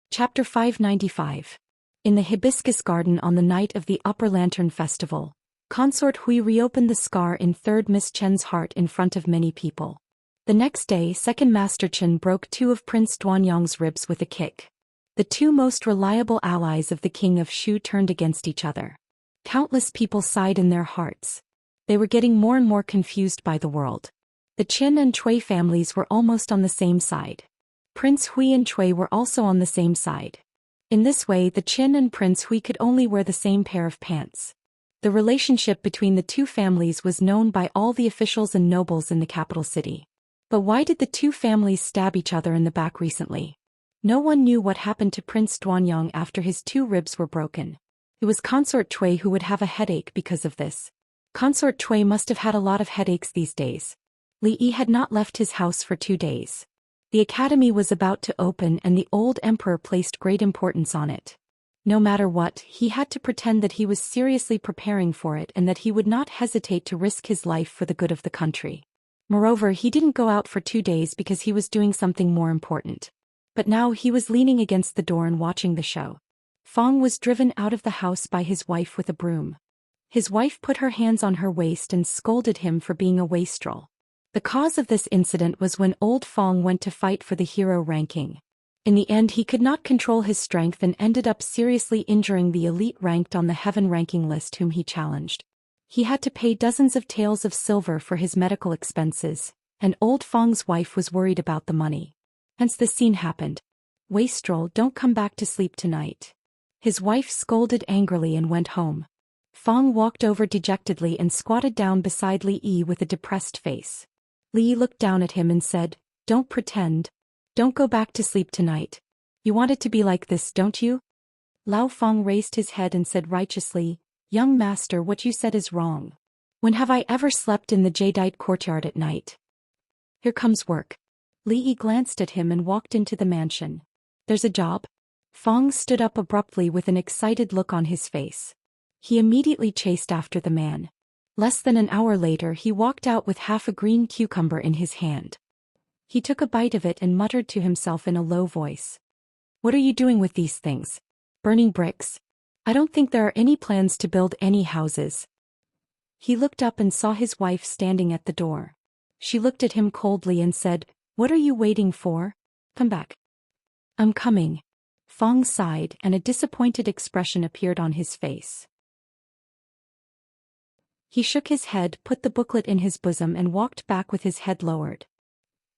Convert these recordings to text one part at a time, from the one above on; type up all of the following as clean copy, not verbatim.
Chapter 595. In the Hibiscus Garden on the night of the Upper Lantern Festival, Consort Hui reopened the scar in Third Miss Chen's heart in front of many people. The next day, Second Master Chen broke two of Prince Duanyang's ribs with a kick. The two most reliable allies of the King of Shu turned against each other. Countless people sighed in their hearts. They were getting more and more confused by the world. The Qin and Cui families were almost on the same side. Prince Hui and Cui were also on the same side. In this way, the Qin and Prince Hui could only wear the same pair of pants. The relationship between the two families was known by all the officials and nobles in the capital city. But why did the two families stab each other in the back recently? No one knew what happened to Prince Duanyang after his two ribs were broken. It was Consort Cui who would have a headache because of this. Consort Cui must have had a lot of headaches these days. Li Yi had not left his house for 2 days. The academy was about to open and the old emperor placed great importance on it. No matter what, he had to pretend that he was seriously preparing for it and that he would not hesitate to risk his life for the good of the country. Moreover, he didn't go out for 2 days because he was doing something more important. But now he was leaning against the door and watching the show. Fong was driven out of the house by his wife with a broom. His wife put her hands on her waist and scolded him for being a wastrel. The cause of this incident was when old Fong went to fight for the hero ranking. In the end, he could not control his strength and ended up seriously injuring the elite ranked on the heaven ranking list whom he challenged. He had to pay dozens of taels of silver for his medical expenses, and old Fong's wife was worried about the money. Hence the scene happened. "Wastrel, don't come back to sleep tonight." His wife scolded angrily and went home. Fong walked over dejectedly and squatted down beside Li Yi with a depressed face. Li Yi looked down at him and said, "Don't pretend. Don't go back to sleep tonight. You want it to be like this, don't you?" Lao Fong raised his head and said righteously, "Young master, what you said is wrong. When have I ever slept in the jadeite courtyard at night? Here comes work." Li Yi glanced at him and walked into the mansion. "There's a job?" Fong stood up abruptly with an excited look on his face. He immediately chased after the man. Less than an hour later, he walked out with half a green cucumber in his hand. He took a bite of it and muttered to himself in a low voice. "What are you doing with these things? Burning bricks? I don't think there are any plans to build any houses." He looked up and saw his wife standing at the door. She looked at him coldly and said, "What are you waiting for? Come back." "I'm coming." Fong sighed and a disappointed expression appeared on his face. He shook his head, put the booklet in his bosom and walked back with his head lowered.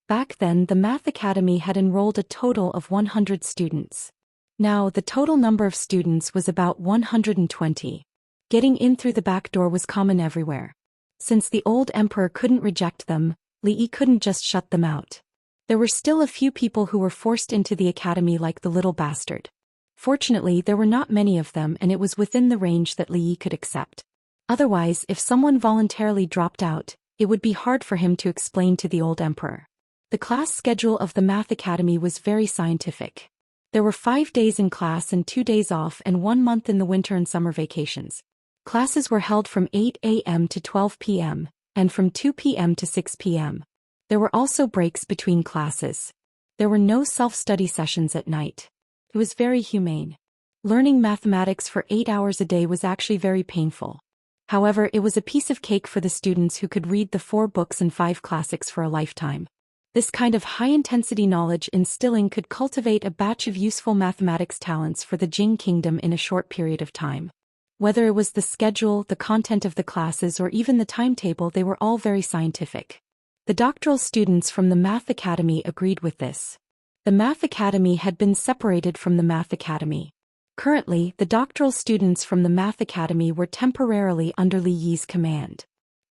Back then, the Math Academy had enrolled a total of 100 students. Now, the total number of students was about 120. Getting in through the back door was common everywhere. Since the old emperor couldn't reject them, Li Yi couldn't just shut them out. There were still a few people who were forced into the academy like the little bastard. Fortunately, there were not many of them and it was within the range that Li Yi could accept. Otherwise, if someone voluntarily dropped out, it would be hard for him to explain to the old emperor. The class schedule of the Math Academy was very scientific. There were 5 days in class and 2 days off and 1 month in the winter and summer vacations. Classes were held from 8 a.m. to 12 p.m., and from 2 p.m. to 6 p.m. There were also breaks between classes. There were no self-study sessions at night. It was very humane. Learning mathematics for 8 hours a day was actually very painful. However, it was a piece of cake for the students who could read the 4 books and 5 classics for a lifetime. This kind of high-intensity knowledge instilling could cultivate a batch of useful mathematics talents for the Jing Kingdom in a short period of time. Whether it was the schedule, the content of the classes, or even the timetable, they were all very scientific. The doctoral students from the Math Academy agreed with this. The Math Academy had been separated from the Math Academy. Currently, the doctoral students from the Math Academy were temporarily under Li Yi's command.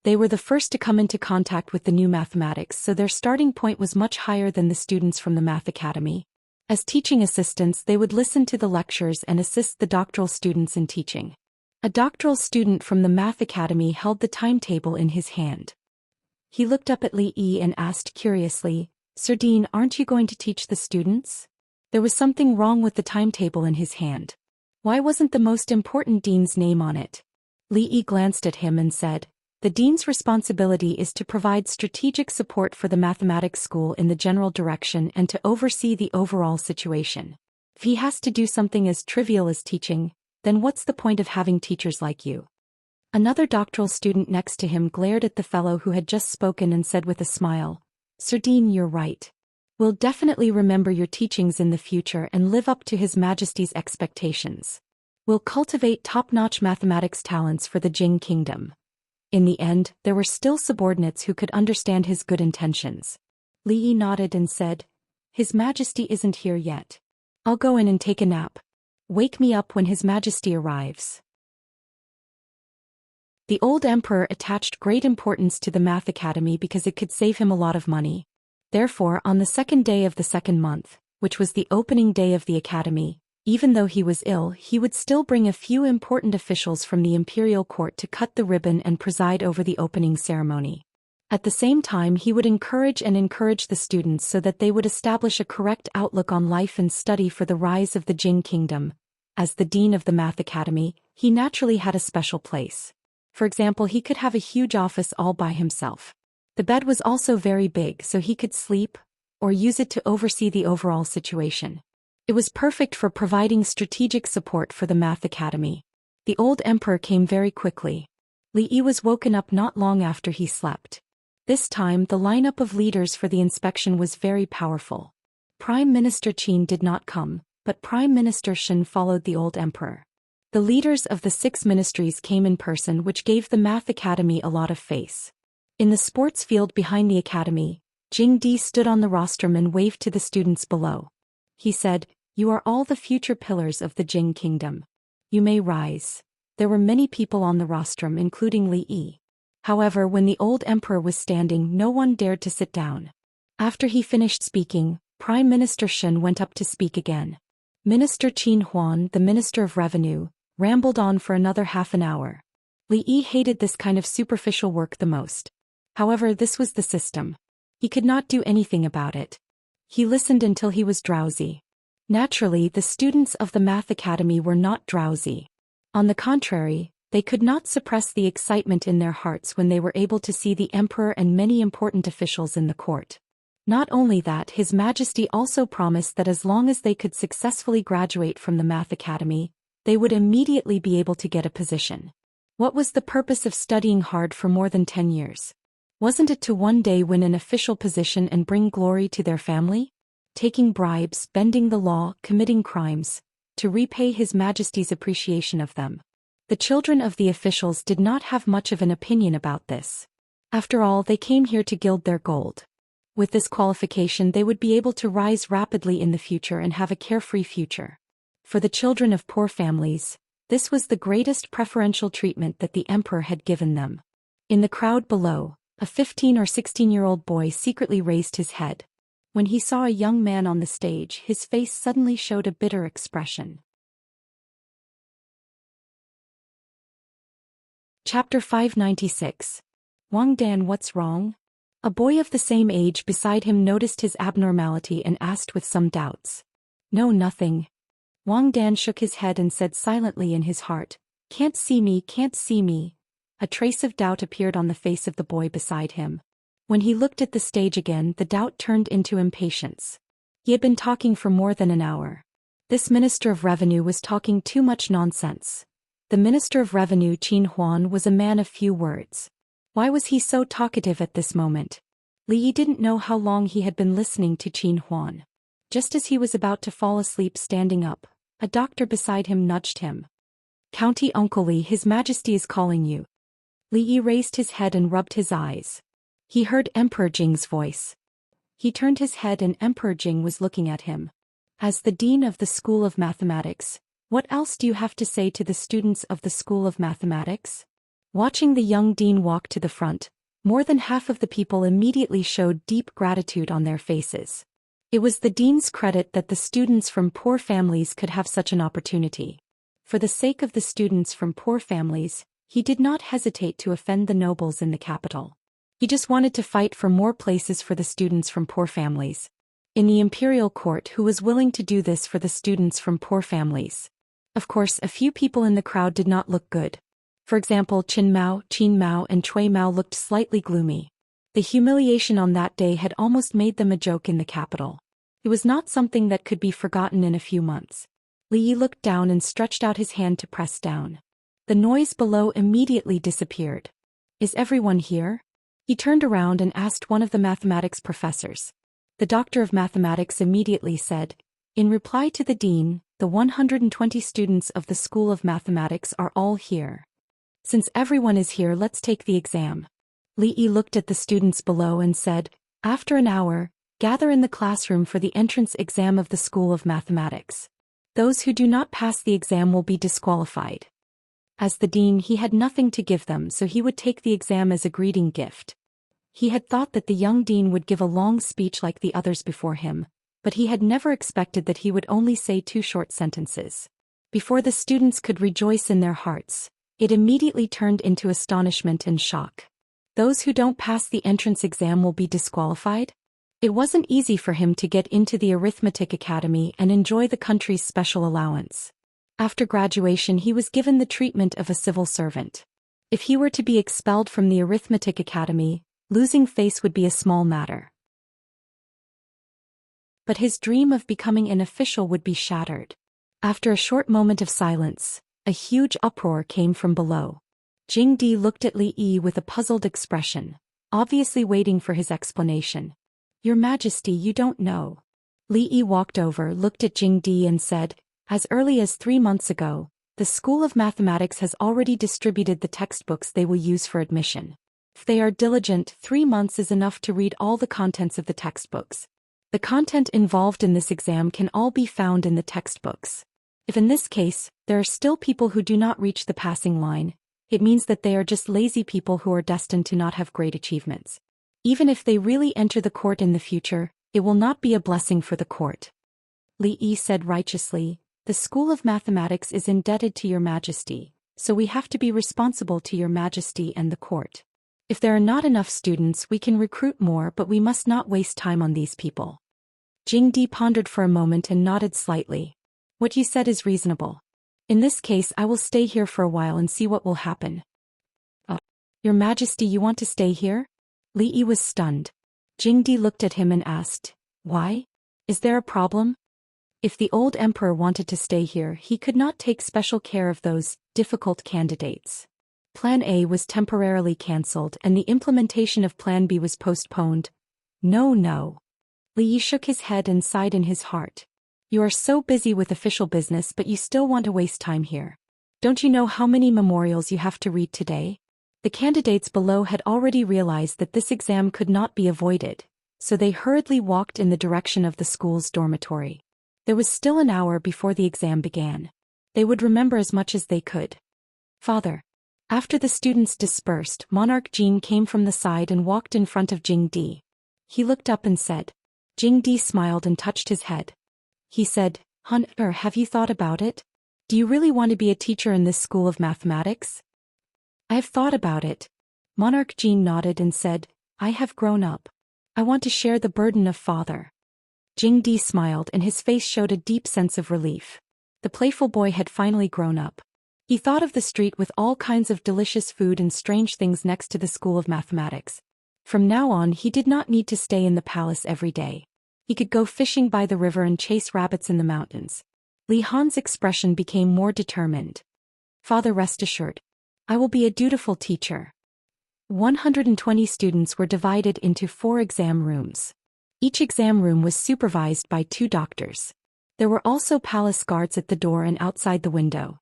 They were the first to come into contact with the new mathematics, so their starting point was much higher than the students from the Math Academy. As teaching assistants, they would listen to the lectures and assist the doctoral students in teaching. A doctoral student from the Math Academy held the timetable in his hand. He looked up at Li Yi and asked curiously, "Sir Dean, aren't you going to teach the students?" There was something wrong with the timetable in his hand. Why wasn't the most important dean's name on it? Li Yi glanced at him and said, "The dean's responsibility is to provide strategic support for the mathematics school in the general direction and to oversee the overall situation. If he has to do something as trivial as teaching, then what's the point of having teachers like you? Another doctoral student next to him glared at the fellow who had just spoken and said with a smile, "Sir Dean, you're right. We'll definitely remember your teachings in the future and live up to His Majesty's expectations. We'll cultivate top-notch mathematics talents for the Jing Kingdom." In the end, there were still subordinates who could understand his good intentions. Li Yi nodded and said, "His Majesty isn't here yet. I'll go in and take a nap. Wake me up when His Majesty arrives." The old emperor attached great importance to the Math Academy because it could save him a lot of money. Therefore, on the second day of the second month, which was the opening day of the academy, even though he was ill, he would still bring a few important officials from the imperial court to cut the ribbon and preside over the opening ceremony. At the same time, he would encourage the students so that they would establish a correct outlook on life and study for the rise of the Jing Kingdom. As the dean of the Math Academy, he naturally had a special place. For example, he could have a huge office all by himself. The bed was also very big so he could sleep, or use it to oversee the overall situation. It was perfect for providing strategic support for the Math Academy. The old emperor came very quickly. Li Yi was woken up not long after he slept. This time, the lineup of leaders for the inspection was very powerful. Prime Minister Qin did not come, but Prime Minister Shen followed the old emperor. The leaders of the 6 ministries came in person, which gave the Math Academy a lot of face. In the sports field behind the academy, Jing Di stood on the rostrum and waved to the students below. He said, "You are all the future pillars of the Jing Kingdom. You may rise." There were many people on the rostrum, including Li Yi. However, when the old emperor was standing, no one dared to sit down. After he finished speaking, Prime Minister Shen went up to speak again. Minister Qin Huan, the Minister of Revenue, rambled on for another half an hour. Li Yi hated this kind of superficial work the most. However, this was the system. He could not do anything about it. He listened until he was drowsy. Naturally, the students of the Math Academy were not drowsy. On the contrary, they could not suppress the excitement in their hearts when they were able to see the emperor and many important officials in the court. Not only that, His Majesty also promised that as long as they could successfully graduate from the Math Academy, they would immediately be able to get a position. What was the purpose of studying hard for more than 10 years? Wasn't it to one day win an official position and bring glory to their family? Taking bribes, bending the law, committing crimes, to repay His Majesty's appreciation of them. The children of the officials did not have much of an opinion about this. After all, they came here to gild their gold. With this qualification, they would be able to rise rapidly in the future and have a carefree future. For the children of poor families, this was the greatest preferential treatment that the emperor had given them. In the crowd below, a 15 or 16-year-old boy secretly raised his head. When he saw a young man on the stage, his face suddenly showed a bitter expression. Chapter 596. Wang Dan, what's wrong? A boy of the same age beside him noticed his abnormality and asked with some doubts. No, nothing. Wang Dan shook his head and said silently in his heart, can't see me, can't see me. A trace of doubt appeared on the face of the boy beside him. When he looked at the stage again, the doubt turned into impatience. He had been talking for more than an hour. This Minister of Revenue was talking too much nonsense. The Minister of Revenue, Qin Huan, was a man of few words. Why was he so talkative at this moment? Li Yi didn't know how long he had been listening to Qin Huan. Just as he was about to fall asleep standing up, a doctor beside him nudged him. County Uncle Li, His Majesty is calling you. Li Yi raised his head and rubbed his eyes. He heard Emperor Jing's voice. He turned his head and Emperor Jing was looking at him. As the Dean of the School of Mathematics, what else do you have to say to the students of the School of Mathematics? Watching the young dean walk to the front, more than half of the people immediately showed deep gratitude on their faces. It was the dean's credit that the students from poor families could have such an opportunity. For the sake of the students from poor families, he did not hesitate to offend the nobles in the capital. He just wanted to fight for more places for the students from poor families. In the imperial court, who was willing to do this for the students from poor families? Of course, a few people in the crowd did not look good. For example, Qin Mao, and Cui Mao looked slightly gloomy. The humiliation on that day had almost made them a joke in the capital. It was not something that could be forgotten in a few months. Li Yi looked down and stretched out his hand to press down. The noise below immediately disappeared. Is everyone here? He turned around and asked one of the mathematics professors. The doctor of mathematics immediately said, in reply to the dean, the 120 students of the School of Mathematics are all here. Since everyone is here, let's take the exam. Li Yi looked at the students below and said, after an hour, gather in the classroom for the entrance exam of the School of Mathematics. Those who do not pass the exam will be disqualified. As the dean, he had nothing to give them, so he would take the exam as a greeting gift. He had thought that the young dean would give a long speech like the others before him, but he had never expected that he would only say 2 short sentences. Before the students could rejoice in their hearts, it immediately turned into astonishment and shock. Those who don't pass the entrance exam will be disqualified? It wasn't easy for him to get into the Arithmetic Academy and enjoy the country's special allowance. After graduation, he was given the treatment of a civil servant. If he were to be expelled from the Arithmetic Academy, losing face would be a small matter. But his dream of becoming an official would be shattered. After a short moment of silence, a huge uproar came from below. Jing Di looked at Li Yi with a puzzled expression, obviously waiting for his explanation. Your Majesty, you don't know. Li Yi walked over, looked at Jing Di and said, as early as 3 months ago, the School of Mathematics has already distributed the textbooks they will use for admission. If they are diligent, 3 months is enough to read all the contents of the textbooks. The content involved in this exam can all be found in the textbooks. If in this case, there are still people who do not reach the passing line, it means that they are just lazy people who are destined to not have great achievements. Even if they really enter the court in the future, it will not be a blessing for the court. Li Yi said righteously, the School of Mathematics is indebted to your Majesty, so we have to be responsible to your Majesty and the court. If there are not enough students, we can recruit more, but we must not waste time on these people. Jing Di pondered for a moment and nodded slightly. What you said is reasonable. In this case, I will stay here for a while and see what will happen. Oh, Your Majesty, you want to stay here? Li Yi was stunned. Jing Di looked at him and asked, why? Is there a problem? If the old emperor wanted to stay here, he could not take special care of those difficult candidates. Plan A was temporarily cancelled and the implementation of Plan B was postponed. No. Li Yi shook his head and sighed in his heart. You are so busy with official business, but you still want to waste time here. Don't you know how many memorials you have to read today? The candidates below had already realized that this exam could not be avoided, so they hurriedly walked in the direction of the school's dormitory. There was still an hour before the exam began. They would remember as much as they could. Father. After the students dispersed, Monarch Jin came from the side and walked in front of Jing Di. He looked up and said. Jing Di smiled and touched his head. He said, Hunter, have you thought about it? Do you really want to be a teacher in this School of Mathematics? I have thought about it. Monarch Jin nodded and said, I have grown up. I want to share the burden of father. Jing Di smiled and his face showed a deep sense of relief. The playful boy had finally grown up. He thought of the street with all kinds of delicious food and strange things next to the School of Mathematics. From now on, he did not need to stay in the palace every day. He could go fishing by the river and chase rabbits in the mountains. Li Han's expression became more determined. Father, rest assured. I will be a dutiful teacher. 120 students were divided into 4 exam rooms. Each exam room was supervised by 2 doctors. There were also palace guards at the door and outside the window.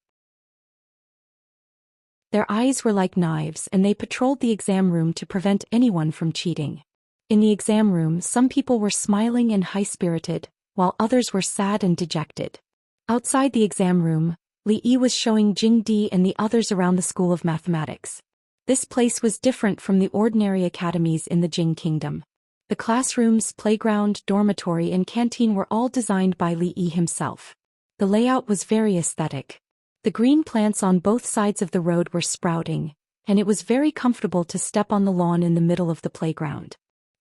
Their eyes were like knives and they patrolled the exam room to prevent anyone from cheating. In the exam room, some people were smiling and high-spirited, while others were sad and dejected. Outside the exam room, Li Yi was showing Jing Di and the others around the School of Mathematics. This place was different from the ordinary academies in the Jing Kingdom. The classrooms, playground, dormitory and canteen were all designed by Li Yi himself. The layout was very aesthetic. The green plants on both sides of the road were sprouting, and it was very comfortable to step on the lawn in the middle of the playground.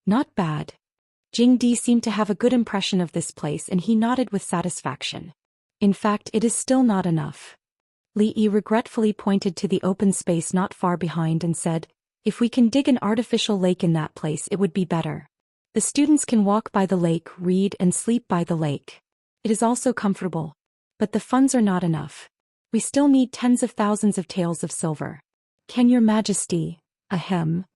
Not bad. Jing Di seemed to have a good impression of this place and he nodded with satisfaction. In fact, it is still not enough. Li Yi regretfully pointed to the open space not far behind and said, if we can dig an artificial lake in that place, it would be better. The students can walk by the lake, read and sleep by the lake. It is also comfortable. But the funds are not enough. We still need tens of thousands of taels of silver. Can your majesty, ahem.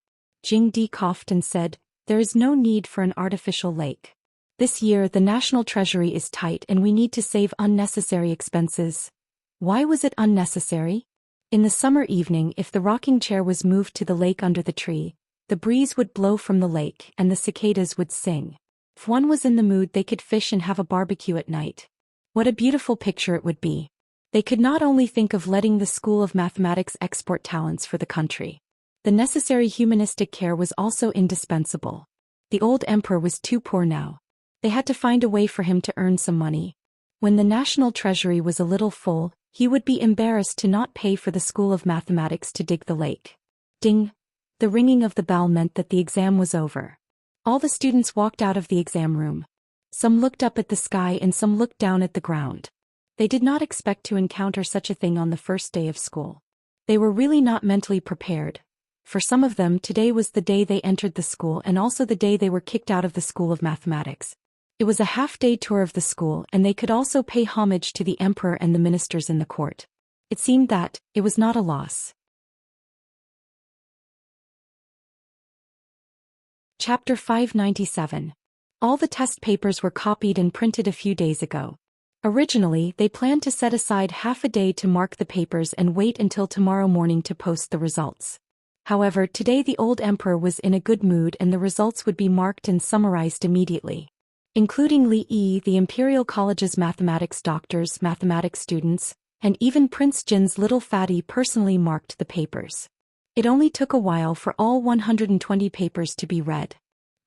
Jing Di coughed and said, there is no need for an artificial lake. This year the national treasury is tight and we need to save unnecessary expenses. Why was it unnecessary? In the summer evening, if the rocking chair was moved to the lake under the tree, the breeze would blow from the lake and the cicadas would sing. If one was in the mood, they could fish and have a barbecue at night. What a beautiful picture it would be. They could not only think of letting the School of Mathematics export talents for the country. The necessary humanistic care was also indispensable. The old emperor was too poor now. They had to find a way for him to earn some money. When the national treasury was a little full, he would be embarrassed to not pay for the School of Mathematics to dig the lake. Ding! The ringing of the bell meant that the exam was over. All the students walked out of the exam room. Some looked up at the sky and some looked down at the ground. They did not expect to encounter such a thing on the first day of school. They were really not mentally prepared. For some of them, today was the day they entered the school and also the day they were kicked out of the School of Mathematics. It was a half-day tour of the school and they could also pay homage to the emperor and the ministers in the court. It seemed that it was not a loss. Chapter 597. All the test papers were copied and printed a few days ago. Originally, they planned to set aside half a day to mark the papers and wait until tomorrow morning to post the results. However, today the old emperor was in a good mood and the results would be marked and summarized immediately. Including Li Yi, the Imperial College's mathematics doctors, mathematics students, and even Prince Jin's little fatty personally marked the papers. It only took a while for all 120 papers to be read.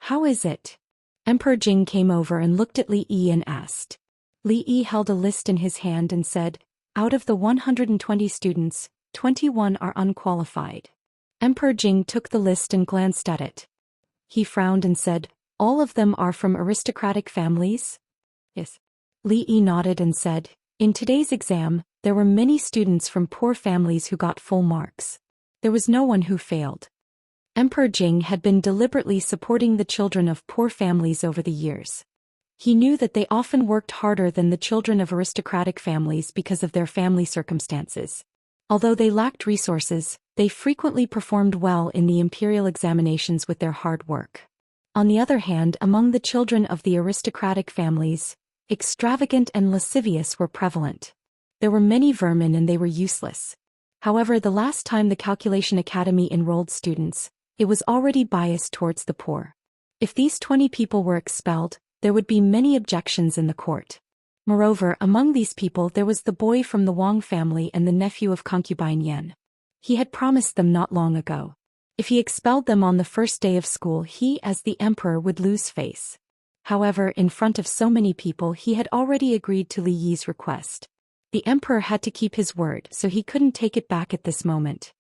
How is it? Emperor Jing came over and looked at Li Yi and asked. Li Yi held a list in his hand and said, out of the 120 students, 21 are unqualified. Emperor Jing took the list and glanced at it. He frowned and said, all of them are from aristocratic families? Yes. Li Yi nodded and said, in today's exam, there were many students from poor families who got full marks. There was no one who failed. Emperor Jing had been deliberately supporting the children of poor families over the years. He knew that they often worked harder than the children of aristocratic families because of their family circumstances. Although they lacked resources, they frequently performed well in the imperial examinations with their hard work. On the other hand, among the children of the aristocratic families, extravagant and lascivious were prevalent. There were many vermin and they were useless. However, the last time the Calculation Academy enrolled students, it was already biased towards the poor. If these 20 people were expelled, there would be many objections in the court. Moreover, among these people there was the boy from the Wang family and the nephew of concubine Yan. He had promised them not long ago. If he expelled them on the first day of school, he, as the emperor, would lose face. However, in front of so many people, he had already agreed to Li Yi's request. The emperor had to keep his word, so he couldn't take it back at this moment.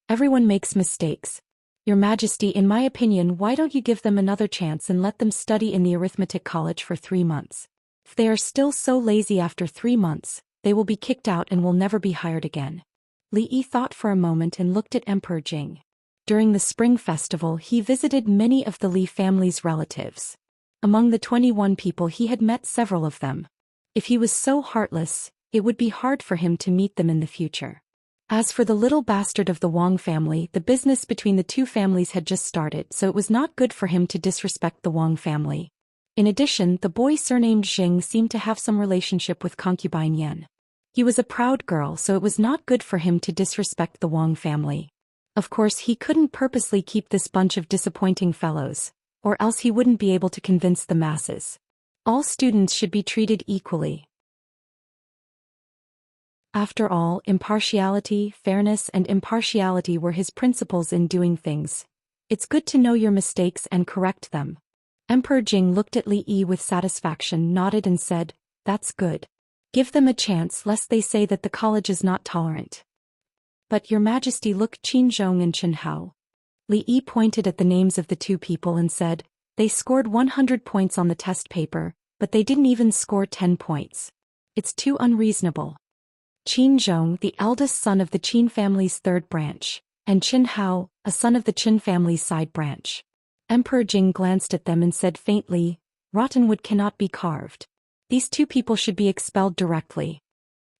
Everyone makes mistakes. Your Majesty, in my opinion, why don't you give them another chance and let them study in the arithmetic college for 3 months? If they are still so lazy after 3 months, they will be kicked out and will never be hired again. Li Yi thought for a moment and looked at Emperor Jing. During the spring festival, he visited many of the Li family's relatives. Among the 21 people, he had met several of them. If he was so heartless, it would be hard for him to meet them in the future. As for the little bastard of the Wang family, the business between the two families had just started, so it was not good for him to disrespect the Wang family. In addition, the boy surnamed Xing seemed to have some relationship with concubine Yan. He was a proud girl, so it was not good for him to disrespect the Wang family. Of course, he couldn't purposely keep this bunch of disappointing fellows, or else he wouldn't be able to convince the masses. All students should be treated equally. After all, impartiality, fairness and impartiality were his principles in doing things. It's good to know your mistakes and correct them. Emperor Jing looked at Li Yi with satisfaction, nodded and said, that's good. Give them a chance lest they say that the college is not tolerant. But your Majesty, look, Qin Zhong and Chen Hao. Li Yi pointed at the names of the two people and said, they scored 100 points on the test paper, but they didn't even score 10 points. It's too unreasonable. Qin Zhong, the eldest son of the Qin family's third branch, and Chen Hao, a son of the Qin family's side branch. Emperor Jing glanced at them and said faintly, "Rotten wood cannot be carved. These 2 people should be expelled directly."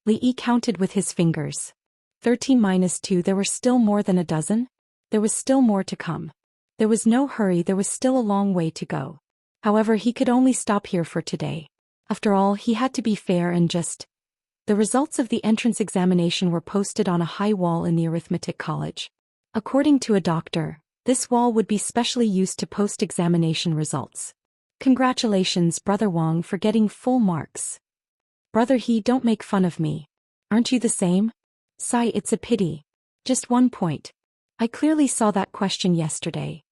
Li Yi counted with his fingers. 13 minus 2. There were still more than a dozen? There was still more to come. There was no hurry, there was still a long way to go. However, he could only stop here for today. After all, he had to be fair and just. The results of the entrance examination were posted on a high wall in the arithmetic college. According to a doctor, this wall would be specially used to post examination results. "Congratulations, Brother Wang, for getting full marks." "Brother He, don't make fun of me. Aren't you the same?" "Sigh, it's a pity. Just 1 point. I clearly saw that question yesterday."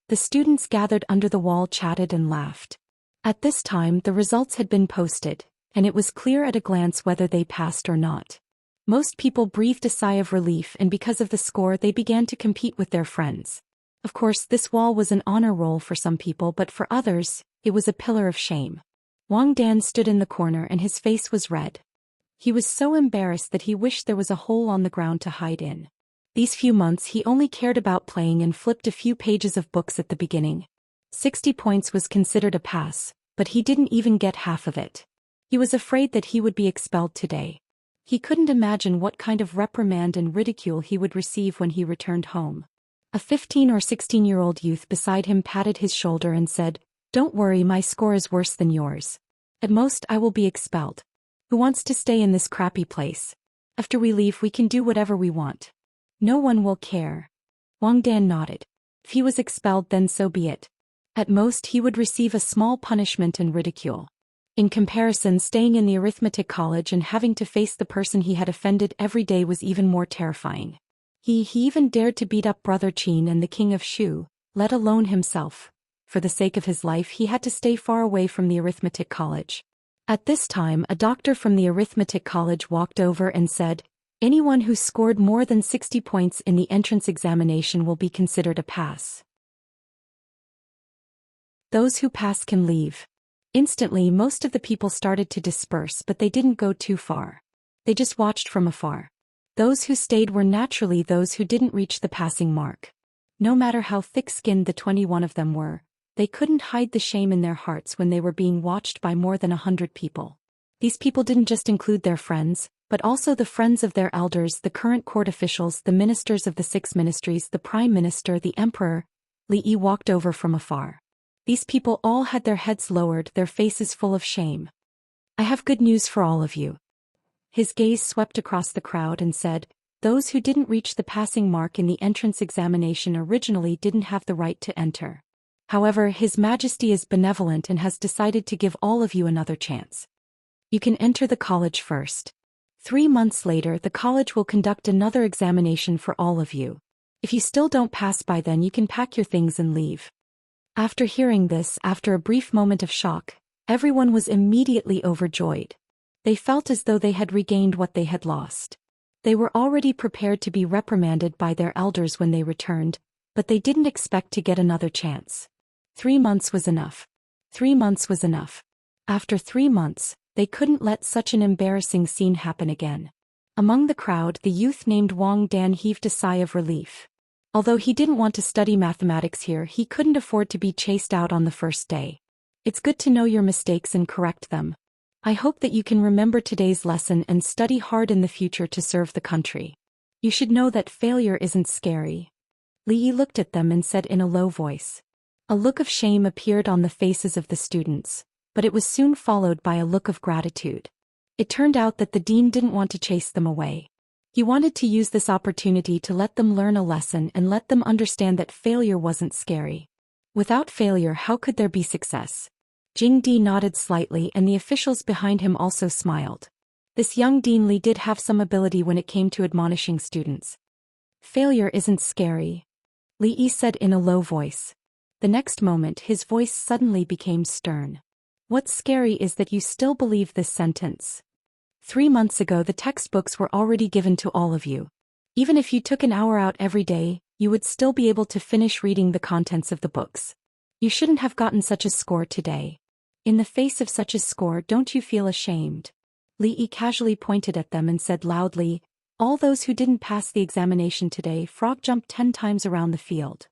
The students gathered under the wall chatted and laughed. At this time the results had been posted, and it was clear at a glance whether they passed or not. Most people breathed a sigh of relief, and because of the score they began to compete with their friends. Of course, this wall was an honor roll for some people, but for others, it was a pillar of shame. Wang Dan stood in the corner and his face was red. He was so embarrassed that he wished there was a hole on the ground to hide in. These few months he only cared about playing and flipped a few pages of books at the beginning. 60 points was considered a pass, but he didn't even get half of it. He was afraid that he would be expelled today. He couldn't imagine what kind of reprimand and ridicule he would receive when he returned home. A 15 or 16-year-old youth beside him patted his shoulder and said, "Don't worry, my score is worse than yours. At most I will be expelled. Who wants to stay in this crappy place? After we leave we can do whatever we want. No one will care." Wang Dan nodded. If he was expelled, then so be it. At most he would receive a small punishment and ridicule. In comparison, staying in the arithmetic college and having to face the person he had offended every day was even more terrifying. He even dared to beat up Brother Qin and the king of Shu, let alone himself. For the sake of his life he had to stay far away from the arithmetic college. At this time a doctor from the arithmetic college walked over and said, "Anyone who scored more than 60 points in the entrance examination will be considered a pass. Those who pass can leave." Instantly most of the people started to disperse, but they didn't go too far. They just watched from afar. Those who stayed were naturally those who didn't reach the passing mark. No matter how thick-skinned the 21 of them were, they couldn't hide the shame in their hearts when they were being watched by more than 100 people. These people didn't just include their friends, but also the friends of their elders, the current court officials, the ministers of the 6 ministries, the prime minister, the emperor. Li Yi walked over from afar. These people all had their heads lowered, their faces full of shame. "I have good news for all of you." His gaze swept across the crowd and said, "Those who didn't reach the passing mark in the entrance examination originally didn't have the right to enter. However, His Majesty is benevolent and has decided to give all of you another chance. You can enter the college first. 3 months later the college will conduct another examination for all of you. If you still don't pass by then you can pack your things and leave." After hearing this, after a brief moment of shock, everyone was immediately overjoyed. They felt as though they had regained what they had lost. They were already prepared to be reprimanded by their elders when they returned, but they didn't expect to get another chance. 3 months was enough. 3 months was enough. After 3 months, they couldn't let such an embarrassing scene happen again. Among the crowd, the youth named Wang Dan heaved a sigh of relief. Although he didn't want to study mathematics here, he couldn't afford to be chased out on the first day. It's good to know your mistakes and correct them. I hope that you can remember today's lesson and study hard in the future to serve the country. You should know that failure isn't scary. Li Yi looked at them and said in a low voice. A look of shame appeared on the faces of the students, but it was soon followed by a look of gratitude. It turned out that the dean didn't want to chase them away. He wanted to use this opportunity to let them learn a lesson and let them understand that failure wasn't scary. Without failure, how could there be success? Jing Di nodded slightly and the officials behind him also smiled. This young Dean Li did have some ability when it came to admonishing students. Failure isn't scary, Li Yi said in a low voice. The next moment his voice suddenly became stern. What's scary is that you still believe this sentence. 3 months ago the textbooks were already given to all of you. Even if you took an hour out every day, you would still be able to finish reading the contents of the books. You shouldn't have gotten such a score today. In the face of such a score, don't you feel ashamed? Li Yi casually pointed at them and said loudly, all those who didn't pass the examination today frog jumped 10 times around the field.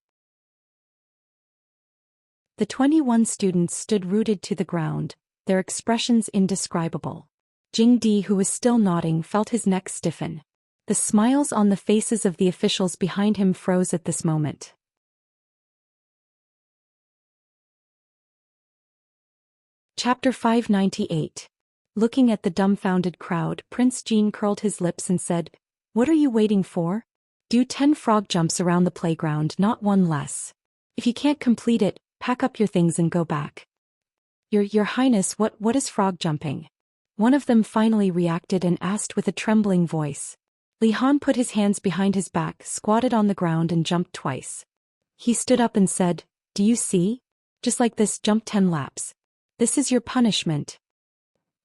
The 21 students stood rooted to the ground, their expressions indescribable. Jing Di, who was still nodding, felt his neck stiffen. The smiles on the faces of the officials behind him froze at this moment. Chapter 598. Looking at the dumbfounded crowd, Prince Jean curled his lips and said, "What are you waiting for? Do 10 frog jumps around the playground, not one less. If you can't complete it, pack up your things and go back." Your Highness, what is frog jumping?" One of them finally reacted and asked with a trembling voice. Li Han put his hands behind his back, squatted on the ground and jumped twice. He stood up and said, "Do you see? Just like this, jump 10 laps. This is your punishment."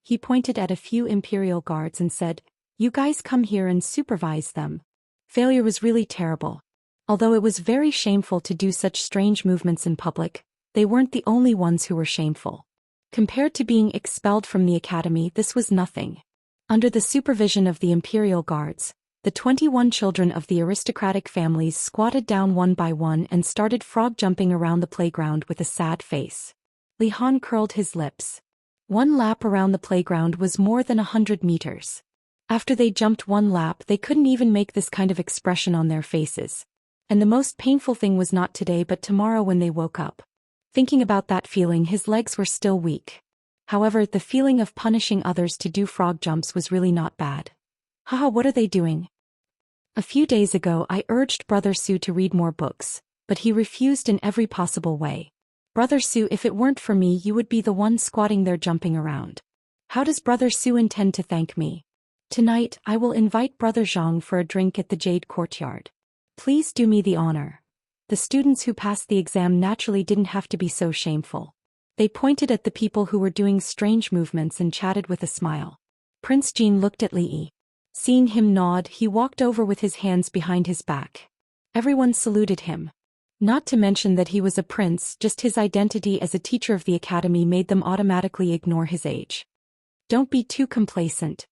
He pointed at a few Imperial guards and said, "You guys come here and supervise them." Failure was really terrible. Although it was very shameful to do such strange movements in public, they weren't the only ones who were shameful. Compared to being expelled from the academy, this was nothing. Under the supervision of the Imperial guards, the 21 children of the aristocratic families squatted down one by one and started frog jumping around the playground with a sad face. Li Han curled his lips. 1 lap around the playground was more than 100 meters. After they jumped 1 lap, they couldn't even make this kind of expression on their faces. And the most painful thing was not today but tomorrow when they woke up. Thinking about that feeling, his legs were still weak. However, the feeling of punishing others to do frog jumps was really not bad. Haha, what are they doing? A few days ago I urged Brother Su to read more books, but he refused in every possible way. Brother Su, if it weren't for me, you would be the one squatting there jumping around. How does Brother Su intend to thank me? Tonight, I will invite Brother Zhang for a drink at the Jade Courtyard. Please do me the honor. The students who passed the exam naturally didn't have to be so shameful. They pointed at the people who were doing strange movements and chatted with a smile. Prince Jean looked at Li Yi. Seeing him nod, he walked over with his hands behind his back. Everyone saluted him. Not to mention that he was a prince, just his identity as a teacher of the academy made them automatically ignore his age. Don't be too complacent.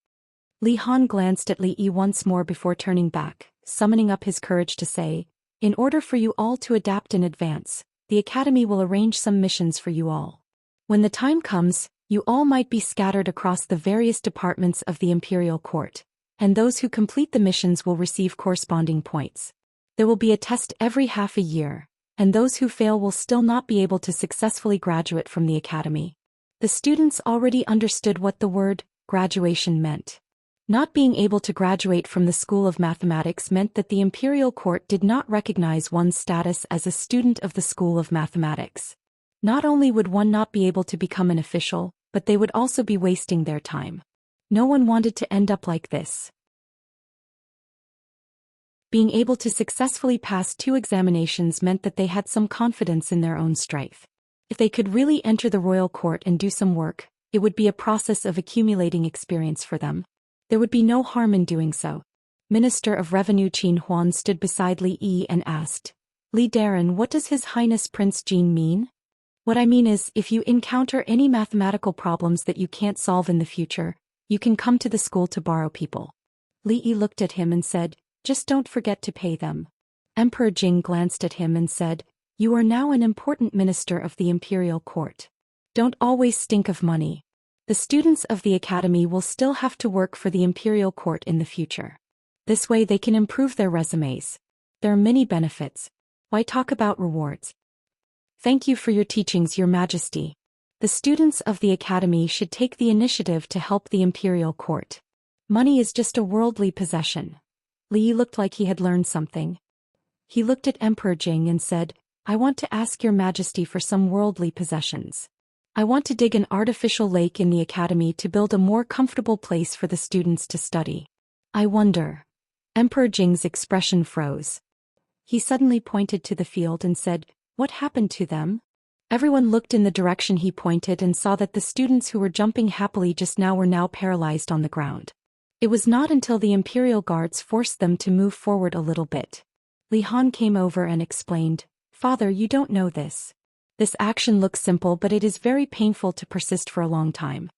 Li Han glanced at Li Yi once more before turning back, summoning up his courage to say, "In order for you all to adapt in advance, the academy will arrange some missions for you all. When the time comes, you all might be scattered across the various departments of the imperial court, and those who complete the missions will receive corresponding points. There will be a test every half a year, and those who fail will still not be able to successfully graduate from the academy." The students already understood what the word graduation meant. Not being able to graduate from the School of Mathematics meant that the imperial court did not recognize one's status as a student of the School of Mathematics. Not only would one not be able to become an official, but they would also be wasting their time. No one wanted to end up like this. Being able to successfully pass 2 examinations meant that they had some confidence in their own strength. If they could really enter the royal court and do some work, it would be a process of accumulating experience for them. There would be no harm in doing so. Minister of Revenue Qin Huan stood beside Li Yi and asked, "Li Darren, what does His Highness Prince Jean mean?" "What I mean is, if you encounter any mathematical problems that you can't solve in the future, you can come to the school to borrow people." Li Yi looked at him and said, "Just don't forget to pay them." Emperor Jing glanced at him and said, "You are now an important minister of the imperial court. Don't always stink of money. The students of the academy will still have to work for the imperial court in the future. This way they can improve their resumes. There are many benefits. Why talk about rewards?" "Thank you for your teachings, Your Majesty. The students of the academy should take the initiative to help the imperial court. Money is just a worldly possession." Li Yi looked like he had learned something. He looked at Emperor Jing and said, "I want to ask Your Majesty for some worldly possessions. I want to dig an artificial lake in the academy to build a more comfortable place for the students to study. I wonder." Emperor Jing's expression froze. He suddenly pointed to the field and said, "What happened to them?" Everyone looked in the direction he pointed and saw that the students who were jumping happily just now were now paralyzed on the ground. It was not until the imperial guards forced them to move forward a little bit. Li Han came over and explained, "Father, you don't know this. This action looks simple, but it is very painful to persist for a long time."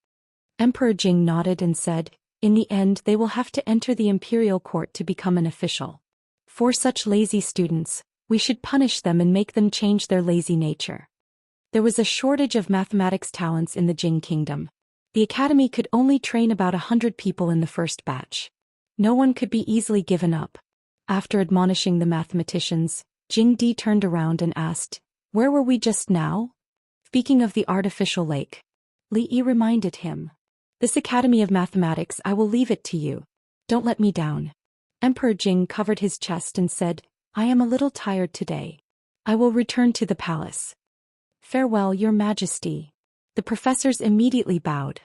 Emperor Jing nodded and said, "In the end they will have to enter the imperial court to become an official. For such lazy students, we should punish them and make them change their lazy nature." There was a shortage of mathematics talents in the Jing kingdom. The academy could only train about 100 people in the first batch. No one could be easily given up. After admonishing the mathematicians, Jing Di turned around and asked, "Where were we just now?" Speaking of the artificial lake. Li Yi reminded him. "This Academy of Mathematics, I will leave it to you. Don't let me down." Emperor Jing covered his chest and said, "I am a little tired today. I will return to the palace." "Farewell, Your Majesty." The professors immediately bowed.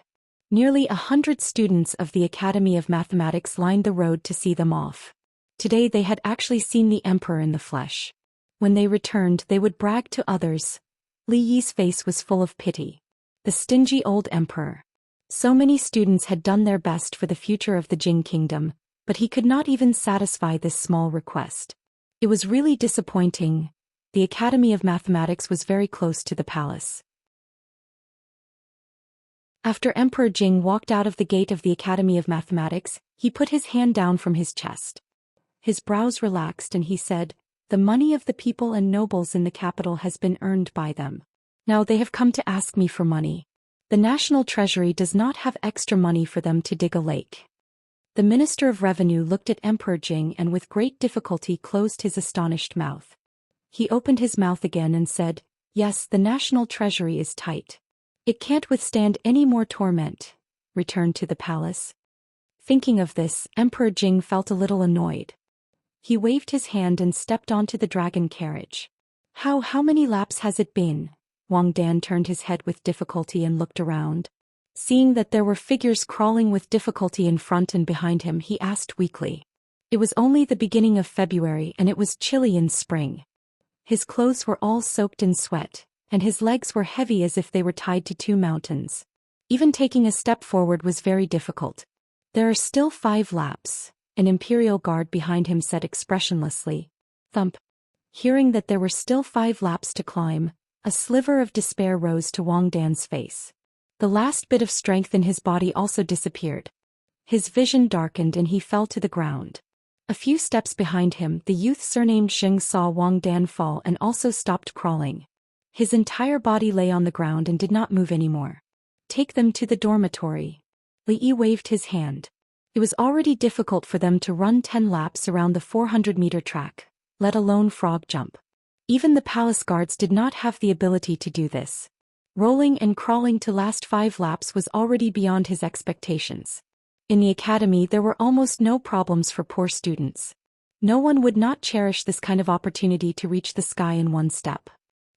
Nearly 100 students of the Academy of Mathematics lined the road to see them off. Today they had actually seen the emperor in the flesh. When they returned, they would brag to others. Li Yi's face was full of pity. The stingy old emperor. So many students had done their best for the future of the Jing kingdom, but he could not even satisfy this small request. It was really disappointing. The Academy of Mathematics was very close to the palace. After Emperor Jing walked out of the gate of the Academy of Mathematics, he put his hand down from his chest. His brows relaxed and he said, "The money of the people and nobles in the capital has been earned by them. Now they have come to ask me for money. The national treasury does not have extra money for them to dig a lake." The Minister of Revenue looked at Emperor Jing and with great difficulty closed his astonished mouth. He opened his mouth again and said, "Yes, the national treasury is tight. It can't withstand any more torment. Return to the palace." Thinking of this, Emperor Jing felt a little annoyed. He waved his hand and stepped onto the dragon carriage. How many laps has it been?" Wang Dan turned his head with difficulty and looked around. Seeing that there were figures crawling with difficulty in front and behind him, he asked weakly. It was only the beginning of February and it was chilly in spring. His clothes were all soaked in sweat, and his legs were heavy as if they were tied to 2 mountains. Even taking a step forward was very difficult. "There are still 5 laps, an imperial guard behind him said expressionlessly. Thump. Hearing that there were still 5 laps to climb, a sliver of despair rose to Wang Dan's face. The last bit of strength in his body also disappeared. His vision darkened and he fell to the ground. A few steps behind him, the youth surnamed Xing saw Wang Dan fall and also stopped crawling. His entire body lay on the ground and did not move anymore. "Take them to the dormitory." Li Yi waved his hand. It was already difficult for them to run 10 laps around the 400-meter track, let alone frog jump. Even the palace guards did not have the ability to do this. Rolling and crawling to last 5 laps was already beyond his expectations. In the academy there were almost no problems for poor students. No one would not cherish this kind of opportunity to reach the sky in 1 step.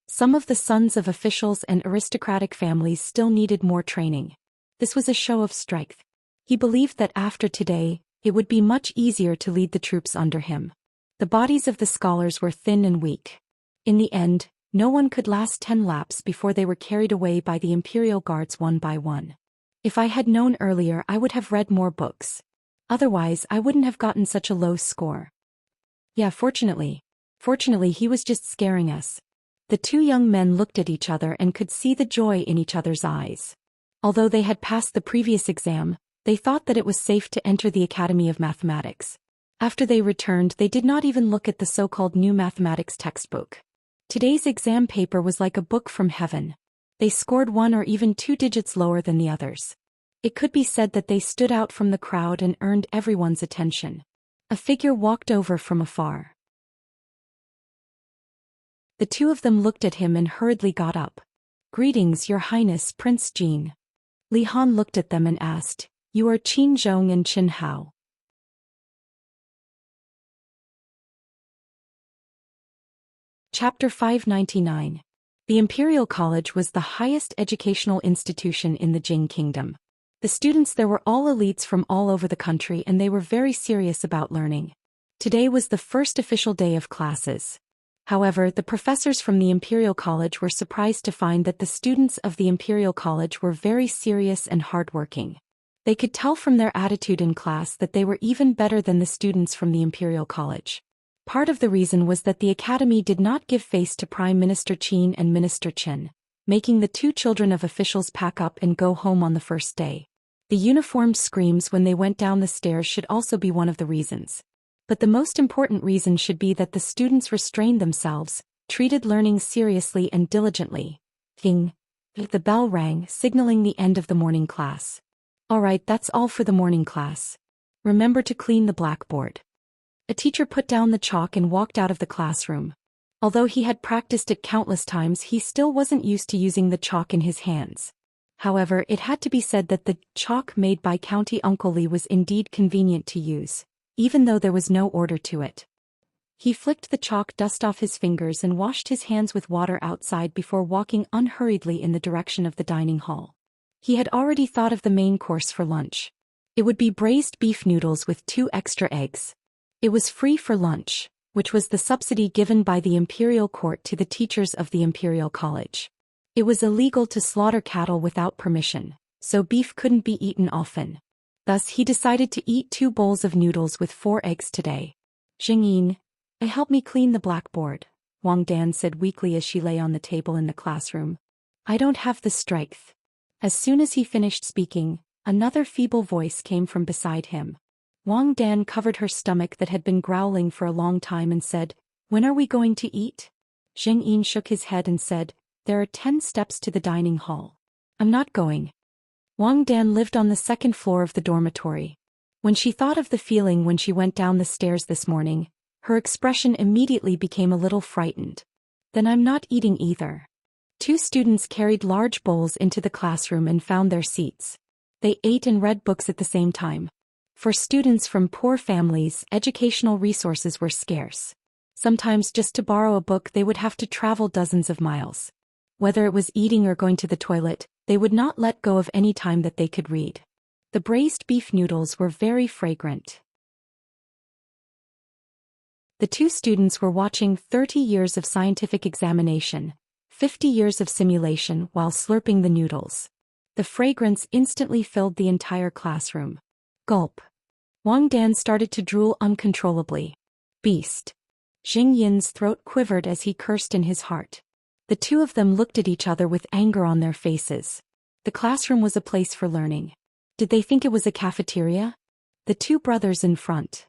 Some of the sons of officials and aristocratic families still needed more training. This was a show of strength. He believed that after today, it would be much easier to lead the troops under him. The bodies of the scholars were thin and weak. In the end, no one could last 10 laps before they were carried away by the imperial guards one by one. If I had known earlier, I would have read more books. Otherwise, I wouldn't have gotten such a low score. Yeah, fortunately, he was just scaring us. The 2 young men looked at each other and could see the joy in each other's eyes. Although they had passed the previous exam, they thought that it was safe to enter the Academy of Mathematics. After they returned, they did not even look at the so-called new mathematics textbook. Today's exam paper was like a book from heaven. They scored 1 or even 2 digits lower than the others. It could be said that they stood out from the crowd and earned everyone's attention. A figure walked over from afar. The 2 of them looked at him and hurriedly got up. "Greetings, Your Highness, Prince Jin." Li Han looked at them and asked, "You are Qin Zhong and Qin Hao." Chapter 599. The Imperial College was the highest educational institution in the Jing Kingdom. The students there were all elites from all over the country and they were very serious about learning. Today was the first official day of classes. However, the professors from the Imperial College were surprised to find that the students of the Imperial College were very serious and hardworking. They could tell from their attitude in class that they were even better than the students from the Imperial College. Part of the reason was that the academy did not give face to Prime Minister Qin and Minister Chen, making the 2 children of officials pack up and go home on the first day. The uniformed screams when they went down the stairs should also be one of the reasons. But the most important reason should be that the students restrained themselves, treated learning seriously and diligently. Ding. The bell rang, signaling the end of the morning class. All right, that's all for the morning class. Remember to clean the blackboard. A teacher put down the chalk and walked out of the classroom. Although he had practiced it countless times, he still wasn't used to using the chalk in his hands. However, it had to be said that the chalk made by County Uncle Lee was indeed convenient to use, even though there was no order to it. He flicked the chalk dust off his fingers and washed his hands with water outside before walking unhurriedly in the direction of the dining hall. He had already thought of the main course for lunch. It would be braised beef noodles with 2 extra eggs. It was free for lunch, which was the subsidy given by the imperial court to the teachers of the imperial college. It was illegal to slaughter cattle without permission, so beef couldn't be eaten often. Thus he decided to eat 2 bowls of noodles with 4 eggs today. Jingyin, help me clean the blackboard, Wang Dan said weakly as she lay on the table in the classroom. I don't have the strength. As soon as he finished speaking, another feeble voice came from beside him. Wang Dan covered her stomach that had been growling for a long time and said, When are we going to eat? Jingyin shook his head and said, There are 10 steps to the dining hall. I'm not going. Wang Dan lived on the 2nd floor of the dormitory. When she thought of the feeling when she went down the stairs this morning, her expression immediately became a little frightened. Then I'm not eating either. 2 students carried large bowls into the classroom and found their seats. They ate and read books at the same time. For students from poor families, educational resources were scarce. Sometimes just to borrow a book they would have to travel dozens of miles. Whether it was eating or going to the toilet, they would not let go of any time that they could read. The braised beef noodles were very fragrant. The 2 students were watching 30 years of scientific examination, 50 years of simulation while slurping the noodles. The fragrance instantly filled the entire classroom. Gulp. Wang Dan started to drool uncontrollably. Beast. Jing Yin's throat quivered as he cursed in his heart. The 2 of them looked at each other with anger on their faces. The classroom was a place for learning. Did they think it was a cafeteria? The 2 brothers in front.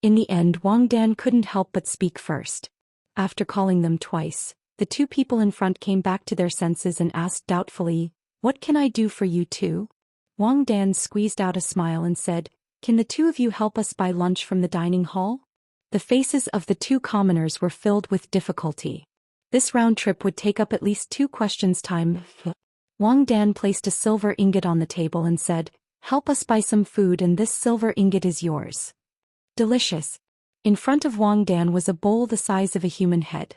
In the end, Wang Dan couldn't help but speak first. After calling them twice, the 2 people in front came back to their senses and asked doubtfully, What can I do for you 2? Wang Dan squeezed out a smile and said, Can the 2 of you help us buy lunch from the dining hall? The faces of the 2 commoners were filled with difficulty. This round trip would take up at least 2 questions time. Wang Dan placed a silver ingot on the table and said, Help us buy some food and this silver ingot is yours. Delicious. In front of Wang Dan was a bowl the size of a human head.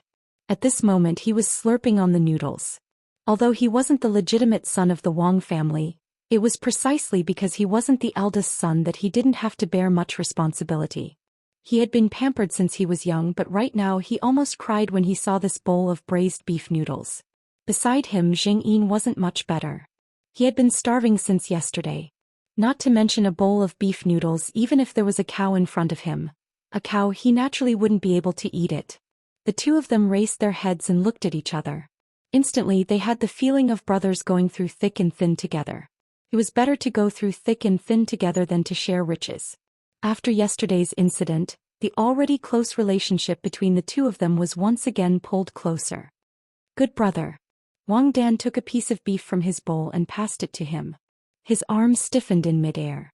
At this moment he was slurping on the noodles. Although he wasn't the legitimate son of the Wang family, it was precisely because he wasn't the eldest son that he didn't have to bear much responsibility. He had been pampered since he was young, but right now he almost cried when he saw this bowl of braised beef noodles. Beside him, Jingyin wasn't much better. He had been starving since yesterday. Not to mention a bowl of beef noodles. Even if there was a cow in front of him, a cow, he naturally wouldn't be able to eat it. The 2 of them raised their heads and looked at each other. Instantly they had the feeling of brothers going through thick and thin together. It was better to go through thick and thin together than to share riches. After yesterday's incident, the already close relationship between the 2 of them was once again pulled closer. Good brother. Wang Dan took a piece of beef from his bowl and passed it to him. His arms stiffened in midair.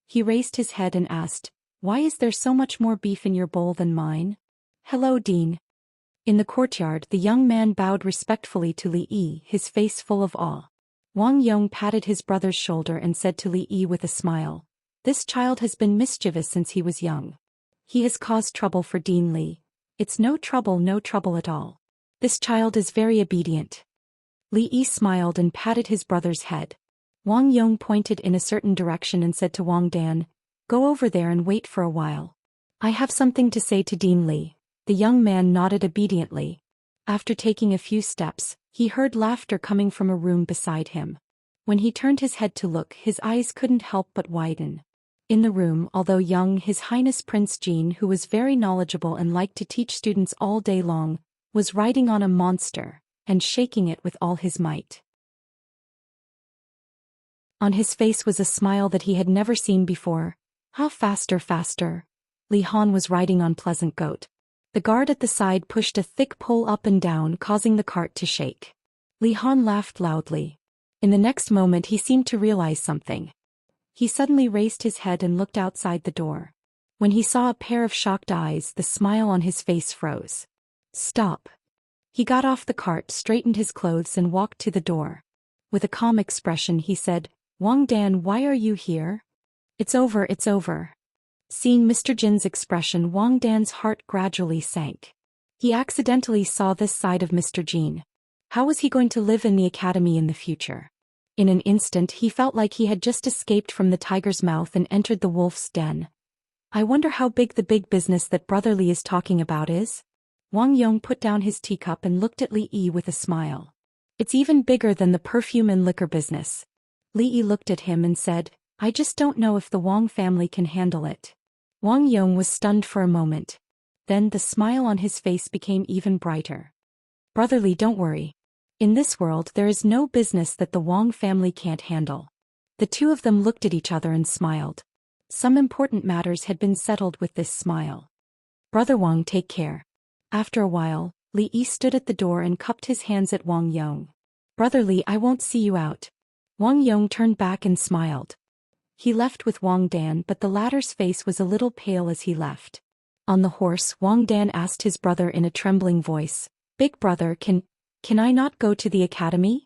He raised his head and asked, Why is there so much more beef in your bowl than mine? Hello, Dean. In the courtyard, the young man bowed respectfully to Li Yi, his face full of awe. Wang Yong patted his brother's shoulder and said to Li Yi with a smile, This child has been mischievous since he was young. He has caused trouble for Dean Li. It's no trouble at all. This child is very obedient. Li Yi smiled and patted his brother's head. Wang Yong pointed in a certain direction and said to Wang Dan, Go over there and wait for a while. I have something to say to Dean Li. The young man nodded obediently. After taking a few steps, he heard laughter coming from a room beside him. When he turned his head to look, his eyes couldn't help but widen. In the room, although young, His Highness Prince Jean, who was very knowledgeable and liked to teach students all day long, was riding on a monster and shaking it with all his might. On his face was a smile that he had never seen before. How faster, faster. Li Han was riding on Pleasant Goat. The guard at the side pushed a thick pole up and down, causing the cart to shake. Li Han laughed loudly. In the next moment he seemed to realize something. He suddenly raised his head and looked outside the door. When he saw a pair of shocked eyes, the smile on his face froze. Stop. He got off the cart, straightened his clothes and walked to the door. With a calm expression he said, Wang Dan, why are you here? It's over, it's over. Seeing Mr. Jin's expression, Wang Dan's heart gradually sank. He accidentally saw this side of Mr. Jin. How was he going to live in the academy in the future? In an instant he felt like he had just escaped from the tiger's mouth and entered the wolf's den. I wonder how big the big business that Brother Li is talking about is? Wang Yong put down his teacup and looked at Li Yi with a smile. It's even bigger than the perfume and liquor business. Li Yi looked at him and said, I just don't know if the Wang family can handle it. Wang Yong was stunned for a moment. Then the smile on his face became even brighter. Brother Li, don't worry. In this world there is no business that the Wang family can't handle. The two of them looked at each other and smiled. Some important matters had been settled with this smile. Brother Wang, take care. After a while, Li Yi stood at the door and cupped his hands at Wang Yong. Brother Li, I won't see you out. Wang Yong turned back and smiled. He left with Wang Dan, but the latter's face was a little pale as he left. On the horse, Wang Dan asked his brother in a trembling voice, Big brother, can I not go to the academy?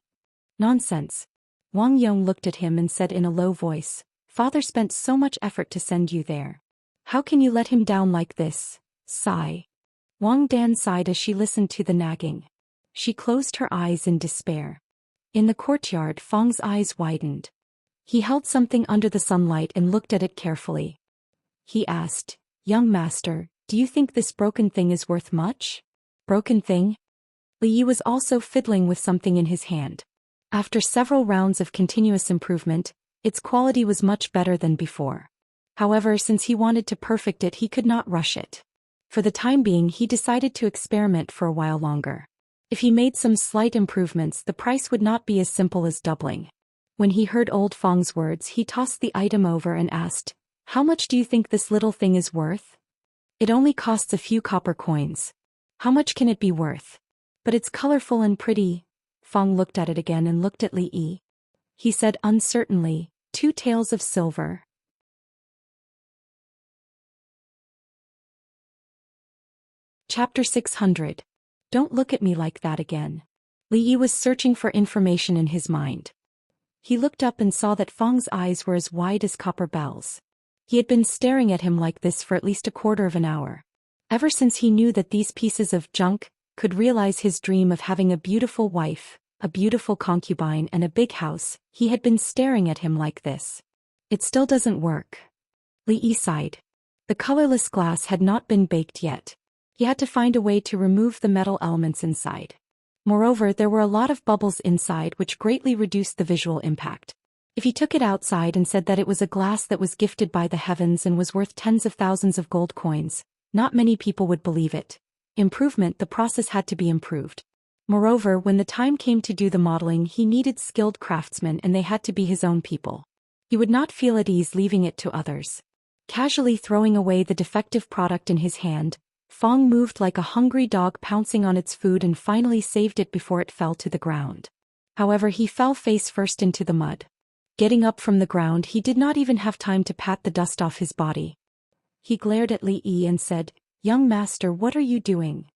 Nonsense. Wang Yong looked at him and said in a low voice, Father spent so much effort to send you there. How can you let him down like this? Sigh. Wang Dan sighed as she listened to the nagging. She closed her eyes in despair. In the courtyard, Fang's eyes widened. He held something under the sunlight and looked at it carefully. He asked, Young master, do you think this broken thing is worth much? Broken thing? Li Yi was also fiddling with something in his hand. After several rounds of continuous improvement, its quality was much better than before. However, since he wanted to perfect it, he could not rush it. For the time being, he decided to experiment for a while longer. If he made some slight improvements, the price would not be as simple as doubling. When he heard old Fang's words, he tossed the item over and asked, How much do you think this little thing is worth? It only costs a few copper coins. How much can it be worth? But it's colorful and pretty. Fang looked at it again and looked at Li Yi. He said uncertainly, 2 taels of silver. Chapter 600. Don't look at me like that again. Li Yi was searching for information in his mind. He looked up and saw that Fang's eyes were as wide as copper bells. He had been staring at him like this for at least a quarter of an hour. Ever since he knew that these pieces of junk could realize his dream of having a beautiful wife, a beautiful concubine and a big house, he had been staring at him like this. It still doesn't work. Li Yi sighed. The colorless glass had not been baked yet. He had to find a way to remove the metal elements inside. Moreover, there were a lot of bubbles inside which greatly reduced the visual impact. If he took it outside and said that it was a glass that was gifted by the heavens and was worth tens of thousands of gold coins, not many people would believe it. Improvement, the process had to be improved. Moreover, when the time came to do the modeling, he needed skilled craftsmen and they had to be his own people. He would not feel at ease leaving it to others. Casually throwing away the defective product in his hand, Fang moved like a hungry dog pouncing on its food and finally saved it before it fell to the ground. However, he fell face first into the mud. Getting up from the ground, he did not even have time to pat the dust off his body. He glared at Li Yi and said, Young master, what are you doing?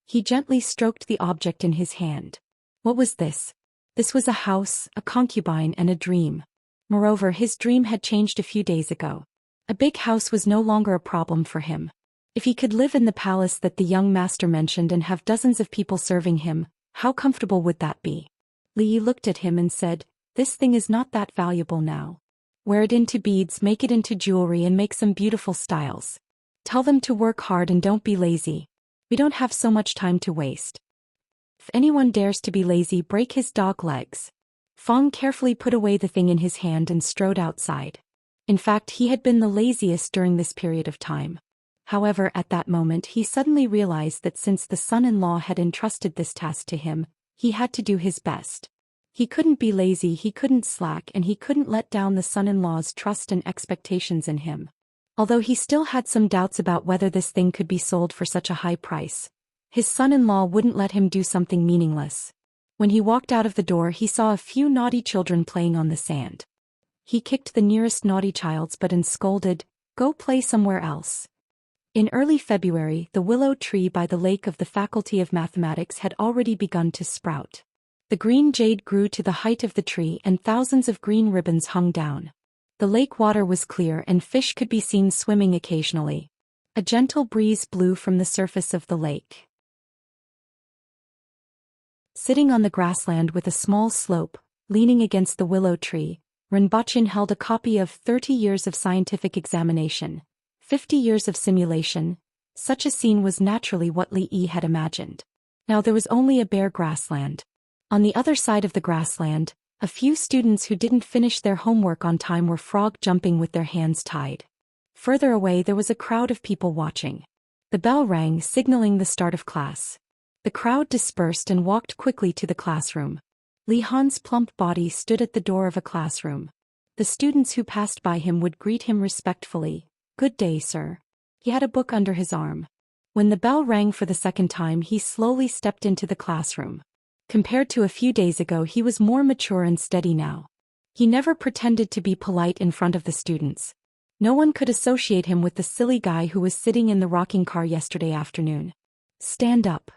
He gently stroked the object in his hand. What was this? This was a house, a concubine, and a dream. Moreover, his dream had changed a few days ago. A big house was no longer a problem for him. If he could live in the palace that the young master mentioned and have dozens of people serving him, how comfortable would that be? Li Yi looked at him and said, This thing is not that valuable now. Wear it into beads, make it into jewelry and make some beautiful styles. Tell them to work hard and don't be lazy. We don't have so much time to waste. If anyone dares to be lazy, break his dog legs. Fang carefully put away the thing in his hand and strode outside. In fact, he had been the laziest during this period of time. However, at that moment he suddenly realized that since the son-in-law had entrusted this task to him, he had to do his best. He couldn't be lazy, he couldn't slack, and he couldn't let down the son-in-law's trust and expectations in him. Although he still had some doubts about whether this thing could be sold for such a high price, his son-in-law wouldn't let him do something meaningless. When he walked out of the door, he saw a few naughty children playing on the sand. He kicked the nearest naughty child's butt and scolded, "Go play somewhere else." In early February, the willow tree by the lake of the Faculty of Mathematics had already begun to sprout. The green jade grew to the height of the tree and thousands of green ribbons hung down. The lake water was clear and fish could be seen swimming occasionally. A gentle breeze blew from the surface of the lake. Sitting on the grassland with a small slope, leaning against the willow tree, Rinpoche held a copy of 30 Years of Scientific Examination, 50 Years of Simulation. Such a scene was naturally what Li Yi had imagined. Now there was only a bare grassland. On the other side of the grassland, a few students who didn't finish their homework on time were frog jumping with their hands tied. Further away there was a crowd of people watching. The bell rang, signaling the start of class. The crowd dispersed and walked quickly to the classroom. Li Han's plump body stood at the door of a classroom. The students who passed by him would greet him respectfully. "Good day, sir." He had a book under his arm. When the bell rang for the second time, he slowly stepped into the classroom. Compared to a few days ago, he was more mature and steady now. He never pretended to be polite in front of the students. No one could associate him with the silly guy who was sitting in the rocking car yesterday afternoon. "Stand up."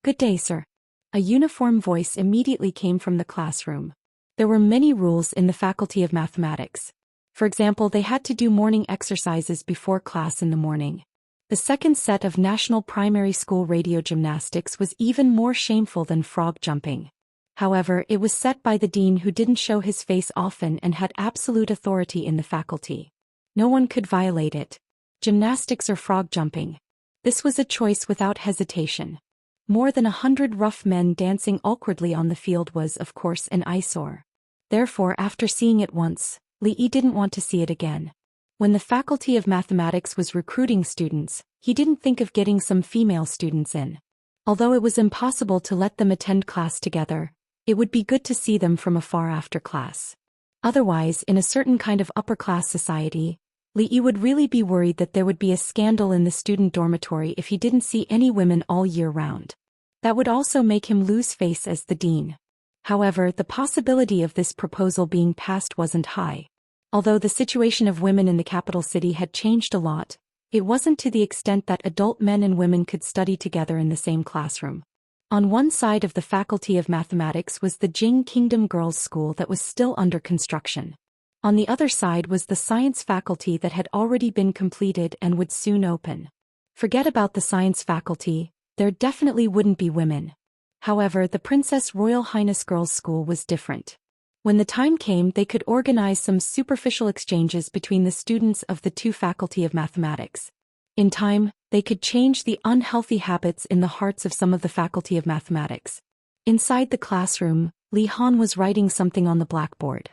"Good day, sir." A uniform voice immediately came from the classroom. There were many rules in the Faculty of Mathematics. For example, they had to do morning exercises before class in the morning. The second set of National Primary School radio gymnastics was even more shameful than frog jumping. However, it was set by the dean, who didn't show his face often and had absolute authority in the faculty. No one could violate it. Gymnastics or frog jumping. This was a choice without hesitation. More than 100 rough men dancing awkwardly on the field was, of course, an eyesore. Therefore, after seeing it once, Li Yi didn't want to see it again. When the Faculty of Mathematics was recruiting students, he didn't think of getting some female students in. Although it was impossible to let them attend class together, it would be good to see them from afar after class. Otherwise, in a certain kind of upper-class society, Li Yi would really be worried that there would be a scandal in the student dormitory if he didn't see any women all year round. That would also make him lose face as the dean. However, the possibility of this proposal being passed wasn't high. Although the situation of women in the capital city had changed a lot, it wasn't to the extent that adult men and women could study together in the same classroom. On one side of the Faculty of Mathematics was the Jing Kingdom Girls' School that was still under construction. On the other side was the science faculty that had already been completed and would soon open. Forget about the science faculty, there definitely wouldn't be women. However, the Princess Royal Highness Girls' School was different. When the time came, they could organize some superficial exchanges between the students of the two Faculty of Mathematics. In time, they could change the unhealthy habits in the hearts of some of the Faculty of Mathematics. Inside the classroom, Li Han was writing something on the blackboard.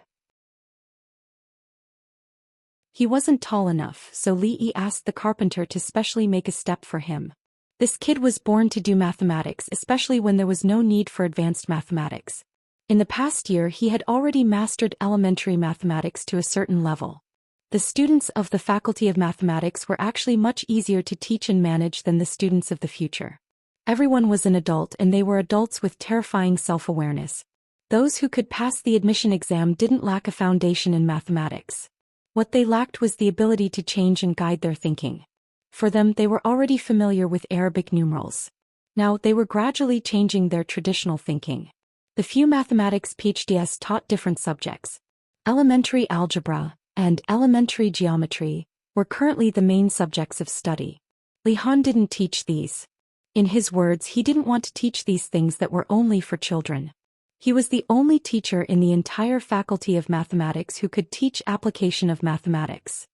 He wasn't tall enough, so Li Yi asked the carpenter to specially make a step for him. This kid was born to do mathematics, especially when there was no need for advanced mathematics. In the past year, he had already mastered elementary mathematics to a certain level. The students of the Faculty of Mathematics were actually much easier to teach and manage than the students of the future. Everyone was an adult, and they were adults with terrifying self-awareness. Those who could pass the admission exam didn't lack a foundation in mathematics. What they lacked was the ability to change and guide their thinking. For them, they were already familiar with Arabic numerals. Now, they were gradually changing their traditional thinking. The few mathematics PhDs taught different subjects. Elementary algebra and elementary geometry were currently the main subjects of study. Li Han didn't teach these. In his words, he didn't want to teach these things that were only for children. He was the only teacher in the entire Faculty of Mathematics who could teach application of mathematics.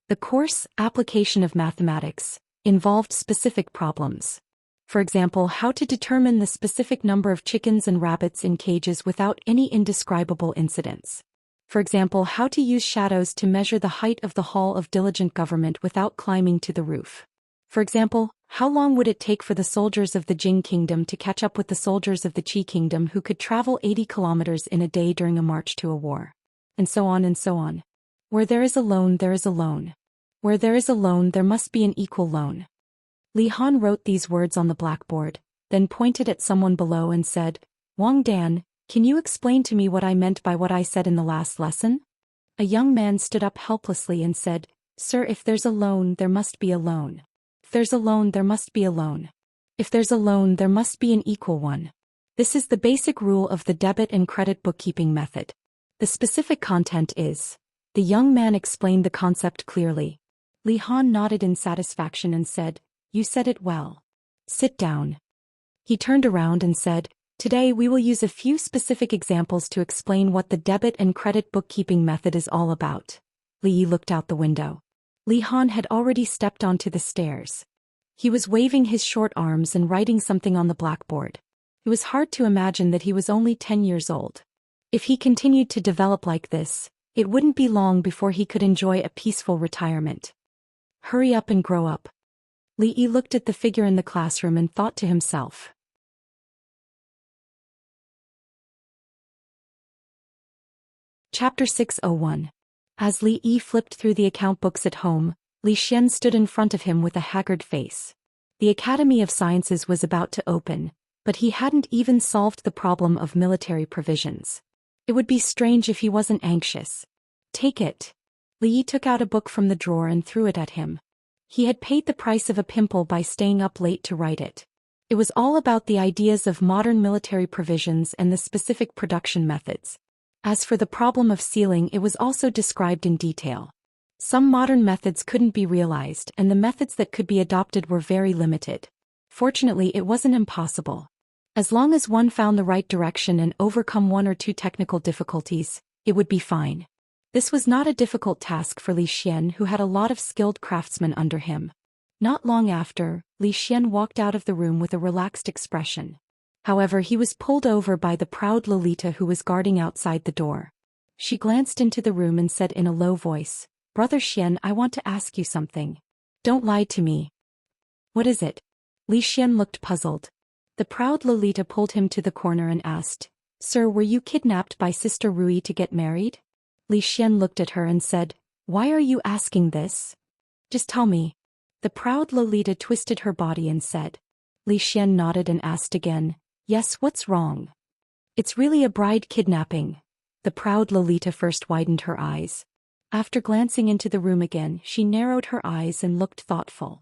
The course, Application of Mathematics, involved specific problems. For example, how to determine the specific number of chickens and rabbits in cages without any indescribable incidents. For example, how to use shadows to measure the height of the hall of diligent government without climbing to the roof. For example, how long would it take for the soldiers of the Jing Kingdom to catch up with the soldiers of the Qi Kingdom who could travel 80 kilometers in a day during a march to a war? And so on and so on. Where there is a loan, there is a loan. Where there is a loan, there must be an equal loan. Li Han wrote these words on the blackboard, then pointed at someone below and said, Wang Dan, can you explain to me what I meant by what I said in the last lesson? A young man stood up helplessly and said, Sir, if there's a loan, there must be a loan. If there's a loan, there must be a loan. If there's a loan, there must be an equal one. This is the basic rule of the debit and credit bookkeeping method. The specific content is. The young man explained the concept clearly. Li Han nodded in satisfaction and said, You said it well. Sit down. He turned around and said, Today we will use a few specific examples to explain what the debit and credit bookkeeping method is all about. Li Yi looked out the window. Li Han had already stepped onto the stairs. He was waving his short arms and writing something on the blackboard. It was hard to imagine that he was only 10 years old. If he continued to develop like this, it wouldn't be long before he could enjoy a peaceful retirement. Hurry up and grow up. Li Yi looked at the figure in the classroom and thought to himself. Chapter 601. As Li Yi flipped through the account books at home, Li Xian stood in front of him with a haggard face. The Academy of Sciences was about to open, but he hadn't even solved the problem of military provisions. It would be strange if he wasn't anxious. Take it. Li Yi took out a book from the drawer and threw it at him. He had paid the price of a pimple by staying up late to write it. It was all about the ideas of modern military provisions and the specific production methods. As for the problem of sealing, it was also described in detail. Some modern methods couldn't be realized, and the methods that could be adopted were very limited. Fortunately, it wasn't impossible. As long as one found the right direction and overcome one or two technical difficulties, it would be fine. This was not a difficult task for Li Xian, who had a lot of skilled craftsmen under him. Not long after, Li Xian walked out of the room with a relaxed expression. However, he was pulled over by the proud Lolita who was guarding outside the door. She glanced into the room and said in a low voice, Brother Xian, I want to ask you something. Don't lie to me. What is it? Li Xian looked puzzled. The proud Lolita pulled him to the corner and asked, Sir, were you kidnapped by Sister Rui to get married? Li Xian looked at her and said, Why are you asking this? Just tell me. The proud Lolita twisted her body and said. Li Xian nodded and asked again, Yes, what's wrong? It's really a bride kidnapping. The proud Lolita first widened her eyes. After glancing into the room again, she narrowed her eyes and looked thoughtful.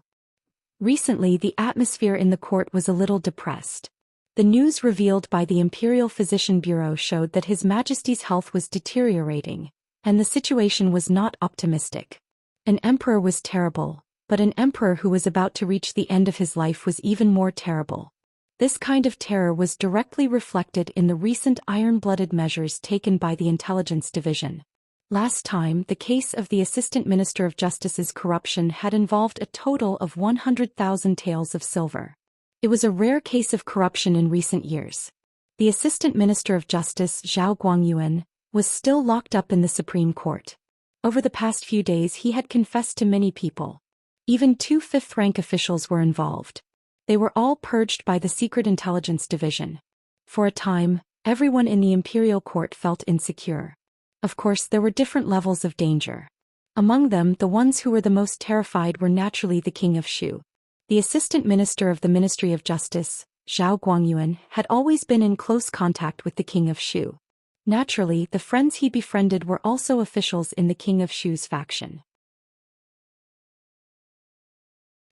Recently, the atmosphere in the court was a little depressed. The news revealed by the Imperial Physician Bureau showed that His Majesty's health was deteriorating, and the situation was not optimistic. An emperor was terrible, but an emperor who was about to reach the end of his life was even more terrible. This kind of terror was directly reflected in the recent iron-blooded measures taken by the Intelligence Division. Last time, the case of the Assistant Minister of Justice's corruption had involved a total of 100,000 taels of silver. It was a rare case of corruption in recent years. The Assistant Minister of Justice, Zhao Guangyuan, was still locked up in the Supreme Court. Over the past few days he had confessed to many people. Even 2 fifth-rank officials were involved. They were all purged by the Secret Intelligence Division. For a time, everyone in the Imperial Court felt insecure. Of course, there were different levels of danger. Among them, the ones who were the most terrified were naturally the King of Shu. The Assistant Minister of the Ministry of Justice, Zhao Guangyuan, had always been in close contact with the King of Shu. Naturally, the friends he befriended were also officials in the King of Shu's faction.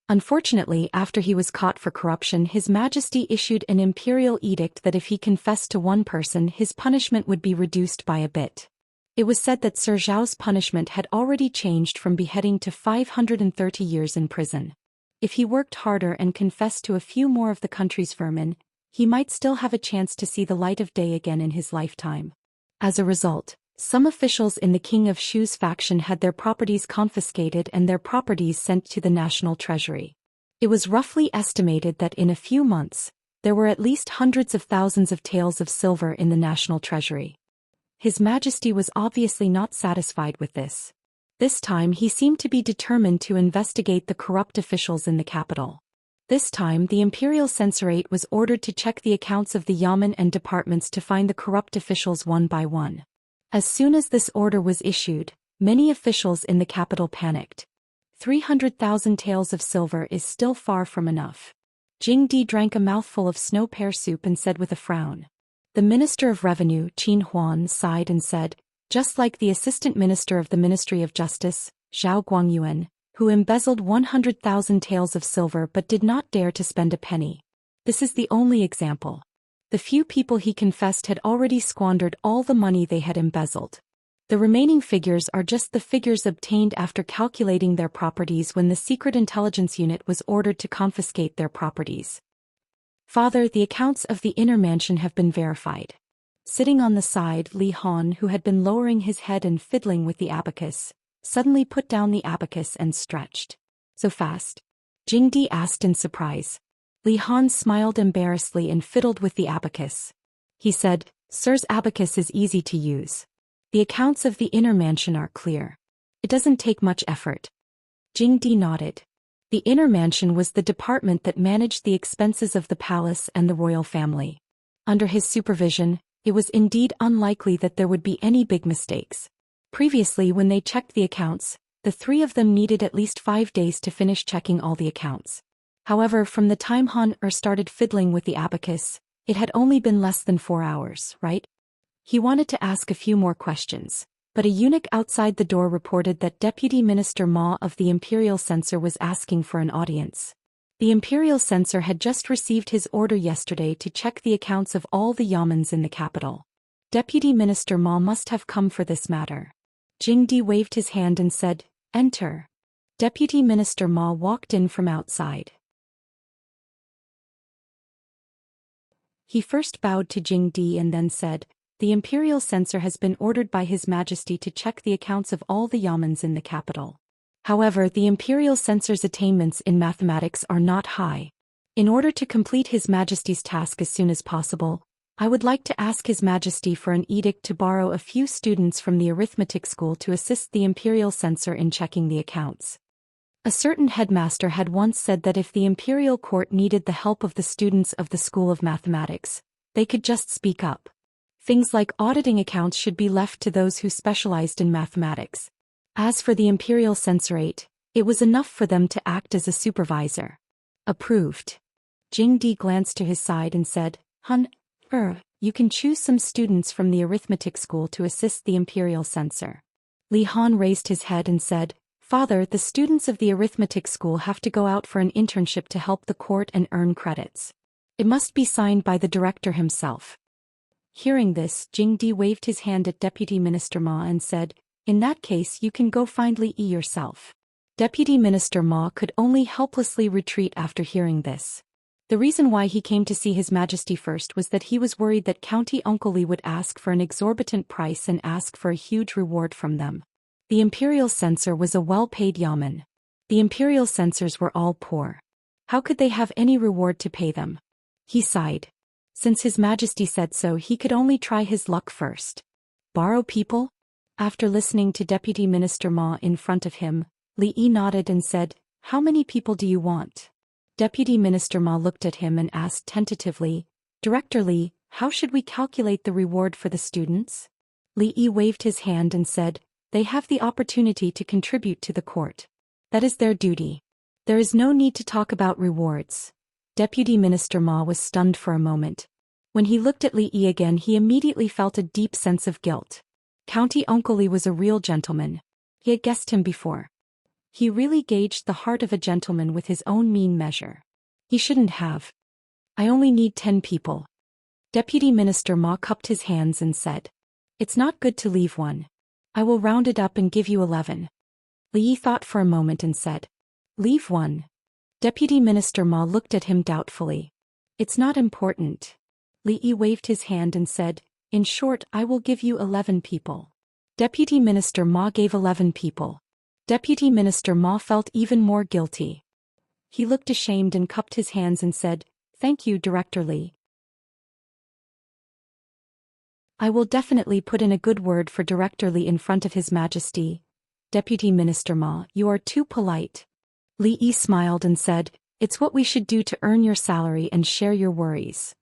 Unfortunately, after he was caught for corruption, His Majesty issued an imperial edict that if he confessed to one person, his punishment would be reduced by a bit. It was said that Sir Zhao's punishment had already changed from beheading to 530 years in prison. If he worked harder and confessed to a few more of the country's vermin, he might still have a chance to see the light of day again in his lifetime. As a result, some officials in the King of Shu's faction had their properties confiscated and their properties sent to the national treasury. It was roughly estimated that in a few months, there were at least hundreds of thousands of taels of silver in the national treasury. His Majesty was obviously not satisfied with this. This time he seemed to be determined to investigate the corrupt officials in the capital. This time the Imperial Censorate was ordered to check the accounts of the yamen and departments to find the corrupt officials one by one. As soon as this order was issued, many officials in the capital panicked. 300,000 taels of silver is still far from enough. Jing Di drank a mouthful of snow pear soup and said with a frown. The Minister of Revenue, Qin Huan, sighed and said, just like the Assistant Minister of the Ministry of Justice, Zhao Guangyuan, who embezzled 100,000 taels of silver but did not dare to spend a penny. This is the only example. The few people he confessed had already squandered all the money they had embezzled. The remaining figures are just the figures obtained after calculating their properties when the Secret Intelligence Unit was ordered to confiscate their properties. Father, the accounts of the inner mansion have been verified. Sitting on the side, Li Han, who had been lowering his head and fiddling with the abacus, suddenly put down the abacus and stretched. So fast? Jingdi asked in surprise. Li Han smiled embarrassedly and fiddled with the abacus. He said, Sir's abacus is easy to use. The accounts of the inner mansion are clear. It doesn't take much effort. Jingdi nodded. The inner mansion was the department that managed the expenses of the palace and the royal family. Under his supervision, it was indeed unlikely that there would be any big mistakes. Previously, when they checked the accounts, the three of them needed at least 5 days to finish checking all the accounts. However, from the time Han started fiddling with the abacus, it had only been less than 4 hours, right? He wanted to ask a few more questions, but a eunuch outside the door reported that Deputy Minister Ma of the Imperial Censor was asking for an audience. The Imperial Censor had just received his order yesterday to check the accounts of all the yamens in the capital. Deputy Minister Ma must have come for this matter. Jingdi waved his hand and said, Enter. Deputy Minister Ma walked in from outside. He first bowed to Jingdi and then said, The Imperial Censor has been ordered by His Majesty to check the accounts of all the yamens in the capital. However, the Imperial Censor's attainments in mathematics are not high. In order to complete His Majesty's task as soon as possible, I would like to ask His Majesty for an edict to borrow a few students from the arithmetic school to assist the Imperial Censor in checking the accounts. A certain headmaster had once said that if the Imperial Court needed the help of the students of the School of Mathematics, they could just speak up. Things like auditing accounts should be left to those who specialized in mathematics. As for the Imperial Censorate, it was enough for them to act as a supervisor. Approved. Jingdi glanced to his side and said, Han, you can choose some students from the arithmetic school to assist the Imperial Censor. Li Han raised his head and said, Father, the students of the arithmetic school have to go out for an internship to help the court and earn credits. It must be signed by the director himself. Hearing this, Jingdi waved his hand at Deputy Minister Ma and said, In that case you can go find Li Yi yourself. Deputy Minister Ma could only helplessly retreat after hearing this. The reason why he came to see His Majesty first was that he was worried that County Uncle Li would ask for an exorbitant price and ask for a huge reward from them. The Imperial Censor was a well-paid yamen. The Imperial Censors were all poor. How could they have any reward to pay them? He sighed. Since His Majesty said so, he could only try his luck first. Borrow people? After listening to Deputy Minister Ma in front of him, Li Yi nodded and said, How many people do you want? Deputy Minister Ma looked at him and asked tentatively, Director Li, how should we calculate the reward for the students? Li Yi waved his hand and said, They have the opportunity to contribute to the court. That is their duty. There is no need to talk about rewards. Deputy Minister Ma was stunned for a moment. When he looked at Li Yi again, he immediately felt a deep sense of guilt. County Uncle Li was a real gentleman. He had guessed him before. He really gauged the heart of a gentleman with his own mean measure. He shouldn't have. I only need 10 people. Deputy Minister Ma cupped his hands and said, It's not good to leave one. I will round it up and give you 11. Li Yi thought for a moment and said, Leave one. Deputy Minister Ma looked at him doubtfully. It's not important. Li Yi waved his hand and said, In short, I will give you 11 people. Deputy Minister Ma gave 11 people. Deputy Minister Ma felt even more guilty. He looked ashamed and cupped his hands and said, Thank you, Director Li. I will definitely put in a good word for Director Li in front of His Majesty. Deputy Minister Ma, you are too polite. Li Yi smiled and said, It's what we should do to earn your salary and share your worries.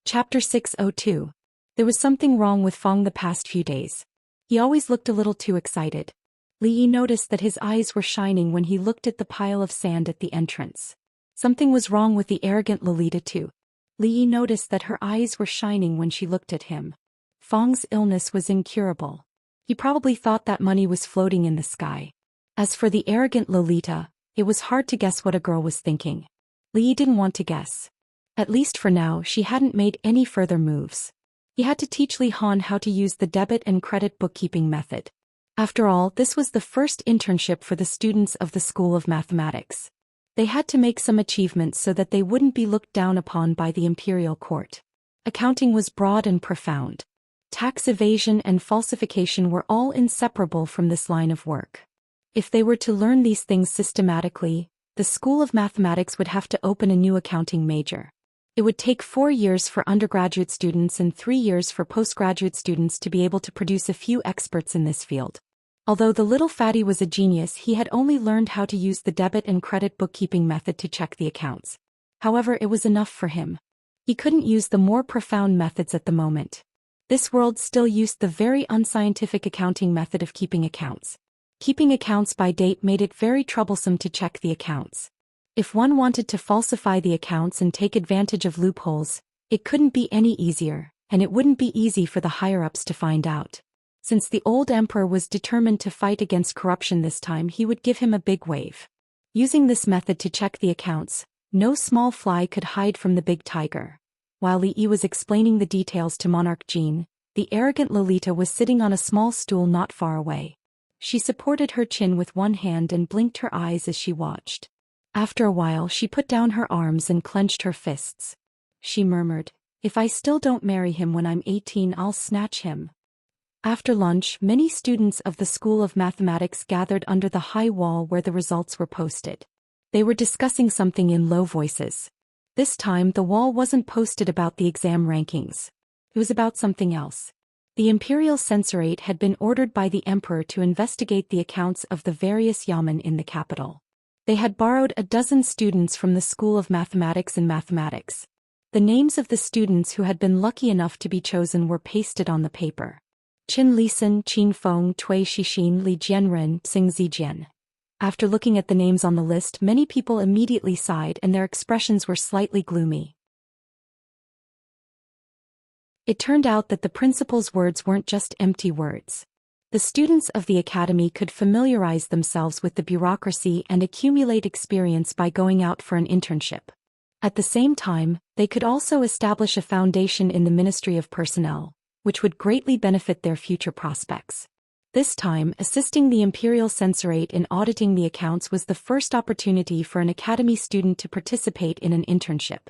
Chapter 602. There was something wrong with Feng the past few days. He always looked a little too excited. Li Yi noticed that his eyes were shining when he looked at the pile of sand at the entrance. Something was wrong with the arrogant Lolita too. Li Yi noticed that her eyes were shining when she looked at him. Fang's illness was incurable. He probably thought that money was floating in the sky. As for the arrogant Lolita, it was hard to guess what a girl was thinking. Li Yi didn't want to guess. At least for now, she hadn't made any further moves. He had to teach Li Han how to use the debit and credit bookkeeping method. After all, this was the first internship for the students of the School of Mathematics. They had to make some achievements so that they wouldn't be looked down upon by the imperial court. Accounting was broad and profound. Tax evasion and falsification were all inseparable from this line of work. If they were to learn these things systematically, the School of Mathematics would have to open a new accounting major. It would take 4 years for undergraduate students and 3 years for postgraduate students to be able to produce a few experts in this field. Although the little fatty was a genius, he had only learned how to use the debit and credit bookkeeping method to check the accounts. However, it was enough for him. He couldn't use the more profound methods at the moment. This world still used the very unscientific accounting method of keeping accounts. Keeping accounts by date made it very troublesome to check the accounts. If one wanted to falsify the accounts and take advantage of loopholes, it couldn't be any easier, and it wouldn't be easy for the higher-ups to find out. Since the old emperor was determined to fight against corruption this time, he would give him a big wave. Using this method to check the accounts, no small fly could hide from the big tiger. While Li Yi was explaining the details to Monarch Jean, the arrogant Lolita was sitting on a small stool not far away. She supported her chin with one hand and blinked her eyes as she watched. After a while, she put down her arms and clenched her fists. She murmured, "If I still don't marry him when I'm 18, I'll snatch him." After lunch, many students of the School of Mathematics gathered under the high wall where the results were posted. They were discussing something in low voices. This time, the wall wasn't posted about the exam rankings. It was about something else. The imperial censorate had been ordered by the emperor to investigate the accounts of the various yamen in the capital. They had borrowed a dozen students from the School of Mathematics and Mathematics. The names of the students who had been lucky enough to be chosen were pasted on the paper. Qin Lisan, Qin Feng, Tui Shixin, Li Jianren, Xing Zijian. After looking at the names on the list, many people immediately sighed and their expressions were slightly gloomy. It turned out that the principal's words weren't just empty words. The students of the academy could familiarize themselves with the bureaucracy and accumulate experience by going out for an internship. At the same time, they could also establish a foundation in the Ministry of Personnel, which would greatly benefit their future prospects. This time, assisting the imperial censorate in auditing the accounts was the first opportunity for an academy student to participate in an internship.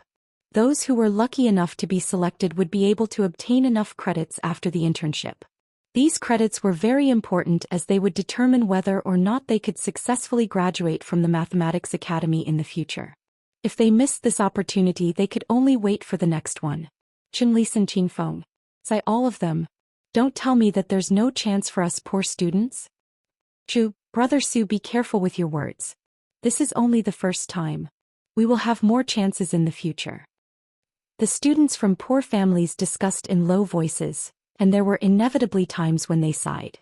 Those who were lucky enough to be selected would be able to obtain enough credits after the internship. These credits were very important as they would determine whether or not they could successfully graduate from the Mathematics Academy in the future. If they missed this opportunity, they could only wait for the next one. Qinlis and Qinfeng. Say all of them. Don't tell me that there's no chance for us poor students? Chu, Brother Su, be careful with your words. This is only the first time. We will have more chances in the future. The students from poor families discussed in low voices, and there were inevitably times when they sighed.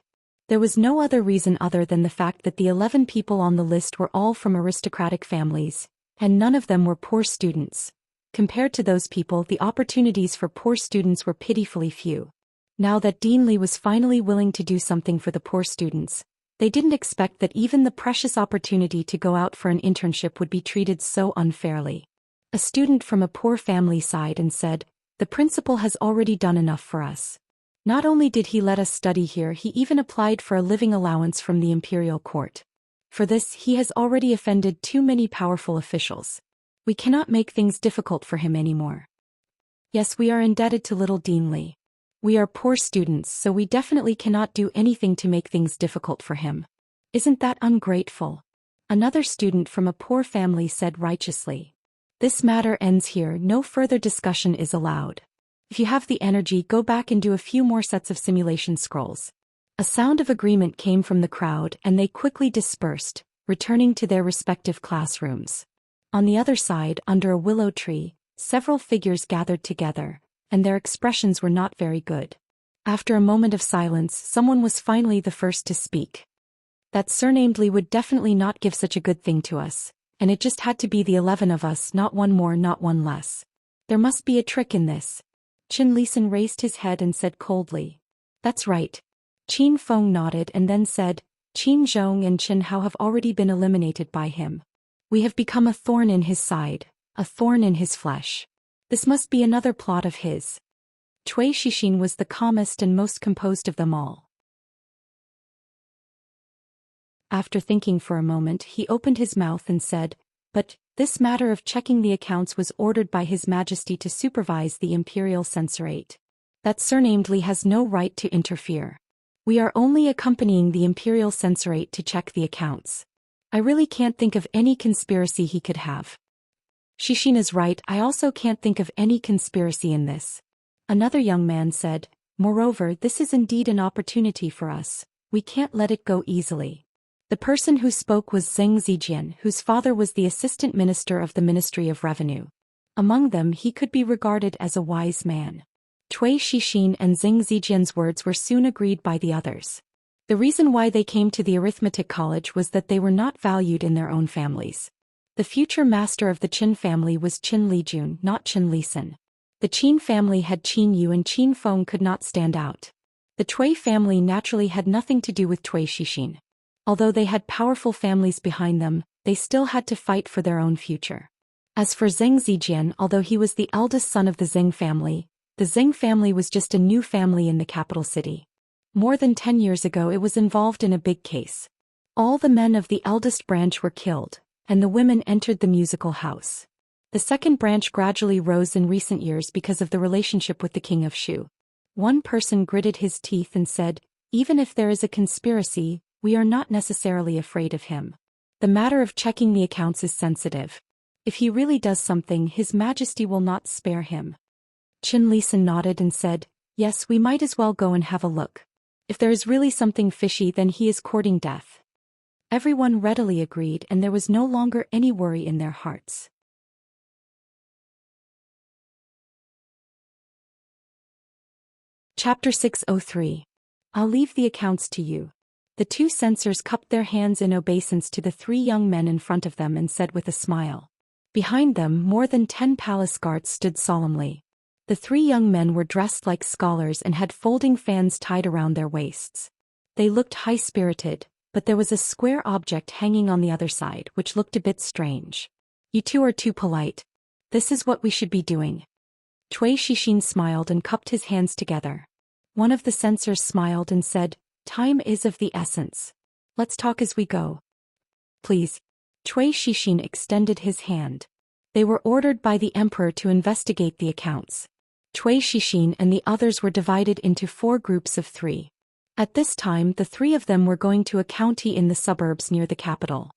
There was no other reason other than the fact that the 11 people on the list were all from aristocratic families, and none of them were poor students. Compared to those people, the opportunities for poor students were pitifully few. Now that Dean Li was finally willing to do something for the poor students, they didn't expect that even the precious opportunity to go out for an internship would be treated so unfairly. A student from a poor family sighed and said, "The principal has already done enough for us. Not only did he let us study here, he even applied for a living allowance from the imperial court. For this, he has already offended too many powerful officials. We cannot make things difficult for him anymore. Yes, we are indebted to little Dean Li. We are poor students, so we definitely cannot do anything to make things difficult for him. Isn't that ungrateful?" Another student from a poor family said righteously. "This matter ends here, no further discussion is allowed. If you have the energy, go back and do a few more sets of simulation scrolls." A sound of agreement came from the crowd and they quickly dispersed, returning to their respective classrooms. On the other side, under a willow tree, several figures gathered together, and their expressions were not very good. After a moment of silence, someone was finally the first to speak. That surnamed Li would definitely not give such a good thing to us, and it just had to be the 11 of us, not one more, not one less. There must be a trick in this. Qin Lisan raised his head and said coldly. That's right. Qin Feng nodded and then said, Qin Zhong and Qin Hao have already been eliminated by him. We have become a thorn in his side, a thorn in his flesh. This must be another plot of his. Cui Shixin was the calmest and most composed of them all. After thinking for a moment, he opened his mouth and said, But, this matter of checking the accounts was ordered by His Majesty to supervise the Imperial Censorate. That surnamed Li has no right to interfere. We are only accompanying the Imperial Censorate to check the accounts. I really can't think of any conspiracy he could have. Shixin is right, I also can't think of any conspiracy in this. Another young man said, Moreover, this is indeed an opportunity for us. We can't let it go easily. The person who spoke was Zheng Zijian, whose father was the assistant minister of the Ministry of Revenue. Among them he could be regarded as a wise man. Cui Shixin and Zheng Zijian's words were soon agreed by the others. The reason why they came to the arithmetic college was that they were not valued in their own families. The future master of the Qin family was Qin Lijun, not Qin Lisan. The Qin family had Qin Yu and Qin Feng could not stand out. The Cui family naturally had nothing to do with Cui Shixin. Although they had powerful families behind them, they still had to fight for their own future. As for Zheng Zijian, although he was the eldest son of the Zheng family, the Zheng family was just a new family in the capital city. More than 10 years ago it was involved in a big case. All the men of the eldest branch were killed, and the women entered the musical house. The second branch gradually rose in recent years because of the relationship with the king of Shu. One person gritted his teeth and said, Even if there is a conspiracy, we are not necessarily afraid of him. The matter of checking the accounts is sensitive. If he really does something, His Majesty will not spare him. Qin Lisan nodded and said, Yes, we might as well go and have a look. If there is really something fishy, then he is courting death. Everyone readily agreed, and there was no longer any worry in their hearts. Chapter 603. I'll leave the accounts to you. The two censors cupped their hands in obeisance to the three young men in front of them and said with a smile. Behind them, more than 10 palace guards stood solemnly. The three young men were dressed like scholars and had folding fans tied around their waists. They looked high-spirited, but there was a square object hanging on the other side which looked a bit strange. You two are too polite. This is what we should be doing. Cui Shixin smiled and cupped his hands together. One of the censors smiled and said, Time is of the essence. Let's talk as we go. Please. Cui Shixin extended his hand. They were ordered by the emperor to investigate the accounts. Cui Shixin and the others were divided into 4 groups of 3. At this time the 3 of them were going to a county in the suburbs near the capital.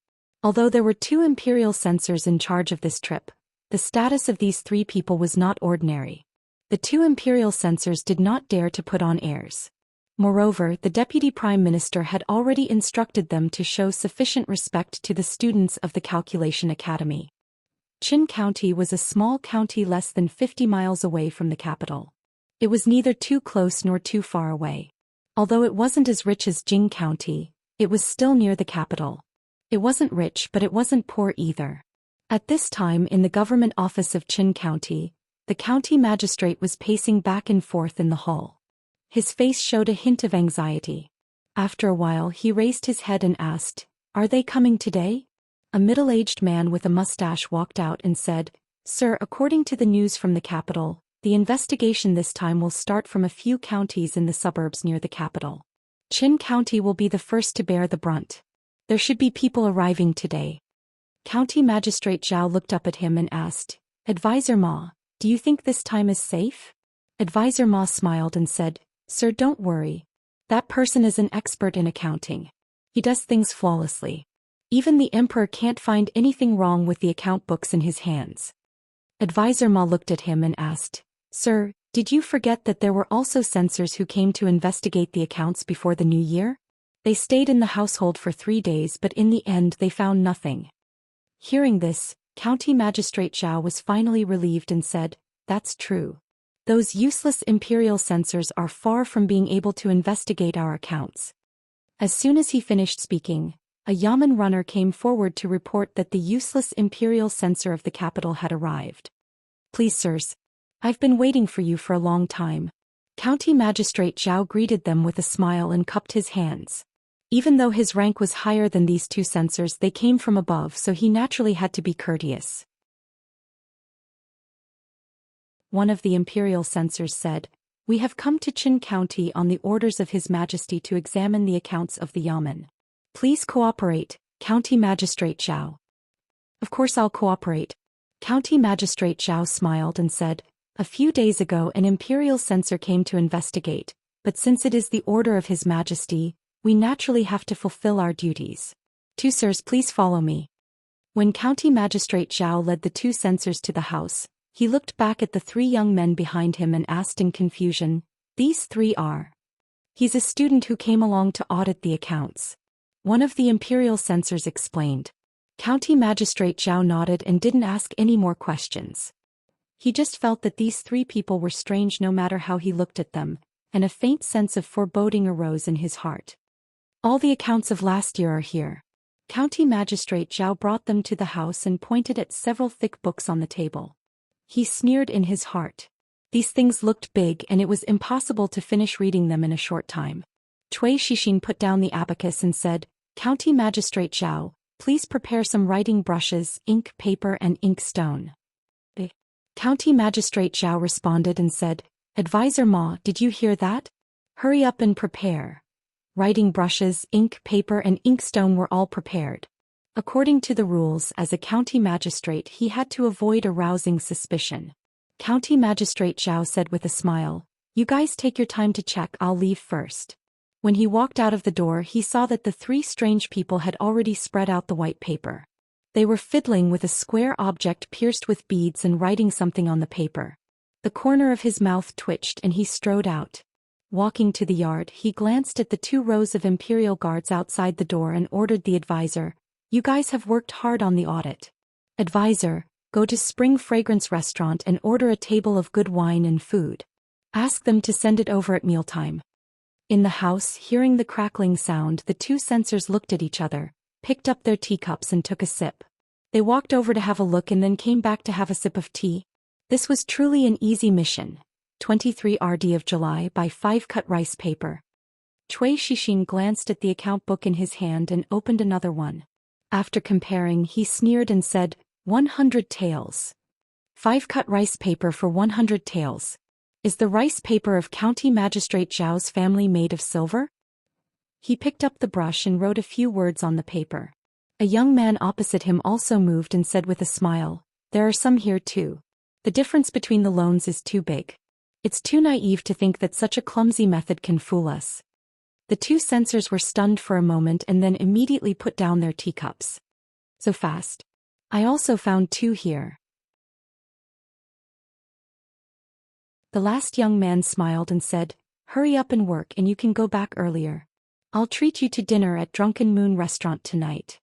Although there were 2 imperial censors in charge of this trip, the status of these 3 people was not ordinary. The 2 imperial censors did not dare to put on airs. Moreover, the deputy prime minister had already instructed them to show sufficient respect to the students of the Calculation Academy. Qin County was a small county less than 50 miles away from the capital. It was neither too close nor too far away. Although it wasn't as rich as Jing County, it was still near the capital. It wasn't rich, but it wasn't poor either. At this time in the government office of Qin County, the county magistrate was pacing back and forth in the hall. His face showed a hint of anxiety. After a while he raised his head and asked, Are they coming today? A middle-aged man with a mustache walked out and said, Sir, according to the news from the capital, the investigation this time will start from a few counties in the suburbs near the capital. Qin County will be the first to bear the brunt. There should be people arriving today. County Magistrate Zhao looked up at him and asked, Advisor Ma, do you think this time is safe? Advisor Ma smiled and said, Sir, don't worry. That person is an expert in accounting. He does things flawlessly. Even the emperor can't find anything wrong with the account books in his hands. Advisor Ma looked at him and asked, Sir, did you forget that there were also censors who came to investigate the accounts before the new year? They stayed in the household for 3 days, but in the end they found nothing. Hearing this, County Magistrate Zhao was finally relieved and said, That's true. Those useless imperial censors are far from being able to investigate our accounts. As soon as he finished speaking, a Yamen runner came forward to report that the useless imperial censor of the capital had arrived. Please, sirs. I've been waiting for you for a long time. County Magistrate Zhou greeted them with a smile and cupped his hands. Even though his rank was higher than these two censors, they came from above, so he naturally had to be courteous. One of the imperial censors said, "We have come to Qin County on the orders of His Majesty to examine the accounts of the Yamen. Please cooperate, County Magistrate Zhou." "Of course I'll cooperate." County Magistrate Zhou smiled and said, "A few days ago an imperial censor came to investigate, but since it is the order of His Majesty, we naturally have to fulfill our duties. Two sirs, please follow me." When County Magistrate Zhou led the two censors to the house, he looked back at the three young men behind him and asked in confusion, "These three are?" "He's a student who came along to audit the accounts," one of the imperial censors explained. County Magistrate Zhou nodded and didn't ask any more questions. He just felt that these three people were strange no matter how he looked at them, and a faint sense of foreboding arose in his heart. "All the accounts of last year are here." County Magistrate Zhou brought them to the house and pointed at several thick books on the table. He sneered in his heart. These things looked big and it was impossible to finish reading them in a short time. Zhou Xian put down the abacus and said, "County Magistrate Zhou, please prepare some writing brushes, ink, paper and inkstone." The County Magistrate Zhou responded and said, "Advisor Ma, did you hear that? Hurry up and prepare." Writing brushes, ink, paper and inkstone were all prepared. According to the rules, as a county magistrate he had to avoid arousing suspicion. County Magistrate Zhou said with a smile, "You guys take your time to check, I'll leave first." When he walked out of the door he saw that the three strange people had already spread out the white paper. They were fiddling with a square object pierced with beads and writing something on the paper. The corner of his mouth twitched and he strode out. Walking to the yard, he glanced at the 2 rows of imperial guards outside the door and ordered the advisor, "You guys have worked hard on the audit. Advisor, go to Spring Fragrance Restaurant and order a table of good wine and food. Ask them to send it over at mealtime." In the house, hearing the crackling sound, the two censors looked at each other, picked up their teacups and took a sip. They walked over to have a look and then came back to have a sip of tea. This was truly an easy mission. 23 RD of July by 5 cut rice paper. Zhou Xian glanced at the account book in his hand and opened another one. After comparing, he sneered and said, 100 taels. 5 cut rice paper for 100 taels. Is the rice paper of County Magistrate Zhou's family made of silver? He picked up the brush and wrote a few words on the paper. A young man opposite him also moved and said with a smile, "There are some here too. The difference between the loans is too big. It's too naive to think that such a clumsy method can fool us." The two censors were stunned for a moment and then immediately put down their teacups. "So fast. I also found 2 here." The last young man smiled and said, "Hurry up and work and you can go back earlier. I'll treat you to dinner at Drunken Moon Restaurant tonight."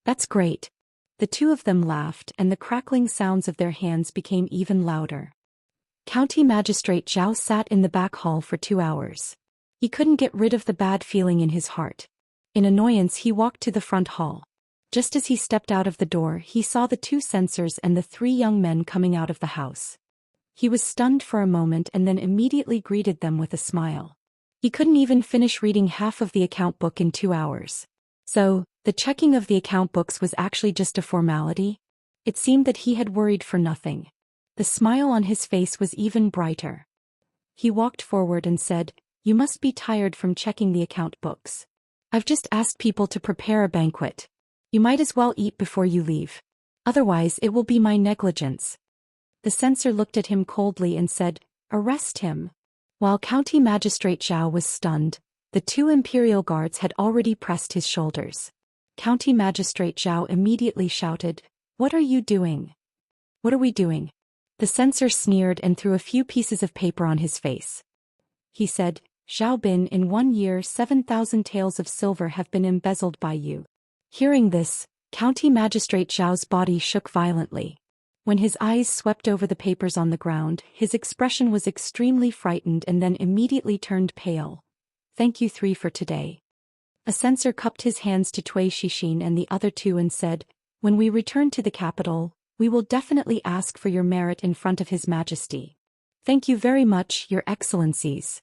"That's great." The two of them laughed and the crackling sounds of their hands became even louder. County Magistrate Zhou sat in the back hall for 2 hours. He couldn't get rid of the bad feeling in his heart. In annoyance he walked to the front hall. Just as he stepped out of the door he saw the 2 censors and the 3 young men coming out of the house. He was stunned for a moment and then immediately greeted them with a smile. He couldn't even finish reading half of the account book in 2 hours. So, the checking of the account books was actually just a formality? It seemed that he had worried for nothing. The smile on his face was even brighter. He walked forward and said, "You must be tired from checking the account books. I've just asked people to prepare a banquet. You might as well eat before you leave. Otherwise it will be my negligence." The censor looked at him coldly and said, "Arrest him." While County Magistrate Zhou was stunned, the 2 imperial guards had already pressed his shoulders. County Magistrate Zhou immediately shouted, "What are you doing?" "What are we doing?" The censor sneered and threw a few pieces of paper on his face. He said, "Zhao Bin, in 1 year 7,000 taels of silver have been embezzled by you." Hearing this, County Magistrate Zhao's body shook violently. When his eyes swept over the papers on the ground, his expression was extremely frightened and then immediately turned pale. "Thank you 3 for today. A censor cupped his hands to Zhou Xian and the other two and said, "When we return to the capital, we will definitely ask for your merit in front of His Majesty." "Thank you very much, Your Excellencies."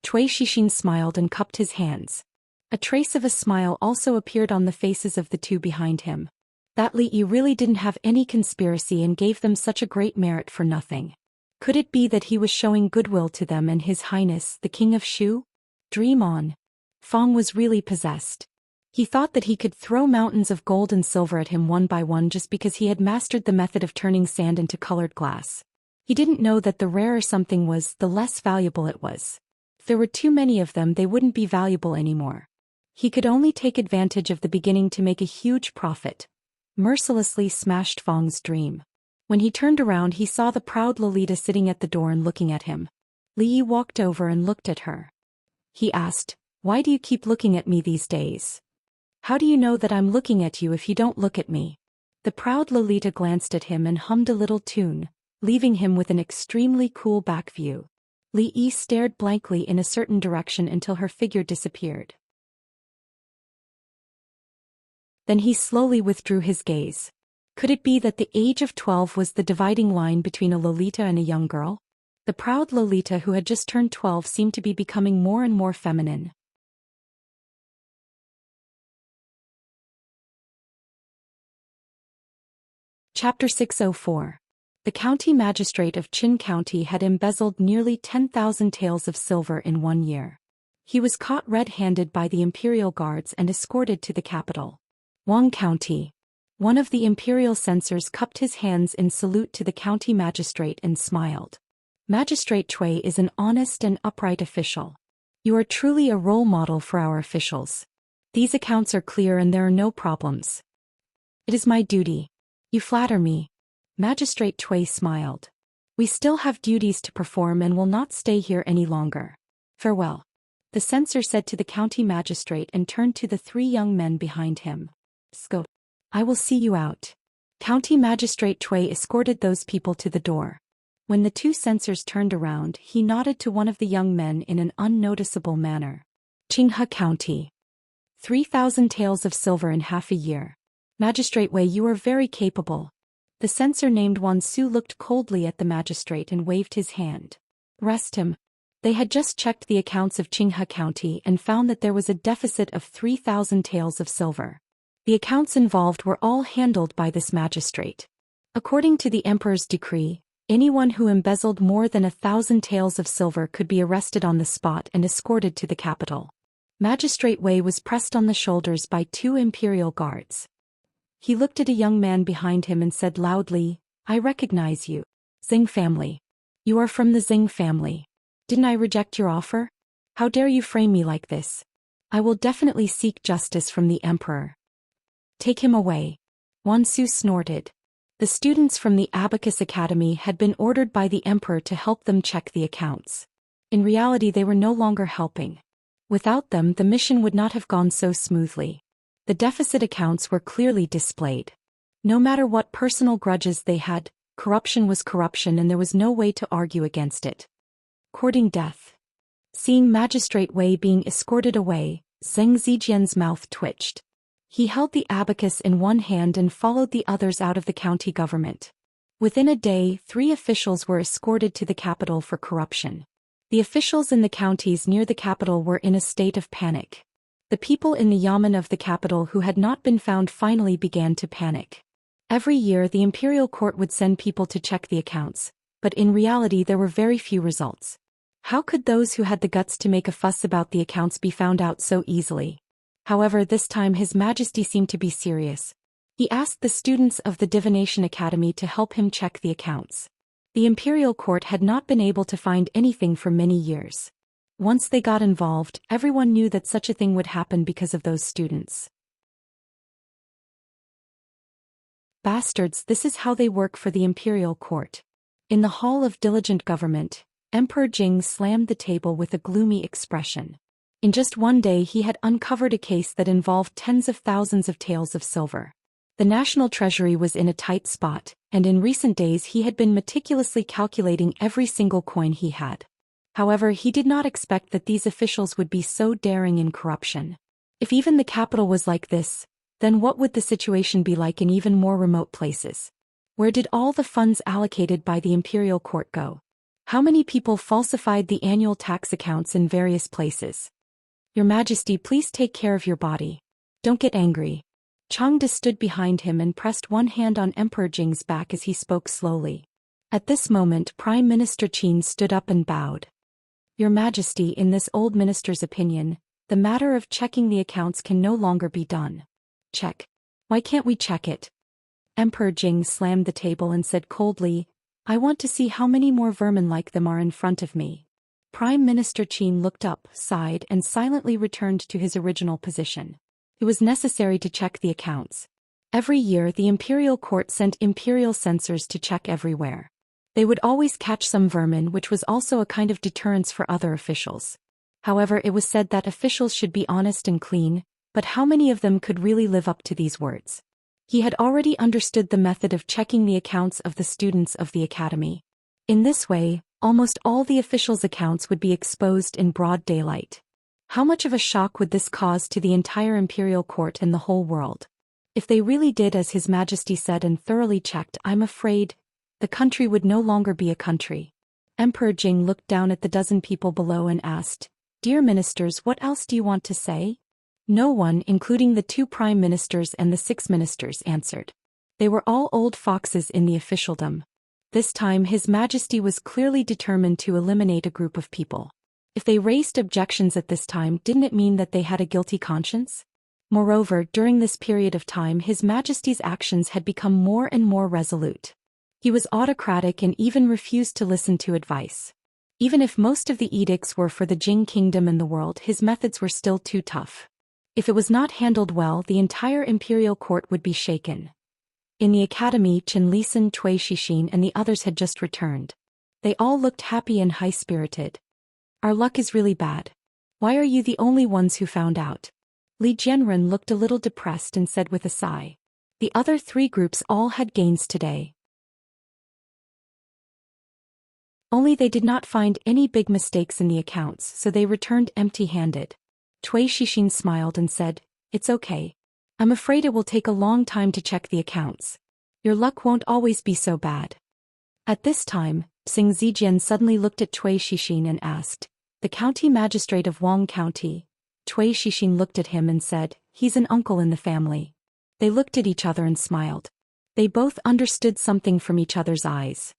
Zhou Xian smiled and cupped his hands. A trace of a smile also appeared on the faces of the two behind him. That Li Yi really didn't have any conspiracy and gave them such a great merit for nothing. Could it be that he was showing goodwill to them and His Highness, the King of Shu? Dream on. Fong was really possessed. He thought that he could throw mountains of gold and silver at him one by one just because he had mastered the method of turning sand into colored glass. He didn't know that the rarer something was, the less valuable it was. If there were too many of them, they wouldn't be valuable anymore. He could only take advantage of the beginning to make a huge profit. Mercilessly smashed Fong's dream. When he turned around, he saw the proud Lolita sitting at the door and looking at him. Li Yi walked over and looked at her. He asked, "Why do you keep looking at me these days? How do you know that I'm looking at you if you don't look at me?" The proud Lolita glanced at him and hummed a little tune, leaving him with an extremely cool back view. Li Yi stared blankly in a certain direction until her figure disappeared. Then he slowly withdrew his gaze. Could it be that the age of 12 was the dividing line between a Lolita and a young girl? The proud Lolita who had just turned 12 seemed to be becoming more and more feminine. Chapter 604. The county magistrate of Qin County had embezzled nearly 10,000 taels of silver in 1 year. He was caught red-handed by the imperial guards and escorted to the capital. Wang County. One of the imperial censors cupped his hands in salute to the county magistrate and smiled. "Magistrate Cui is an honest and upright official. You are truly a role model for our officials. These accounts are clear and there are no problems." "It is my duty." "You flatter me." Magistrate Cui smiled. "We still have duties to perform and will not stay here any longer. Farewell." The censor said to the county magistrate and turned to the 3 young men behind him. "Go. I will see you out." County magistrate Cui escorted those people to the door. When the 2 censors turned around, he nodded to one of the young men in an unnoticeable manner. "Qinghe County. 3,000 taels of silver in half a year. Magistrate Wei, you are very capable." The censor named Wan Su looked coldly at the magistrate and waved his hand. "Arrest him." They had just checked the accounts of Qinghe County and found that there was a deficit of 3,000 taels of silver. The accounts involved were all handled by this magistrate. According to the emperor's decree, anyone who embezzled more than 1,000 taels of silver could be arrested on the spot and escorted to the capital. Magistrate Wei was pressed on the shoulders by 2 imperial guards. He looked at a young man behind him and said loudly, "I recognize you. Xing family. You are from the Xing family. Didn't I reject your offer? How dare you frame me like this? I will definitely seek justice from the emperor. Take him away." Wan Su snorted. The students from the Abacus Academy had been ordered by the emperor to help them check the accounts. In reality, they were no longer helping. Without them, the mission would not have gone so smoothly. The deficit accounts were clearly displayed. No matter what personal grudges they had, corruption was corruption and there was no way to argue against it. Courting death. Seeing Magistrate Wei being escorted away, Zheng Zijian's mouth twitched. He held the abacus in one hand and followed the others out of the county government. Within a day, 3 officials were escorted to the capital for corruption. The officials in the counties near the capital were in a state of panic. The people in the yamen of the capital who had not been found finally began to panic. Every year the imperial court would send people to check the accounts, but in reality there were very few results. How could those who had the guts to make a fuss about the accounts be found out so easily? However, this time His Majesty seemed to be serious. He asked the students of the Divination Academy to help him check the accounts. The imperial court had not been able to find anything for many years. Once they got involved, everyone knew that such a thing would happen because of those students. Bastards, this is how they work for the imperial court. In the hall of diligent government, Emperor Jing slammed the table with a gloomy expression. In just 1 day he had uncovered a case that involved tens of thousands of taels of silver. The national treasury was in a tight spot, and in recent days he had been meticulously calculating every single coin he had. However, he did not expect that these officials would be so daring in corruption. If even the capital was like this, then what would the situation be like in even more remote places? Where did all the funds allocated by the imperial court go? How many people falsified the annual tax accounts in various places? Your Majesty, please take care of your body. Don't get angry. Changde stood behind him and pressed one hand on Emperor Jing's back as he spoke slowly. At this moment, Prime Minister Qin stood up and bowed. Your Majesty, in this old minister's opinion, the matter of checking the accounts can no longer be done. Check. Why can't we check it? Emperor Jing slammed the table and said coldly, I want to see how many more vermin like them are in front of me. Prime Minister Qin looked up, sighed, and silently returned to his original position. It was necessary to check the accounts. Every year the imperial court sent imperial censors to check everywhere. They would always catch some vermin, which was also a kind of deterrence for other officials. However, it was said that officials should be honest and clean, but how many of them could really live up to these words? He had already understood the method of checking the accounts of the students of the academy. In this way, almost all the officials' accounts would be exposed in broad daylight. How much of a shock would this cause to the entire imperial court and the whole world? If they really did as His Majesty said and thoroughly checked, I'm afraid the country would no longer be a country. Emperor Jing looked down at the dozen people below and asked, Dear ministers, what else do you want to say? No one, including the 2 prime ministers and the 6 ministers, answered. They were all old foxes in the officialdom. This time His Majesty was clearly determined to eliminate a group of people. If they raised objections at this time, didn't it mean that they had a guilty conscience? Moreover, during this period of time His Majesty's actions had become more and more resolute. He was autocratic and even refused to listen to advice. Even if most of the edicts were for the Jing kingdom and the world, his methods were still too tough. If it was not handled well, the entire imperial court would be shaken. In the academy, Chen Lisan, Cui Xixin and the others had just returned. They all looked happy and high-spirited. Our luck is really bad. Why are you the only ones who found out? Li Jianren looked a little depressed and said with a sigh. The other 3 groups all had gains today. Only they did not find any big mistakes in the accounts, so they returned empty-handed. Cui Xixin smiled and said, It's okay. I'm afraid it will take a long time to check the accounts. Your luck won't always be so bad. At this time, Xing Zijian suddenly looked at Cui Xixin and asked, The county magistrate of Wang County. Cui Xixin looked at him and said, He's an uncle in the family. They looked at each other and smiled. They both understood something from each other's eyes.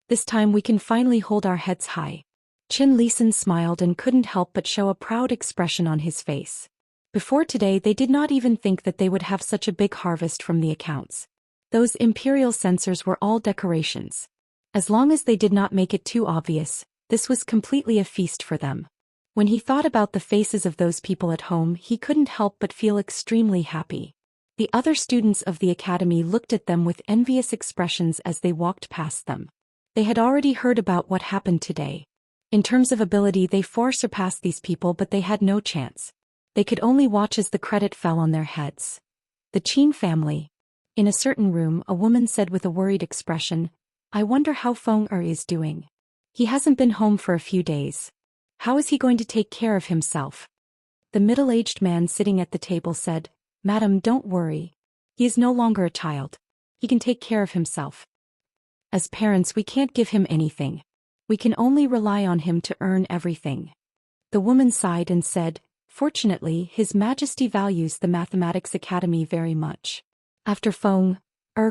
This time we can finally hold our heads high. Chen Lisan smiled and couldn't help but show a proud expression on his face. Before today they did not even think that they would have such a big harvest from the accounts. Those imperial censors were all decorations. As long as they did not make it too obvious, this was completely a feast for them. When he thought about the faces of those people at home, he couldn't help but feel extremely happy. The other students of the academy looked at them with envious expressions as they walked past them. They had already heard about what happened today. In terms of ability they far surpassed these people, but they had no chance. They could only watch as the credit fell on their heads. The Qin family. In a certain room, a woman said with a worried expression, I wonder how Feng is doing. He hasn't been home for a few days. How is he going to take care of himself? The middle-aged man sitting at the table said, Madam, don't worry. He is no longer a child. He can take care of himself. As parents we can't give him anything. We can only rely on him to earn everything. The woman sighed and said, Fortunately, His Majesty values the Mathematics Academy very much. After Feng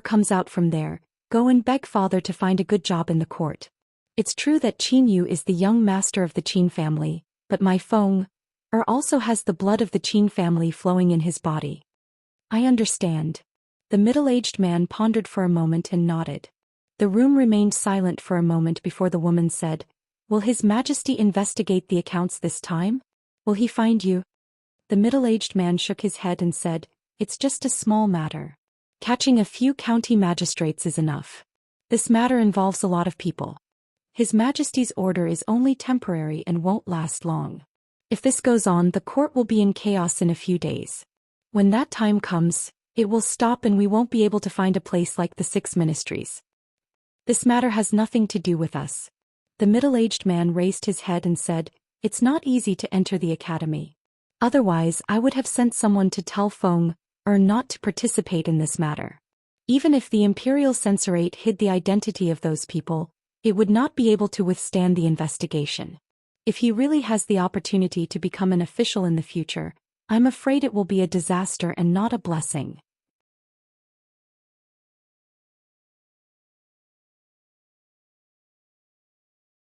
comes out from there, go and beg father to find a good job in the court. It's true that Qin Yu is the young master of the Qin family, but my Feng also has the blood of the Qin family flowing in his body. I understand. The middle-aged man pondered for a moment and nodded. The room remained silent for a moment before the woman said, Will His Majesty investigate the accounts this time? Will he find you? The middle-aged man shook his head and said, It's just a small matter. Catching a few county magistrates is enough. This matter involves a lot of people. His Majesty's order is only temporary and won't last long. If this goes on, the court will be in chaos in a few days. When that time comes, it will stop and we won't be able to find a place like the 6 ministries. This matter has nothing to do with us. The middle-aged man raised his head and said, It's not easy to enter the academy. Otherwise, I would have sent someone to tell Feng, or not to participate in this matter. Even if the Imperial Censorate hid the identity of those people, it would not be able to withstand the investigation. If he really has the opportunity to become an official in the future, I'm afraid it will be a disaster and not a blessing.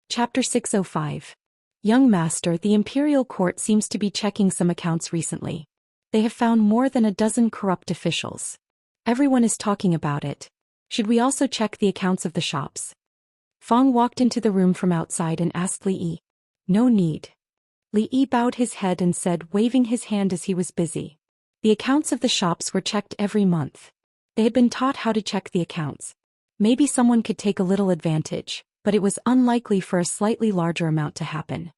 Chapter 605. Young Master, the Imperial Court seems to be checking some accounts recently. They have found more than a dozen corrupt officials. Everyone is talking about it. Should we also check the accounts of the shops? Feng walked into the room from outside and asked Li Yi. No need. Li Yi bowed his head and said, waving his hand as he was busy. The accounts of the shops were checked every month. They had been taught how to check the accounts. Maybe someone could take a little advantage, but it was unlikely for a slightly larger amount to happen.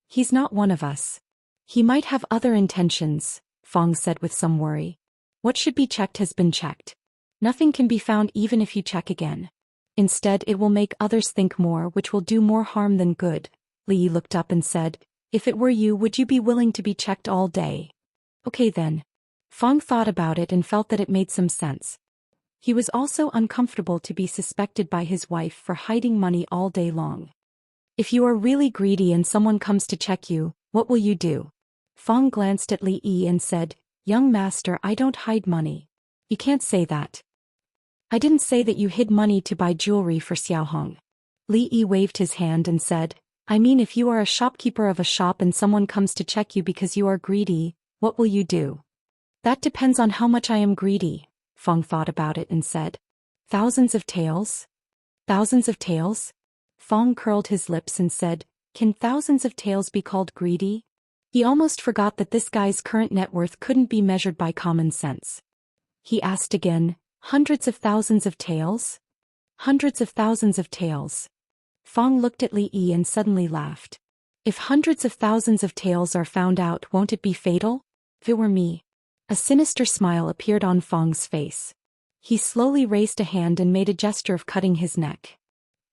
He's not one of us. He might have other intentions, Feng said with some worry. What should be checked has been checked. Nothing can be found even if you check again. Instead, it will make others think more, which will do more harm than good. Li Yi looked up and said, if it were you, would you be willing to be checked all day? Okay then. Feng thought about it and felt that it made some sense. He was also uncomfortable to be suspected by his wife for hiding money all day long. If you are really greedy and someone comes to check you, what will you do? Feng glanced at Li Yi and said, Young Master, I don't hide money. You can't say that. I didn't say that you hid money to buy jewelry for Xiaohong. Li Yi waved his hand and said, I mean, if you are a shopkeeper of a shop and someone comes to check you because you are greedy, what will you do? That depends on how much I am greedy. Feng thought about it and said, thousands of taels? Thousands of taels? Feng curled his lips and said, can thousands of taels be called greedy? He almost forgot that this guy's current net worth couldn't be measured by common sense. He asked again, hundreds of thousands of taels? Hundreds of thousands of taels. Feng looked at Li Yi and suddenly laughed. If hundreds of thousands of taels are found out, won't it be fatal? If it were me. A sinister smile appeared on Feng's face. He slowly raised a hand and made a gesture of cutting his neck.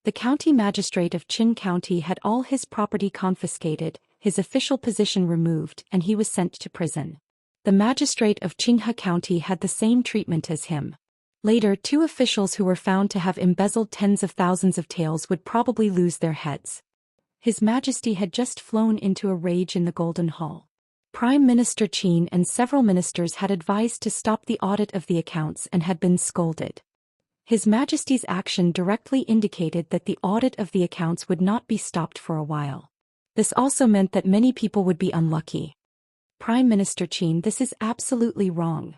The county magistrate of Qin County had all his property confiscated, his official position removed, and he was sent to prison. The magistrate of Qinghe County had the same treatment as him. Later, 2 officials who were found to have embezzled tens of thousands of taels would probably lose their heads. His Majesty had just flown into a rage in the Golden Hall. Prime Minister Qin and several ministers had advised to stop the audit of the accounts and had been scolded. His Majesty's action directly indicated that the audit of the accounts would not be stopped for a while. This also meant that many people would be unlucky. Prime Minister Qin, this is absolutely wrong.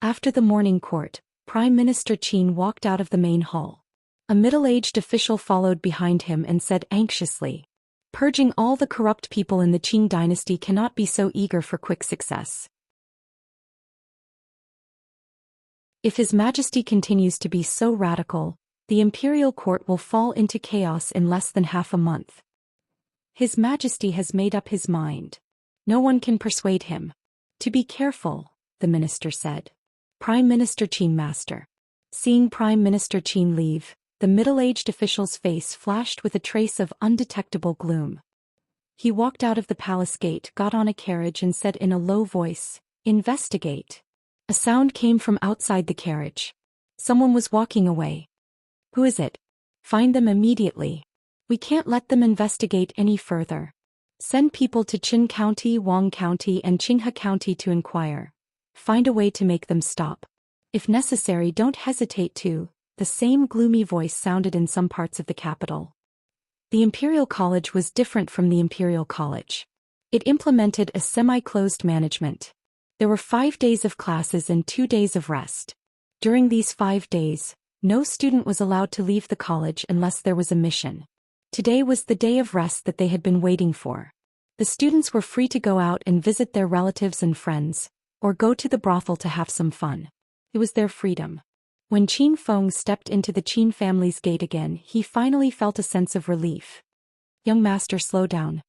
After the morning court, Prime Minister Qin walked out of the main hall. A middle-aged official followed behind him and said anxiously, purging all the corrupt people in the Qing dynasty cannot be so eager for quick success. If His Majesty continues to be so radical, the imperial court will fall into chaos in less than half a month. His Majesty has made up his mind. No one can persuade him. To be careful, the minister said. Prime Minister Qin, Master. Seeing Prime Minister Qin leave, the middle-aged official's face flashed with a trace of undetectable gloom. He walked out of the palace gate, got on a carriage and said in a low voice, "Investigate." A sound came from outside the carriage. Someone was walking away. Who is it? Find them immediately. We can't let them investigate any further. Send people to Qin County, Wang County and Qinghe County to inquire. Find a way to make them stop. If necessary, don't hesitate to. The same gloomy voice sounded in some parts of the capital. The Imperial College was different from the Imperial College. It implemented a semi-closed management. There were 5 days of classes and 2 days of rest. During these 5 days, no student was allowed to leave the college unless there was a mission. Today was the day of rest that they had been waiting for. The students were free to go out and visit their relatives and friends, or go to the brothel to have some fun. It was their freedom. When Qin Feng stepped into the Qin family's gate again, he finally felt a sense of relief. Young master, slow down.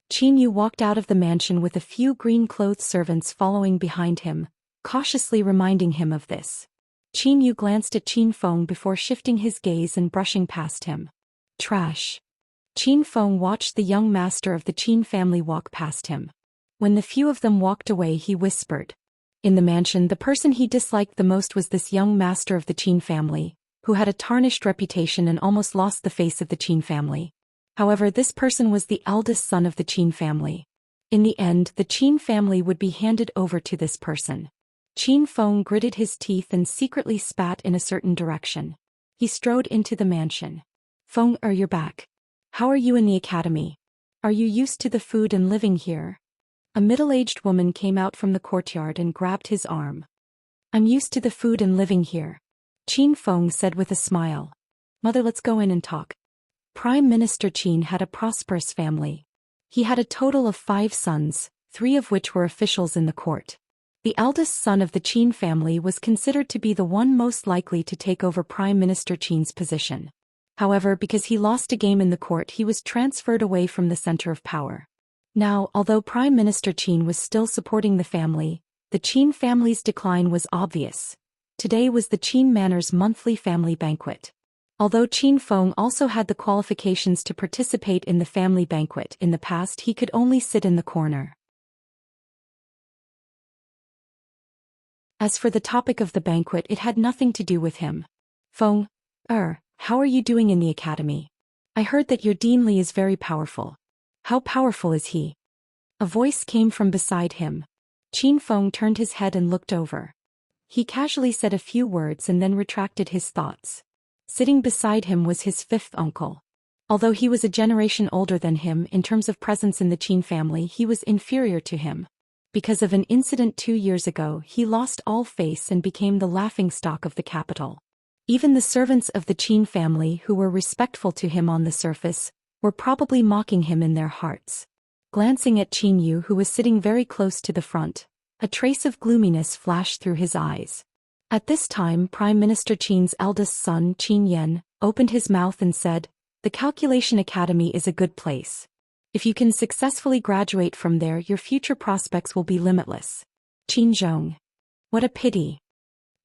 Qin Yu walked out of the mansion with a few green-clothed servants following behind him, cautiously reminding him of this. Qin Yu glanced at Qin Feng before shifting his gaze and brushing past him. Trash. Qin Feng watched the young master of the Qin family walk past him. When the few of them walked away, he whispered. In the mansion, the person he disliked the most was this young master of the Qin family, who had a tarnished reputation and almost lost the face of the Qin family. However, this person was the eldest son of the Qin family. In the end, the Qin family would be handed over to this person. Qin Feng gritted his teeth and secretly spat in a certain direction. He strode into the mansion. Feng, you're back. How are you in the academy? Are you used to the food and living here? A middle-aged woman came out from the courtyard and grabbed his arm. I'm used to the food and living here, Qin Feng said with a smile. Mother, let's go in and talk. Prime Minister Qin had a prosperous family. He had a total of 5 sons, 3 of which were officials in the court. The eldest son of the Qin family was considered to be the one most likely to take over Prime Minister Qin's position. However, because he lost a game in the court, he was transferred away from the center of power. Now, although Prime Minister Qin was still supporting the family, the Qin family's decline was obvious. Today was the Qin Manor's monthly family banquet. Although Qin Feng also had the qualifications to participate in the family banquet in the past, he could only sit in the corner. As for the topic of the banquet, it had nothing to do with him. Feng, how are you doing in the academy? I heard that your Dean Li is very powerful. How powerful is he? A voice came from beside him. Qin Feng turned his head and looked over. He casually said a few words and then retracted his thoughts. Sitting beside him was his 5th uncle. Although he was a generation older than him in terms of presence in the Qin family, he was inferior to him. Because of an incident 2 years ago, he lost all face and became the laughingstock of the capital. Even the servants of the Qin family, who were respectful to him on the surface, were probably mocking him in their hearts. Glancing at Qin Yu, who was sitting very close to the front, a trace of gloominess flashed through his eyes. At this time, Prime Minister Qin's eldest son, Qin Yan, opened his mouth and said, "The Calculation Academy is a good place. If you can successfully graduate from there, your future prospects will be limitless." Qin Zhong. What a pity.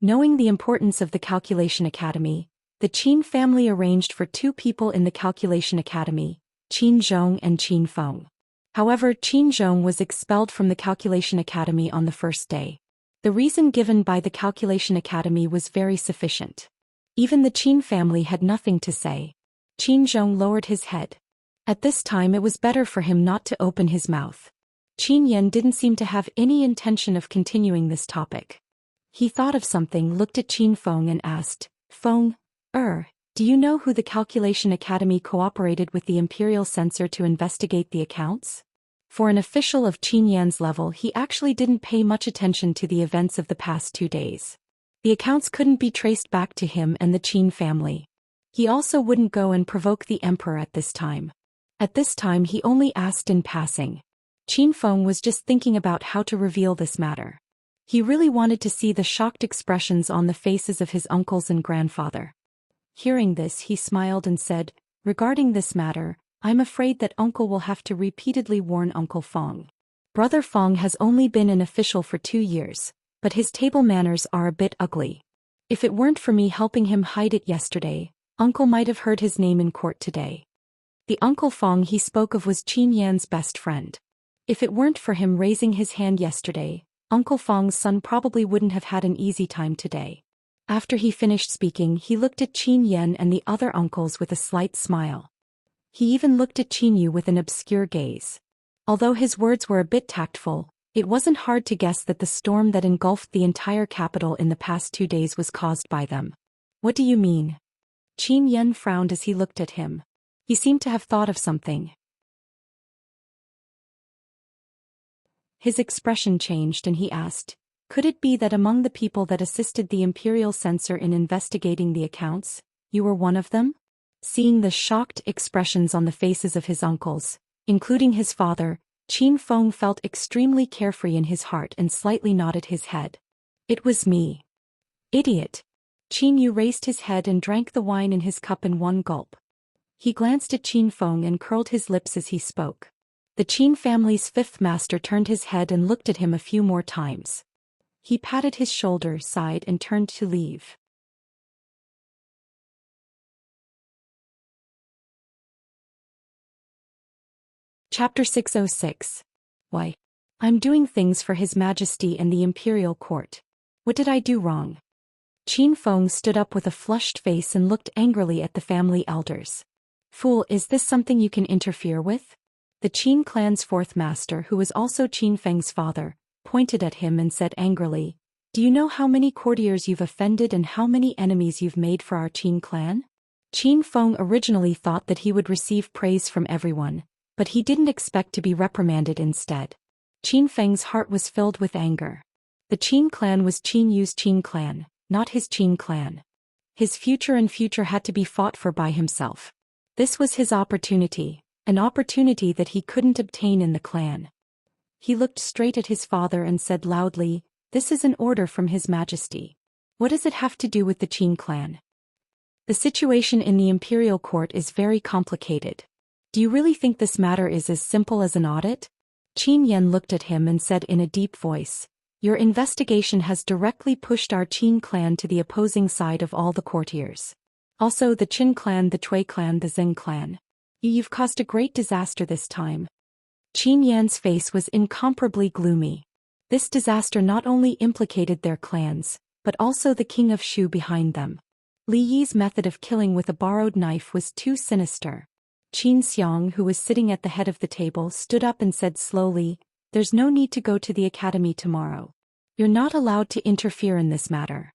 Knowing the importance of the Calculation Academy, the Qin family arranged for 2 people in the Calculation Academy, Qin Zhong and Qin Feng. However, Qin Zhong was expelled from the Calculation Academy on the first day. The reason given by the Calculation Academy was very sufficient. Even the Qin family had nothing to say. Qin Zhong lowered his head. At this time it was better for him not to open his mouth. Qin Yan didn't seem to have any intention of continuing this topic. He thought of something, looked at Qin Feng and asked, Feng, do you know who the Calculation Academy cooperated with the Imperial Censor to investigate the accounts? For an official of Qin Yan's level, he actually didn't pay much attention to the events of the past 2 days. The accounts couldn't be traced back to him and the Qin family. He also wouldn't go and provoke the emperor at this time. At this time he only asked in passing. Qin Feng was just thinking about how to reveal this matter. He really wanted to see the shocked expressions on the faces of his uncles and grandfather. Hearing this, he smiled and said, "Regarding this matter, I'm afraid that uncle will have to repeatedly warn Uncle Feng. Brother Feng has only been an official for 2 years, but his table manners are a bit ugly. If it weren't for me helping him hide it yesterday, uncle might have heard his name in court today." The Uncle Feng he spoke of was Qin Yan's best friend. If it weren't for him raising his hand yesterday, Uncle Feng's son probably wouldn't have had an easy time today. After he finished speaking, he looked at Qin Yan and the other uncles with a slight smile. He even looked at Qin Yu with an obscure gaze. Although his words were a bit tactful, it wasn't hard to guess that the storm that engulfed the entire capital in the past 2 days was caused by them. "What do you mean?" Qin Yan frowned as he looked at him. He seemed to have thought of something. His expression changed and he asked, "Could it be that among the people that assisted the Imperial Censor in investigating the accounts, you were one of them?" Seeing the shocked expressions on the faces of his uncles, including his father, Qin Feng felt extremely carefree in his heart and slightly nodded his head. "It was me." "Idiot." Qin Yu raised his head and drank the wine in his cup in one gulp. He glanced at Qin Feng and curled his lips as he spoke. The Qin family's 5th master turned his head and looked at him a few more times. He patted his shoulder, sighed and turned to leave. Chapter 606. Why? I'm doing things for His Majesty and the imperial court. What did I do wrong? Qin Feng stood up with a flushed face and looked angrily at the family elders. Fool, is this something you can interfere with? The Qin clan's fourth master, who was also Qin Feng's father, pointed at him and said angrily, "Do you know how many courtiers you've offended and how many enemies you've made for our Qin clan?" Qin Feng originally thought that he would receive praise from everyone, but he didn't expect to be reprimanded instead. Qin Feng's heart was filled with anger. The Qin clan was Qin Yu's Qin clan, not his Qin clan. His future had to be fought for by himself. This was his opportunity, an opportunity that he couldn't obtain in the clan. He looked straight at his father and said loudly, "This is an order from His Majesty. What does it have to do with the Qin clan?" The situation in the imperial court is very complicated. Do you really think this matter is as simple as an audit? Qin Yan looked at him and said in a deep voice, "Your investigation has directly pushed our Qin clan to the opposing side of all the courtiers. Also the Qin clan, the Cui clan, the Zheng clan. You've caused a great disaster this time." Qin Yan's face was incomparably gloomy. This disaster not only implicated their clans, but also the king of Shu behind them. Li Yi's method of killing with a borrowed knife was too sinister. Qin Xiang, who was sitting at the head of the table, stood up and said slowly, "There's no need to go to the academy tomorrow. You're not allowed to interfere in this matter."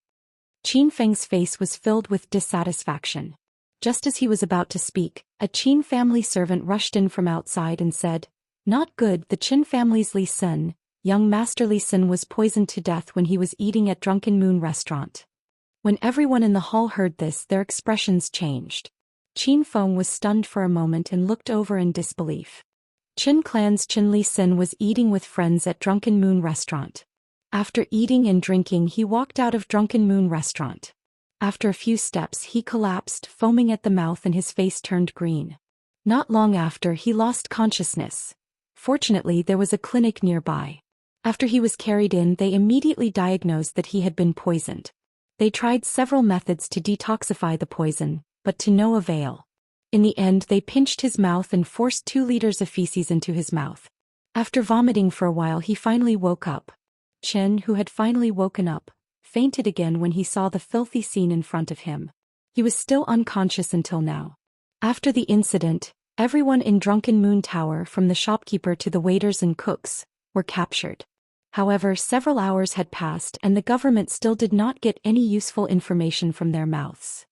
Qin Feng's face was filled with dissatisfaction. Just as he was about to speak, a Qin family servant rushed in from outside and said, "Not good, the Qin family's Li Sin, young Master Li Sin, was poisoned to death when he was eating at Drunken Moon restaurant." When everyone in the hall heard this, their expressions changed. Qin Feng was stunned for a moment and looked over in disbelief. Qin clan's Qin Li Sin was eating with friends at Drunken Moon restaurant. After eating and drinking, he walked out of Drunken Moon restaurant. After a few steps, he collapsed, foaming at the mouth, and his face turned green. Not long after, he lost consciousness. Fortunately, there was a clinic nearby. After he was carried in, they immediately diagnosed that he had been poisoned. They tried several methods to detoxify the poison, but to no avail. In the end, they pinched his mouth and forced 2 liters of feces into his mouth. After vomiting for a while, he finally woke up. Chen, who had finally woken up, fainted again when he saw the filthy scene in front of him. He was still unconscious until now. After the incident, everyone in Drunken Moon Tower, from the shopkeeper to the waiters and cooks, were captured. However, several hours had passed and the government still did not get any useful information from their mouths.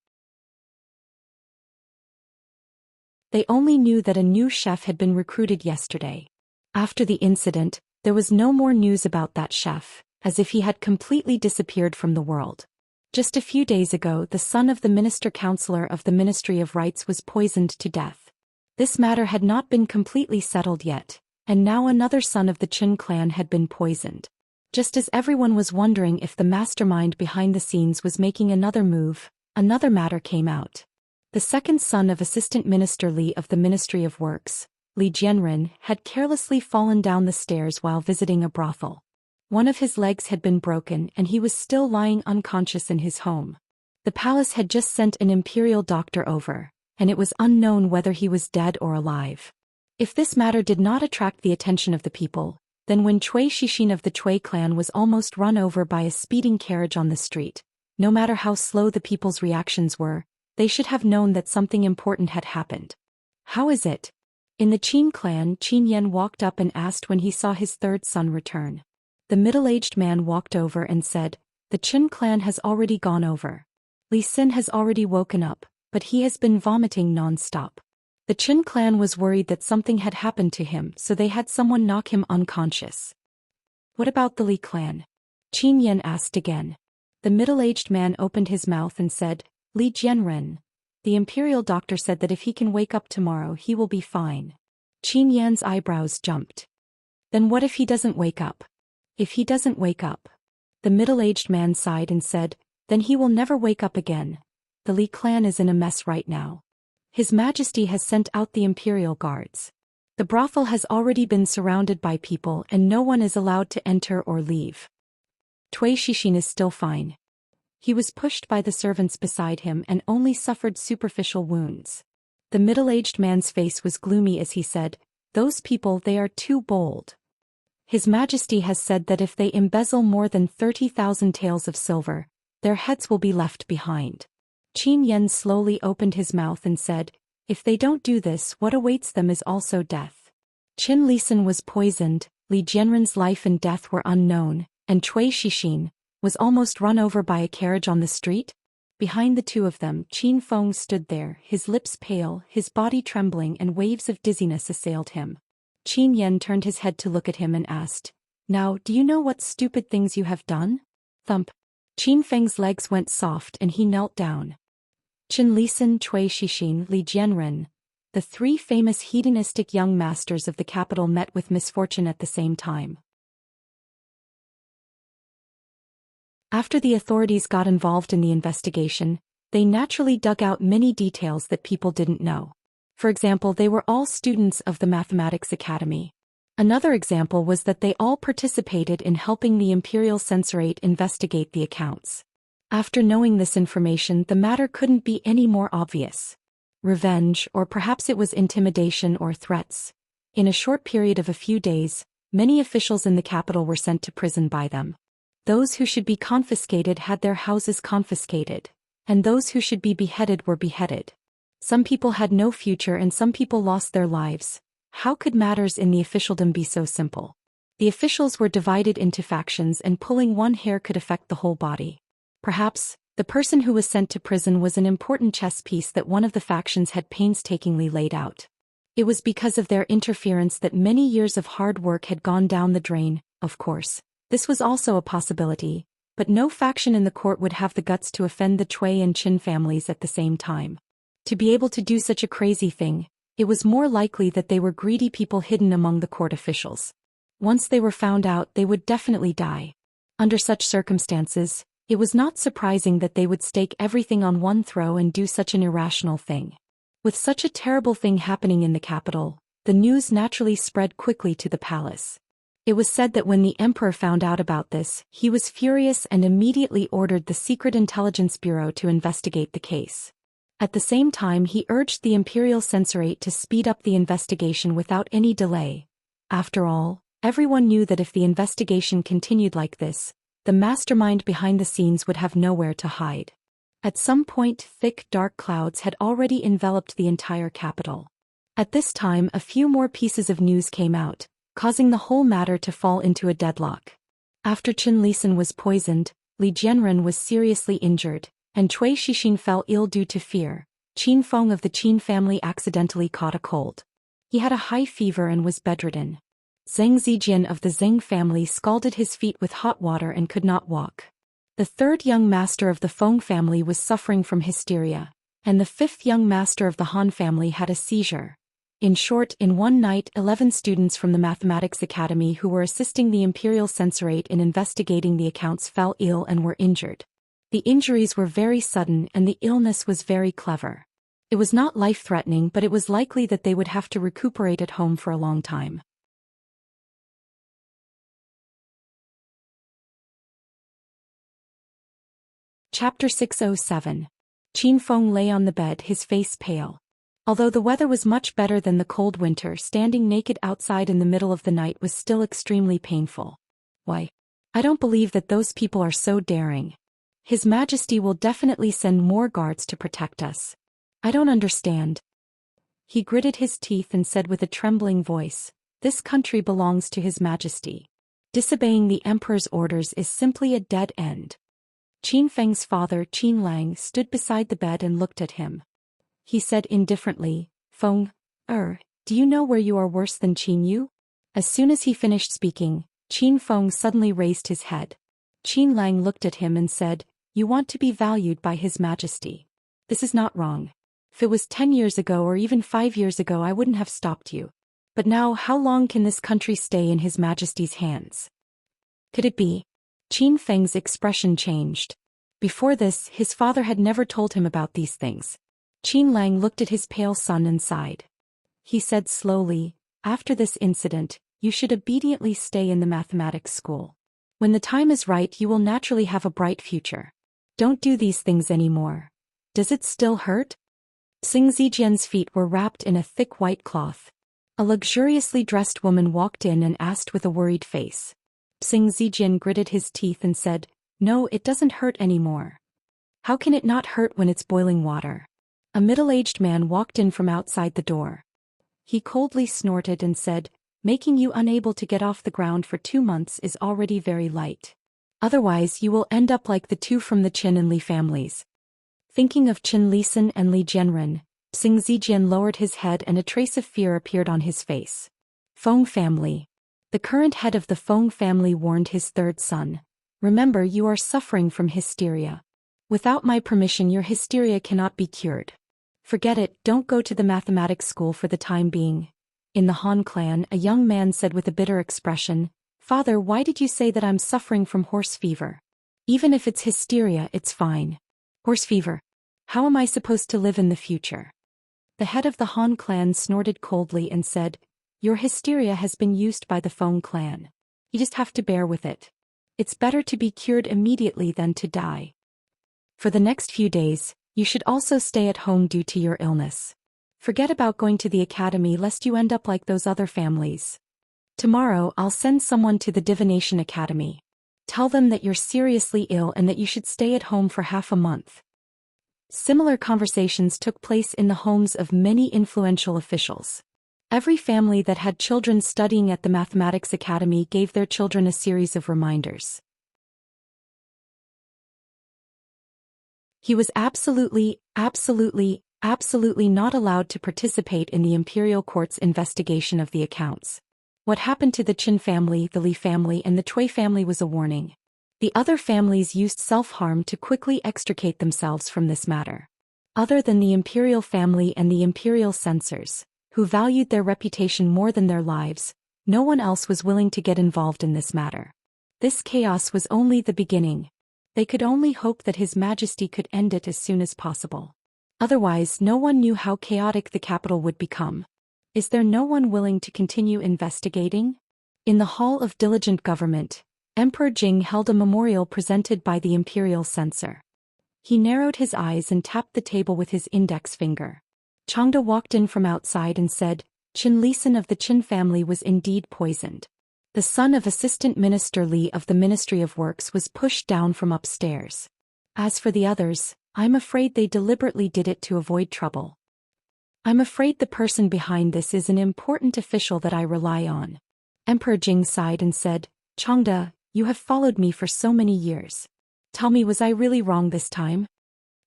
They only knew that a new chef had been recruited yesterday. After the incident, there was no more news about that chef, as if he had completely disappeared from the world. Just a few days ago, the son of the minister-counselor of the Ministry of Rights was poisoned to death. This matter had not been completely settled yet, and now another son of the Qin clan had been poisoned. Just as everyone was wondering if the mastermind behind the scenes was making another move, another matter came out. The second son of Assistant Minister Li of the Ministry of Works, Li Jianren, had carelessly fallen down the stairs while visiting a brothel. One of his legs had been broken and he was still lying unconscious in his home. The palace had just sent an imperial doctor over, and it was unknown whether he was dead or alive. If this matter did not attract the attention of the people, then when Cui Xixin of the Cui clan was almost run over by a speeding carriage on the street, no matter how slow the people's reactions were, they should have known that something important had happened. "How is it?" In the Qin clan, Qin Yan walked up and asked when he saw his third son return. The middle-aged man walked over and said, "The Qin clan has already gone over. Li Xin has already woken up, but he has been vomiting non-stop. The Qin clan was worried that something had happened to him, so they had someone knock him unconscious." "What about the Li clan?" Qin Yan asked again. The middle-aged man opened his mouth and said, "Li Jianren. The imperial doctor said that if he can wake up tomorrow he will be fine." Qin Yan's eyebrows jumped. "Then what if he doesn't wake up?" "If he doesn't wake up," the middle-aged man sighed and said, "then he will never wake up again. The Li clan is in a mess right now. His Majesty has sent out the imperial guards. The brothel has already been surrounded by people and no one is allowed to enter or leave. Cui Xixin is still fine. He was pushed by the servants beside him and only suffered superficial wounds." The middle-aged man's face was gloomy as he said, "Those people, they are too bold." His Majesty has said that if they embezzle more than 30,000 taels of silver, their heads will be left behind. Qin Yan slowly opened his mouth and said, if they don't do this, what awaits them is also death. Qin Lisan was poisoned, Li Jianren's life and death were unknown, and Cui Shixin was almost run over by a carriage on the street. Behind the two of them, Qin Feng stood there, his lips pale, his body trembling, and waves of dizziness assailed him. Qin Yan turned his head to look at him and asked, now, do you know what stupid things you have done? Thump. Qin Feng's legs went soft and he knelt down. Qin Lisan, Cui Shixin, Li Jianren, the three famous hedonistic young masters of the capital, met with misfortune at the same time. After the authorities got involved in the investigation, they naturally dug out many details that people didn't know. For example, they were all students of the Mathematics Academy. Another example was that they all participated in helping the Imperial Censorate investigate the accounts. After knowing this information, the matter couldn't be any more obvious. Revenge, or perhaps it was intimidation or threats. In a short period of a few days, many officials in the capital were sent to prison by them. Those who should be confiscated had their houses confiscated, and those who should be beheaded were beheaded. Some people had no future and some people lost their lives. How could matters in the officialdom be so simple? The officials were divided into factions, and pulling one hair could affect the whole body. Perhaps, the person who was sent to prison was an important chess piece that one of the factions had painstakingly laid out. It was because of their interference that many years of hard work had gone down the drain. Of course, this was also a possibility, but no faction in the court would have the guts to offend the Cui and Qin families at the same time. To be able to do such a crazy thing, it was more likely that they were greedy people hidden among the court officials. Once they were found out, they would definitely die. Under such circumstances, it was not surprising that they would stake everything on one throw and do such an irrational thing. With such a terrible thing happening in the capital, the news naturally spread quickly to the palace. It was said that when the emperor found out about this, he was furious and immediately ordered the Secret Intelligence Bureau to investigate the case. At the same time, he urged the Imperial Censorate to speed up the investigation without any delay. After all, everyone knew that if the investigation continued like this, the mastermind behind the scenes would have nowhere to hide. At some point, thick dark clouds had already enveloped the entire capital. At this time, a few more pieces of news came out, causing the whole matter to fall into a deadlock. After Qin Lisan was poisoned, Li Jianren was seriously injured, and Cui Shixin fell ill due to fear. Qin Feng of the Qin family accidentally caught a cold. He had a high fever and was bedridden. Zheng Zijian of the Zheng family scalded his feet with hot water and could not walk. The third young master of the Feng family was suffering from hysteria, and the fifth young master of the Han family had a seizure. In short, in one night, 11 students from the Mathematics Academy who were assisting the Imperial Censorate in investigating the accounts fell ill and were injured. The injuries were very sudden and the illness was very clever. It was not life-threatening, but it was likely that they would have to recuperate at home for a long time. Chapter 607. Qin Feng lay on the bed, his face pale. Although the weather was much better than the cold winter, standing naked outside in the middle of the night was still extremely painful. Why? I don't believe that those people are so daring. His Majesty will definitely send more guards to protect us. I don't understand. He gritted his teeth and said with a trembling voice, "This country belongs to His Majesty. Disobeying the Emperor's orders is simply a dead end." Qin Feng's father, Qin Lang, stood beside the bed and looked at him. He said indifferently, "Feng, do you know where you are worse than Qin Yu?" As soon as he finished speaking, Qin Feng suddenly raised his head. Qin Lang looked at him and said, "You want to be valued by His Majesty. This is not wrong. If it was 10 years ago or even 5 years ago, I wouldn't have stopped you. But now, how long can this country stay in His Majesty's hands? Could it be?" Qin Feng's expression changed. Before this, his father had never told him about these things. Qin Lang looked at his pale son and sighed. He said slowly, "After this incident, you should obediently stay in the mathematics school. When the time is right, you will naturally have a bright future. Don't do these things anymore. Does it still hurt?" Zheng Zijian's feet were wrapped in a thick white cloth. A luxuriously dressed woman walked in and asked with a worried face. Xianxia gritted his teeth and said, "No, it doesn't hurt anymore." "How can it not hurt when it's boiling water?" A middle-aged man walked in from outside the door. He coldly snorted and said, "Making you unable to get off the ground for 2 months is already very light. Otherwise you will end up like the two from the Qin and Li families." Thinking of Qin Lisan and Li Jianren, Xianxia lowered his head and a trace of fear appeared on his face. Feng family. The current head of the Feng family warned his third son, "Remember, you are suffering from hysteria. Without my permission your hysteria cannot be cured. Forget it, don't go to the mathematics school for the time being." In the Han clan, a young man said with a bitter expression, "Father, why did you say that I'm suffering from horse fever? Even if it's hysteria, it's fine. Horse fever? How am I supposed to live in the future?" The head of the Han clan snorted coldly and said, "Your hysteria has been used by the Feng clan. You just have to bear with it. It's better to be cured immediately than to die. For the next few days, you should also stay at home due to your illness. Forget about going to the academy lest you end up like those other families. Tomorrow I'll send someone to the Divination Academy. Tell them that you're seriously ill and that you should stay at home for half a month." Similar conversations took place in the homes of many influential officials. Every family that had children studying at the Mathematics Academy gave their children a series of reminders. He was absolutely not allowed to participate in the imperial court's investigation of the accounts. What happened to the Qin family, the Li family and the Cui family was a warning. The other families used self-harm to quickly extricate themselves from this matter. Other than the imperial family and the imperial censors, who valued their reputation more than their lives, no one else was willing to get involved in this matter. This chaos was only the beginning. They could only hope that His Majesty could end it as soon as possible. Otherwise, no one knew how chaotic the capital would become. Is there no one willing to continue investigating? In the Hall of Diligent Government, Emperor Jing held a memorial presented by the imperial censor. He narrowed his eyes and tapped the table with his index finger. Changde walked in from outside and said, "Qin Lisan of the Qin family was indeed poisoned." The son of Assistant Minister Li of the Ministry of Works was pushed down from upstairs. As for the others, I'm afraid they deliberately did it to avoid trouble. I'm afraid the person behind this is an important official that I rely on. Emperor Jing sighed and said, "Changde, you have followed me for so many years. Tell me, was I really wrong this time?"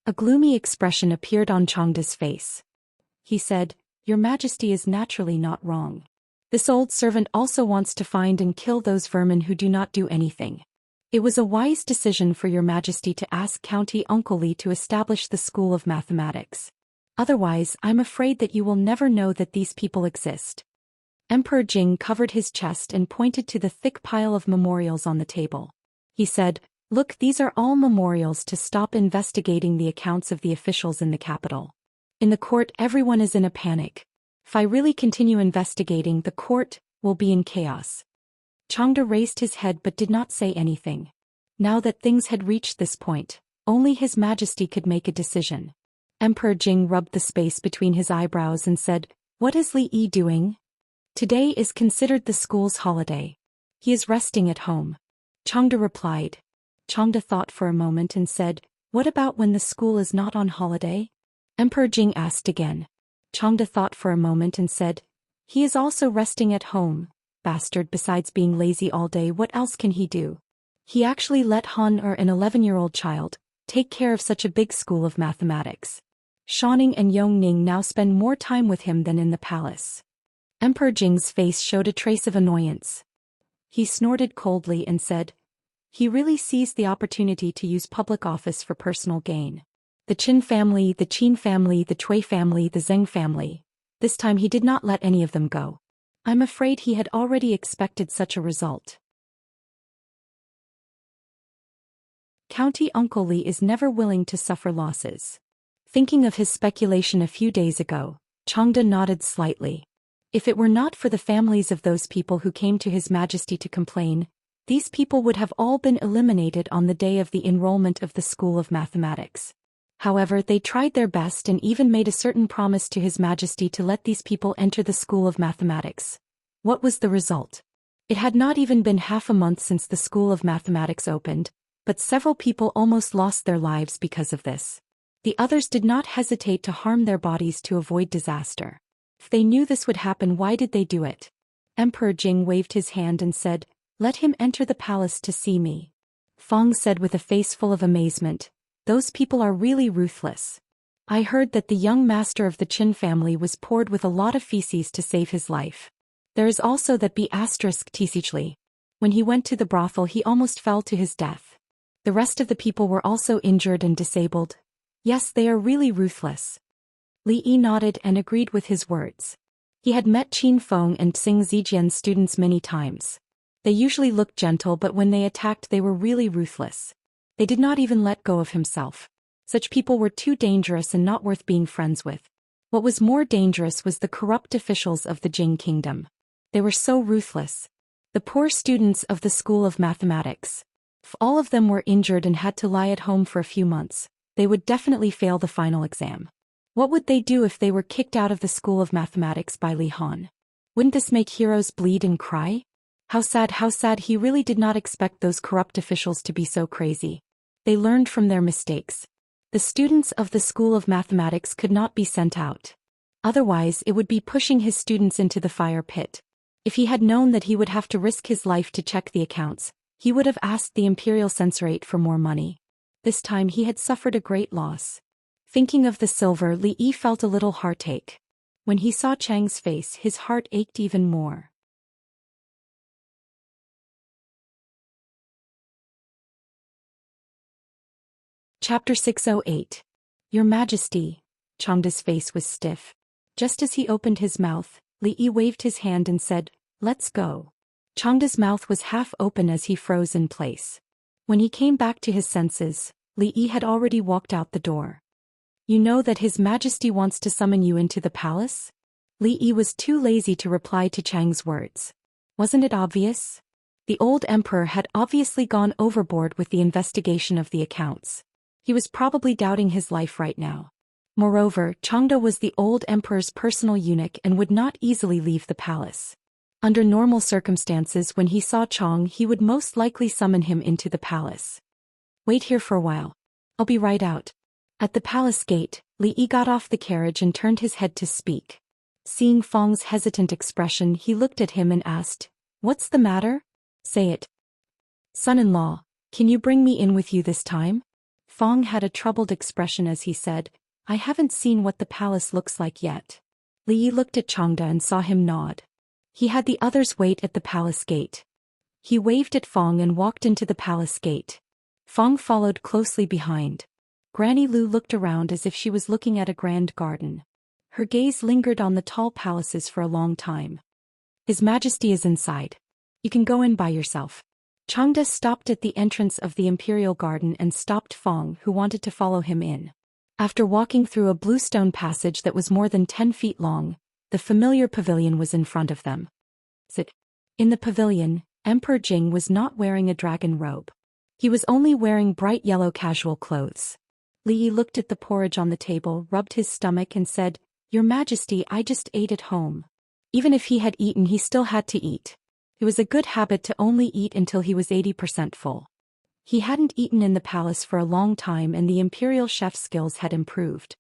A gloomy expression appeared on Changde's face. He said, "Your Majesty is naturally not wrong. This old servant also wants to find and kill those vermin who do not do anything. It was a wise decision for your Majesty to ask County Uncle Li to establish the School of Mathematics. Otherwise, I'm afraid that you will never know that these people exist." Emperor Jing covered his chest and pointed to the thick pile of memorials on the table. He said, "Look, these are all memorials to stop investigating the accounts of the officials in the capital. In the court, everyone is in a panic. If I really continue investigating, the court will be in chaos." Changde raised his head but did not say anything. Now that things had reached this point, only His Majesty could make a decision. Emperor Jing rubbed the space between his eyebrows and said, "What is Li Yi doing? Today is considered the school's holiday. He is resting at home." Changde replied. Changde thought for a moment and said, "What about when the school is not on holiday?" Emperor Jing asked again. Changde thought for a moment and said, "He is also resting at home. Bastard, besides being lazy all day, what else can he do? He actually let Han, or an 11-year-old child, take care of such a big school of mathematics. Shanning and Yongning now spend more time with him than in the palace." Emperor Jing's face showed a trace of annoyance. He snorted coldly and said, "He really seized the opportunity to use public office for personal gain. The Qin family, the Qin family, the Cui family, the Zheng family. This time he did not let any of them go. I'm afraid he had already expected such a result." County Uncle Li is never willing to suffer losses. Thinking of his speculation a few days ago, Changde nodded slightly. If it were not for the families of those people who came to His Majesty to complain, these people would have all been eliminated on the day of the enrollment of the School of Mathematics. However, they tried their best and even made a certain promise to His Majesty to let these people enter the School of Mathematics. What was the result? It had not even been half a month since the School of Mathematics opened, but several people almost lost their lives because of this. The others did not hesitate to harm their bodies to avoid disaster. If they knew this would happen, why did they do it? Emperor Jing waved his hand and said, "Let him enter the palace to see me." Fong said with a face full of amazement, "Those people are really ruthless. I heard that the young master of the Qin family was poured with a lot of feces to save his life. There is also that B*Tchli. When he went to the brothel, he almost fell to his death. The rest of the people were also injured and disabled. Yes, they are really ruthless." Li Yi nodded and agreed with his words. He had met Qin Feng and Xing Zijian's students many times. They usually looked gentle, but when they attacked they were really ruthless. They did not even let go of himself. Such people were too dangerous and not worth being friends with. What was more dangerous was the corrupt officials of the Jing kingdom. They were so ruthless. The poor students of the School of Mathematics. If all of them were injured and had to lie at home for a few months, they would definitely fail the final exam. What would they do if they were kicked out of the School of Mathematics by Li Han? Wouldn't this make heroes bleed and cry? How sad, how sad. He really did not expect those corrupt officials to be so crazy. They learned from their mistakes. The students of the School of Mathematics could not be sent out. Otherwise, it would be pushing his students into the fire pit. If he had known that he would have to risk his life to check the accounts, he would have asked the Imperial Censorate for more money. This time he had suffered a great loss. Thinking of the silver, Li Yi felt a little heartache. When he saw Chang's face, his heart ached even more. Chapter 608. Your Majesty. Changda's face was stiff. Just as he opened his mouth, Li Yi waved his hand and said, "Let's go." Changda's mouth was half open as he froze in place. When he came back to his senses, Li Yi had already walked out the door. "You know that His Majesty wants to summon you into the palace?" Li Yi was too lazy to reply to Chang's words. Wasn't it obvious? The old emperor had obviously gone overboard with the investigation of the accounts. He was probably doubting his life right now. Moreover, Changda was the old emperor's personal eunuch and would not easily leave the palace. Under normal circumstances, when he saw Chang, he would most likely summon him into the palace. "Wait here for a while. I'll be right out." At the palace gate, Li Yi got off the carriage and turned his head to speak. Seeing Feng's hesitant expression, he looked at him and asked, "What's the matter? Say it." "Son-in-law, can you bring me in with you this time?" Feng had a troubled expression as he said, "I haven't seen what the palace looks like yet." Li Yi looked at Changda and saw him nod. He had the others wait at the palace gate. He waved at Feng and walked into the palace gate. Feng followed closely behind. Granny Lu looked around as if she was looking at a grand garden. Her gaze lingered on the tall palaces for a long time. "His Majesty is inside. You can go in by yourself." Changda stopped at the entrance of the imperial garden and stopped Feng, who wanted to follow him in. After walking through a blue stone passage that was more than 10 feet long, the familiar pavilion was in front of them. In the pavilion, Emperor Jing was not wearing a dragon robe. He was only wearing bright yellow casual clothes. Li Yi looked at the porridge on the table, rubbed his stomach and said, "Your Majesty, I just ate at home." Even if he had eaten, he still had to eat. It was a good habit to only eat until he was 80% full. He hadn't eaten in the palace for a long time and the imperial chef's skills had improved.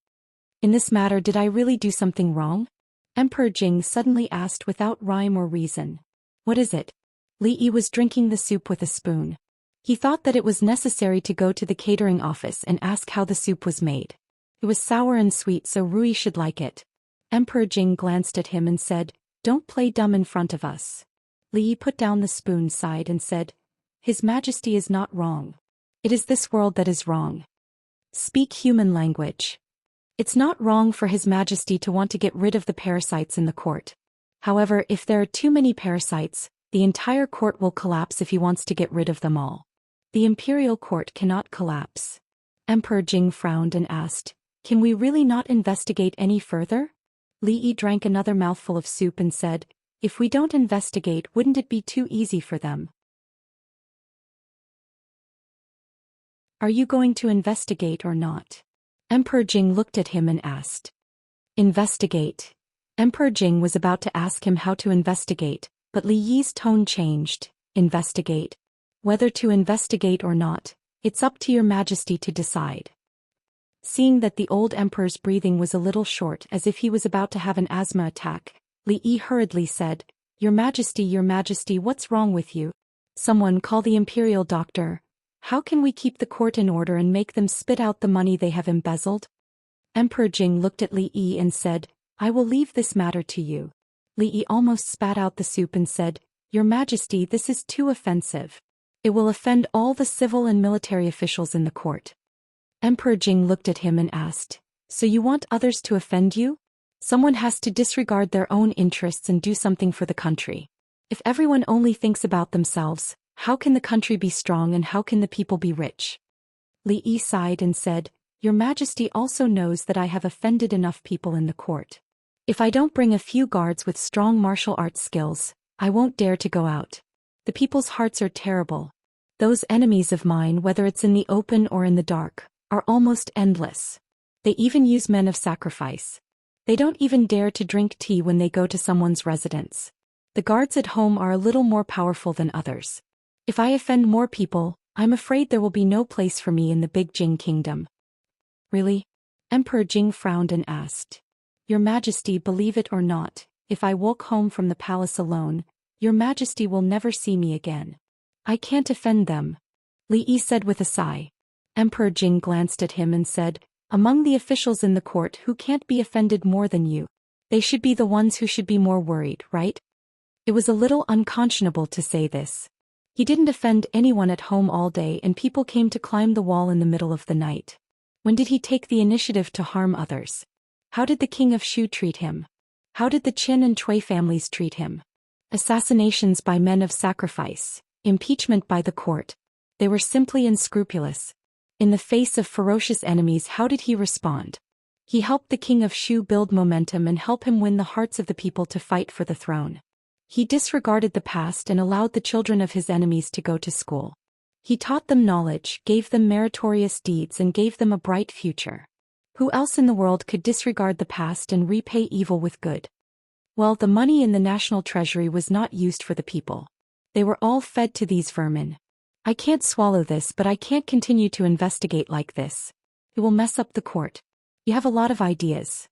"In this matter, did I really do something wrong?" Emperor Jing suddenly asked without rhyme or reason. "What is it?" Li Yi was drinking the soup with a spoon. He thought that it was necessary to go to the catering office and ask how the soup was made. It was sour and sweet, so Rui should like it. Emperor Jing glanced at him and said, "Don't play dumb in front of us." Li Yi put down the spoon, sighed and said, "His Majesty is not wrong. It is this world that is wrong. Speak human language. It's not wrong for His Majesty to want to get rid of the parasites in the court. However, if there are too many parasites, the entire court will collapse if he wants to get rid of them all. The imperial court cannot collapse." Emperor Jing frowned and asked, "Can we really not investigate any further?" Li Yi drank another mouthful of soup and said, "If we don't investigate, wouldn't it be too easy for them?" "Are you going to investigate or not?" Emperor Jing looked at him and asked. Investigate. Emperor Jing was about to ask him how to investigate, but Li Yi's tone changed. Investigate. Whether to investigate or not, it's up to your majesty to decide. Seeing that the old emperor's breathing was a little short as if he was about to have an asthma attack, Li Yi hurriedly said, your majesty, what's wrong with you? Someone call the imperial doctor. How can we keep the court in order and make them spit out the money they have embezzled? Emperor Jing looked at Li Yi and said, I will leave this matter to you. Li Yi almost spat out the soup and said, Your Majesty, this is too offensive. It will offend all the civil and military officials in the court. Emperor Jing looked at him and asked, So you want others to offend you? Someone has to disregard their own interests and do something for the country. If everyone only thinks about themselves, how can the country be strong and how can the people be rich? Li Yi sighed and said, Your Majesty also knows that I have offended enough people in the court. If I don't bring a few guards with strong martial arts skills, I won't dare to go out. The people's hearts are terrible. Those enemies of mine, whether it's in the open or in the dark, are almost endless. They even use men of sacrifice. They don't even dare to drink tea when they go to someone's residence. The guards at home are a little more powerful than others. If I offend more people, I'm afraid there will be no place for me in the big Jing kingdom. Really? Emperor Jing frowned and asked. Your Majesty, believe it or not, if I walk home from the palace alone, Your Majesty will never see me again. I can't offend them. Li Yi said with a sigh. Emperor Jing glanced at him and said, Among the officials in the court who can't be offended more than you, they should be the ones who should be more worried, right? It was a little unconscionable to say this. He didn't offend anyone at home all day and people came to climb the wall in the middle of the night. When did he take the initiative to harm others? How did the king of Shu treat him? How did the Qin and Cui families treat him? Assassinations by men of sacrifice, impeachment by the court. They were simply unscrupulous. In the face of ferocious enemies, how did he respond? He helped the king of Shu build momentum and help him win the hearts of the people to fight for the throne. He disregarded the past and allowed the children of his enemies to go to school. He taught them knowledge, gave them meritorious deeds and gave them a bright future. Who else in the world could disregard the past and repay evil with good? Well, the money in the national treasury was not used for the people. They were all fed to these vermin. I can't swallow this, but I can't continue to investigate like this. It will mess up the court. You have a lot of ideas.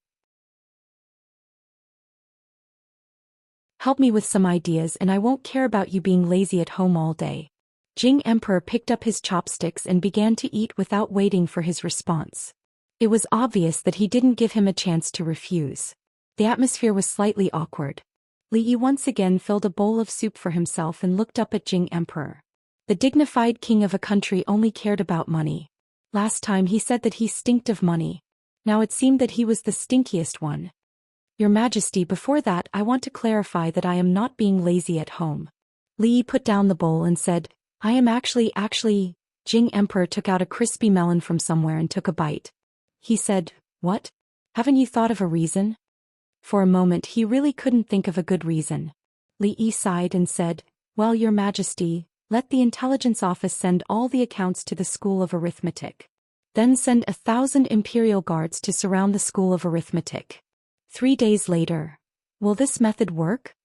Help me with some ideas and I won't care about you being lazy at home all day. Jing Emperor picked up his chopsticks and began to eat without waiting for his response. It was obvious that he didn't give him a chance to refuse. The atmosphere was slightly awkward. Li Yi once again filled a bowl of soup for himself and looked up at Jing Emperor. The dignified king of a country only cared about money. Last time he said that he stinked of money. Now it seemed that he was the stinkiest one. Your Majesty, before that I want to clarify that I am not being lazy at home. Li Yi put down the bowl and said, I am actually. Jing Emperor took out a crispy melon from somewhere and took a bite. He said, What? Haven't you thought of a reason? For a moment he really couldn't think of a good reason. Li Yi sighed and said, Well, Your Majesty, let the intelligence office send all the accounts to the School of Arithmetic. Then send 1,000 imperial guards to surround the School of Arithmetic. 3 days later. Will this method work?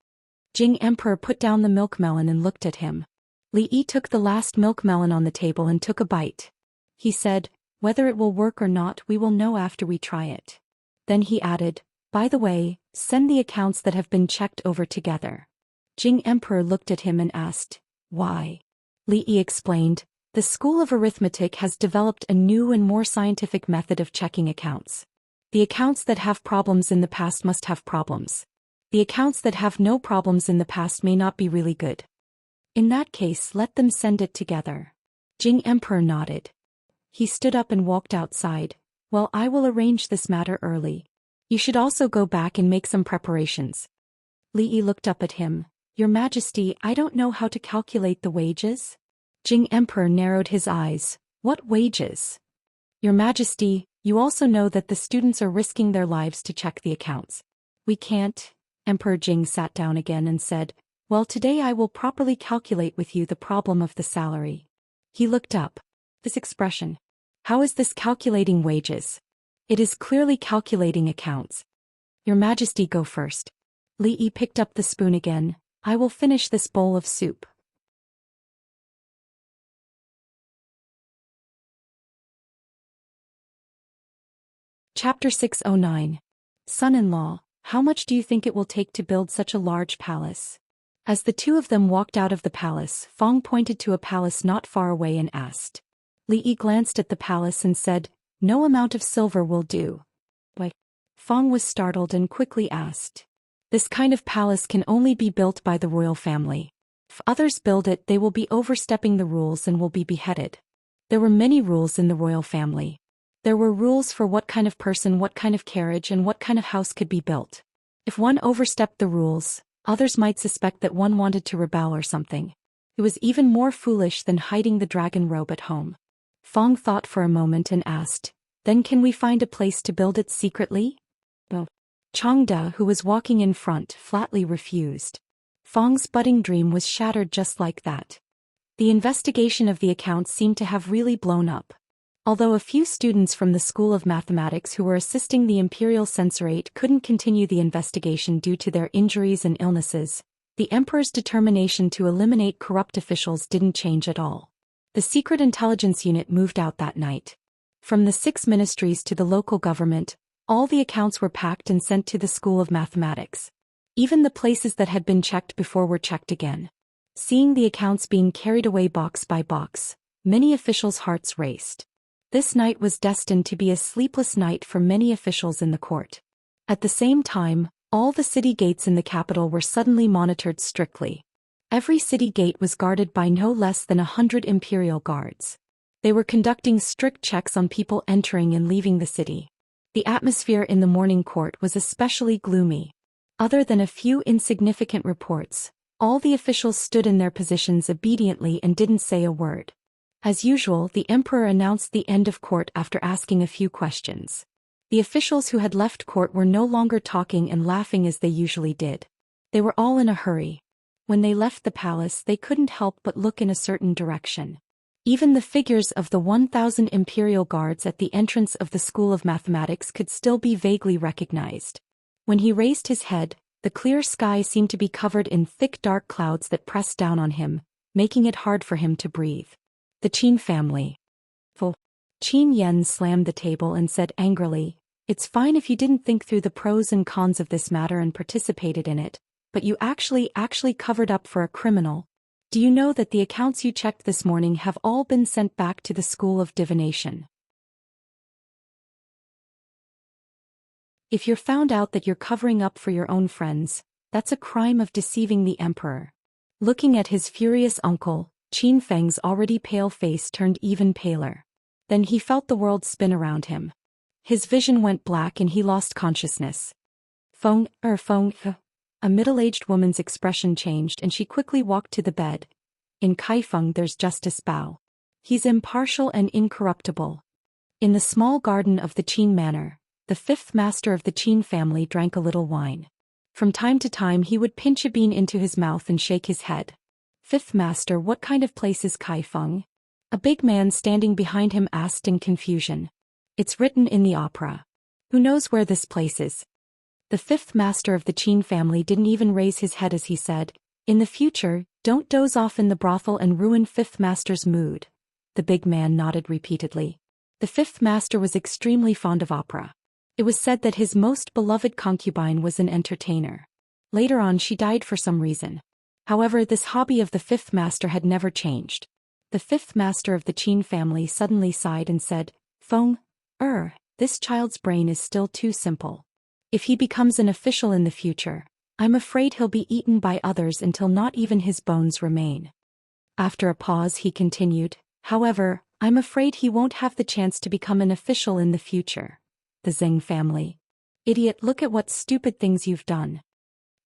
Jing Emperor put down the milk melon and looked at him. Li Yi took the last milk melon on the table and took a bite. He said, Whether it will work or not we will know after we try it. Then he added, By the way, send the accounts that have been checked over together. Jing Emperor looked at him and asked, Why? Li Yi explained, The School of Arithmetic has developed a new and more scientific method of checking accounts. The accounts that have problems in the past must have problems. The accounts that have no problems in the past may not be really good. In that case, let them send it together. Jing Emperor nodded. He stood up and walked outside. Well, I will arrange this matter early. You should also go back and make some preparations. Li Yi looked up at him. Your Majesty, I don't know how to calculate the wages. Jing Emperor narrowed his eyes. What wages? Your Majesty, you also know that the students are risking their lives to check the accounts. We can't. Emperor Jing sat down again and said, Well, today I will properly calculate with you the problem of the salary. He looked up. This expression. How is this calculating wages? It is clearly calculating accounts. Your Majesty, go first. Li Yi picked up the spoon again. I will finish this bowl of soup. Chapter 609. Son-in-law, how much do you think it will take to build such a large palace? As the two of them walked out of the palace, Feng pointed to a palace not far away and asked. Li Yi glanced at the palace and said, no amount of silver will do. Why? Feng was startled and quickly asked. This kind of palace can only be built by the royal family. If others build it, they will be overstepping the rules and will be beheaded. There were many rules in the royal family. There were rules for what kind of person, what kind of carriage, and what kind of house could be built. If one overstepped the rules, others might suspect that one wanted to rebel or something. It was even more foolish than hiding the dragon robe at home. Feng thought for a moment and asked, then can we find a place to build it secretly? No. Changde, who was walking in front, flatly refused. Feng's budding dream was shattered just like that. The investigation of the accounts seemed to have really blown up. Although a few students from the School of Mathematics who were assisting the Imperial Censorate couldn't continue the investigation due to their injuries and illnesses, the Emperor's determination to eliminate corrupt officials didn't change at all. The Secret Intelligence Unit moved out that night. From the 6 ministries to the local government, all the accounts were packed and sent to the School of Mathematics. Even the places that had been checked before were checked again. Seeing the accounts being carried away box by box, many officials' hearts raced. This night was destined to be a sleepless night for many officials in the court. At the same time, all the city gates in the capital were suddenly monitored strictly. Every city gate was guarded by no less than 100 imperial guards. They were conducting strict checks on people entering and leaving the city. The atmosphere in the morning court was especially gloomy. Other than a few insignificant reports, all the officials stood in their positions obediently and didn't say a word. As usual, the emperor announced the end of court after asking a few questions. The officials who had left court were no longer talking and laughing as they usually did. They were all in a hurry. When they left the palace, they couldn't help but look in a certain direction. Even the figures of the 1,000 imperial guards at the entrance of the School of Mathematics could still be vaguely recognized. When he raised his head, the clear sky seemed to be covered in thick dark clouds that pressed down on him, making it hard for him to breathe. The Qin family. Qin Yan slammed the table and said angrily, it's fine if you didn't think through the pros and cons of this matter and participated in it, but you actually covered up for a criminal. Do you know that the accounts you checked this morning have all been sent back to the School of Divination? If you're found out that you're covering up for your own friends, that's a crime of deceiving the emperor. Looking at his furious uncle, Qin Feng's already pale face turned even paler. Then he felt the world spin around him. His vision went black and he lost consciousness. Feng. A middle-aged woman's expression changed and she quickly walked to the bed. In Kaifeng there's Justice Bao. He's impartial and incorruptible. In the small garden of the Qin manor, the 5th master of the Qin family drank a little wine. From time to time he would pinch a bean into his mouth and shake his head. 5th master, what kind of place is Kaifeng? A big man standing behind him asked in confusion. It's written in the opera. Who knows where this place is? The 5th master of the Qin family didn't even raise his head as he said, in the future, don't doze off in the brothel and ruin 5th master's mood. The big man nodded repeatedly. The 5th master was extremely fond of opera. It was said that his most beloved concubine was an entertainer. Later on she died for some reason. However, this hobby of the 5th master had never changed. The 5th master of the Qin family suddenly sighed and said, Feng, this child's brain is still too simple. If he becomes an official in the future, I'm afraid he'll be eaten by others until not even his bones remain. After a pause he continued, however, I'm afraid he won't have the chance to become an official in the future. The Zheng family. Idiot, look at what stupid things you've done.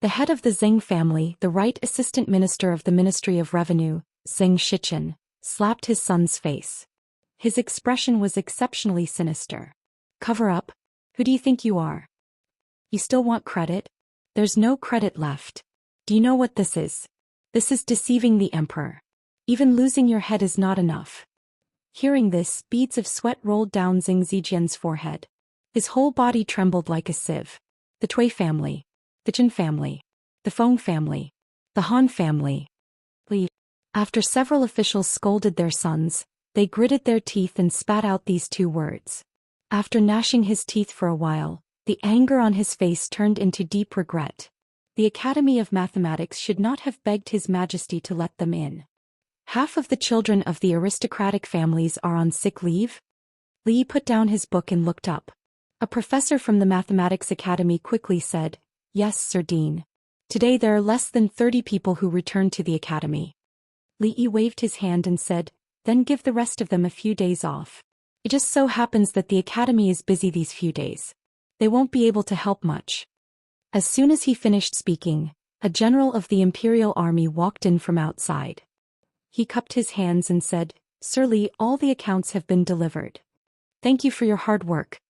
The head of the Zheng family, the right assistant minister of the Ministry of Revenue, Zheng Shichen, slapped his son's face. His expression was exceptionally sinister. Cover up? Who do you think you are? You still want credit? There's no credit left. Do you know what this is? This is deceiving the emperor. Even losing your head is not enough. Hearing this, beads of sweat rolled down Zheng Zijian's forehead. His whole body trembled like a sieve. The Tui family. The Chen family. The Feng family. The Han family. Li. After several officials scolded their sons, they gritted their teeth and spat out these two words. After gnashing his teeth for a while, the anger on his face turned into deep regret. The Academy of Mathematics should not have begged His Majesty to let them in. Half of the children of the aristocratic families are on sick leave? Li put down his book and looked up. A professor from the Mathematics Academy quickly said, "Yes, Sir Dean. Today there are less than 30 people who returned to the Academy." Li waved his hand and said, "Then give the rest of them a few days off. It just so happens that the Academy is busy these few days. They won't be able to help much." As soon as he finished speaking, a general of the Imperial Army walked in from outside. He cupped his hands and said, "Sir Li, all the accounts have been delivered. Thank you for your hard work."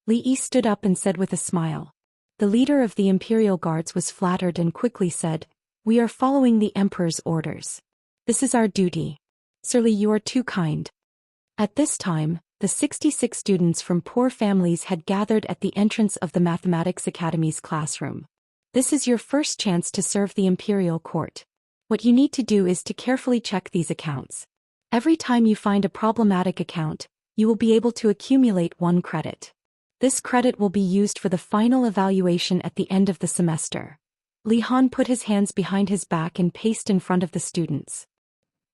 Li stood up and said with a smile. The leader of the Imperial Guards was flattered and quickly said, "We are following the Emperor's orders. This is our duty. Sir Li, you are too kind." At this time, the 66 students from poor families had gathered at the entrance of the Mathematics Academy's classroom. This is your first chance to serve the Imperial Court. What you need to do is to carefully check these accounts. Every time you find a problematic account, you will be able to accumulate 1 credit. This credit will be used for the final evaluation at the end of the semester. Li Han put his hands behind his back and paced in front of the students.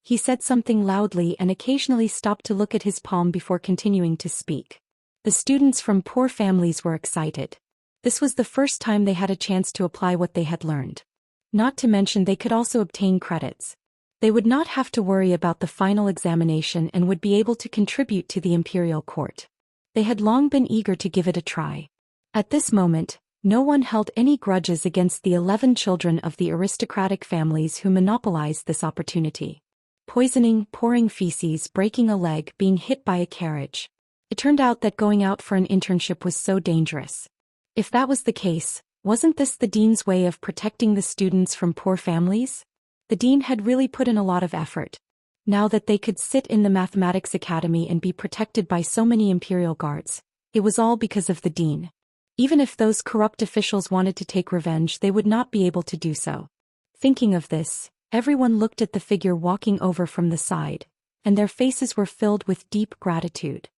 He said something loudly and occasionally stopped to look at his palm before continuing to speak. The students from poor families were excited. This was the first time they had a chance to apply what they had learned. Not to mention they could also obtain credits. They would not have to worry about the final examination and would be able to contribute to the Imperial Court. They had long been eager to give it a try. At this moment, no one held any grudges against the 11 children of the aristocratic families who monopolized this opportunity. Poisoning, pouring feces, breaking a leg, being hit by a carriage. It turned out that going out for an internship was so dangerous. If that was the case, wasn't this the dean's way of protecting the students from poor families? The dean had really put in a lot of effort. Now that they could sit in the Mathematics Academy and be protected by so many Imperial Guards, it was all because of the dean. Even if those corrupt officials wanted to take revenge, they would not be able to do so. Thinking of this, everyone looked at the figure walking over from the side, and their faces were filled with deep gratitude.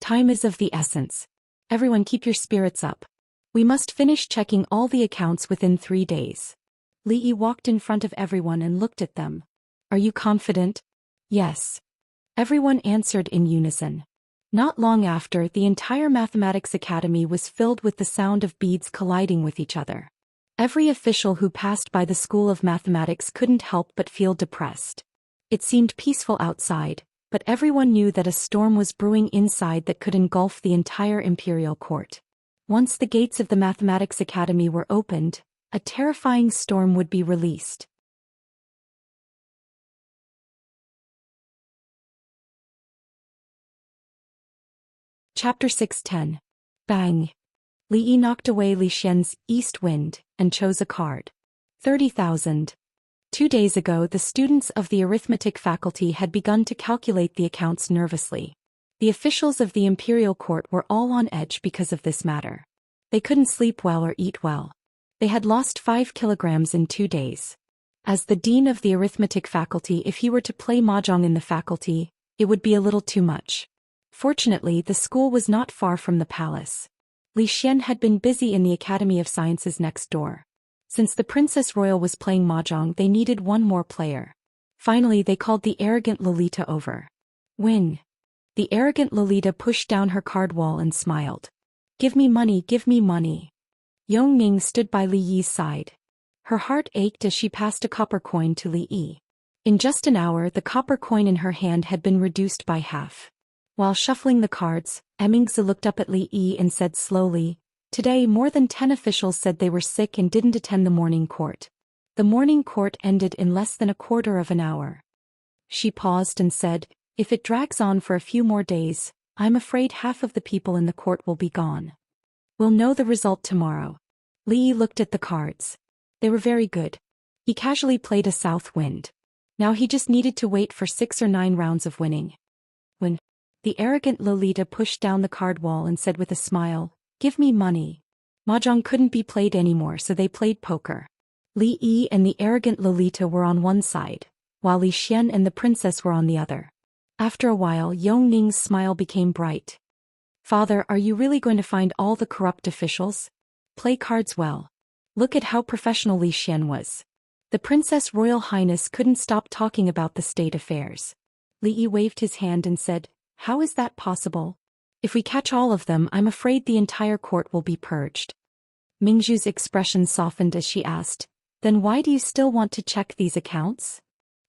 Time is of the essence. Everyone, keep your spirits up. We must finish checking all the accounts within 3 days. Li walked in front of everyone and looked at them. Are you confident? Yes. Everyone answered in unison. Not long after, the entire Mathematics Academy was filled with the sound of beads colliding with each other. Every official who passed by the School of Mathematics couldn't help but feel depressed. It seemed peaceful outside, but everyone knew that a storm was brewing inside that could engulf the entire Imperial Court. Once the gates of the Mathematics Academy were opened, a terrifying storm would be released. Chapter 610. Bang! Li knocked away Li Xian's East Wind and chose a card. 30,000. 2 days ago, the students of the arithmetic faculty had begun to calculate the accounts nervously. The officials of the Imperial Court were all on edge because of this matter. They couldn't sleep well or eat well. They had lost 5 kilograms in 2 days. As the dean of the arithmetic faculty, if he were to play mahjong in the faculty, it would be a little too much. Fortunately, the school was not far from the palace. Li Xian had been busy in the Academy of Sciences next door. Since the Princess Royal was playing mahjong, they needed one more player. Finally, they called the arrogant Lolita over. Win. The arrogant Lolita pushed down her card wall and smiled. Give me money, give me money. Yong Ning stood by Li Yi's side. Her heart ached as she passed a copper coin to Li Yi. In just an hour, the copper coin in her hand had been reduced by half. While shuffling the cards, Emingzi looked up at Li Yi and said slowly, "Today more than 10 officials said they were sick and didn't attend the morning court. The morning court ended in less than a quarter of an hour." She paused and said, "If it drags on for a few more days, I'm afraid half of the people in the court will be gone. We'll know the result tomorrow." Li Yi looked at the cards. They were very good. He casually played a south wind. Now he just needed to wait for 6 or 9 rounds of winning. The arrogant Lolita pushed down the card wall and said with a smile, "Give me money." Mahjong couldn't be played anymore, so they played poker. Li Yi and the arrogant Lolita were on one side, while Li Xian and the princess were on the other. After a while, Yong Ning's smile became bright. "Father, are you really going to find all the corrupt officials? Play cards well. Look at how professional Li Xian was." The Princess Royal Highness couldn't stop talking about the state affairs. Li Yi waved his hand and said, "How is that possible? If we catch all of them, I'm afraid the entire court will be purged." Mingzhu's expression softened as she asked, "Then why do you still want to check these accounts?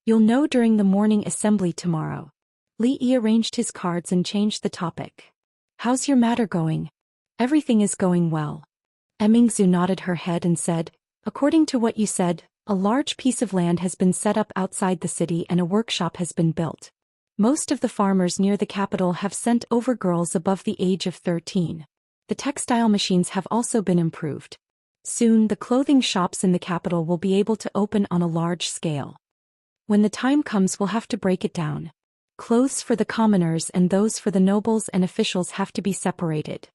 You'll know during the morning assembly tomorrow." Li Yi arranged his cards and changed the topic. "How's your matter going?" "Everything is going well." Mingzhu nodded her head and said, "According to what you said, a large piece of land has been set up outside the city and a workshop has been built. Most of the farmers near the capital have sent over girls above the age of 13. The textile machines have also been improved. Soon the clothing shops in the capital will be able to open on a large scale. When the time comes, we'll have to break it down. Clothes for the commoners and those for the nobles and officials have to be separated.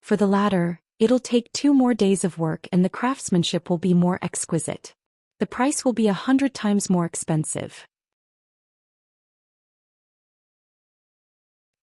For the latter, it'll take 2 more days of work and the craftsmanship will be more exquisite. The price will be 100 times more expensive.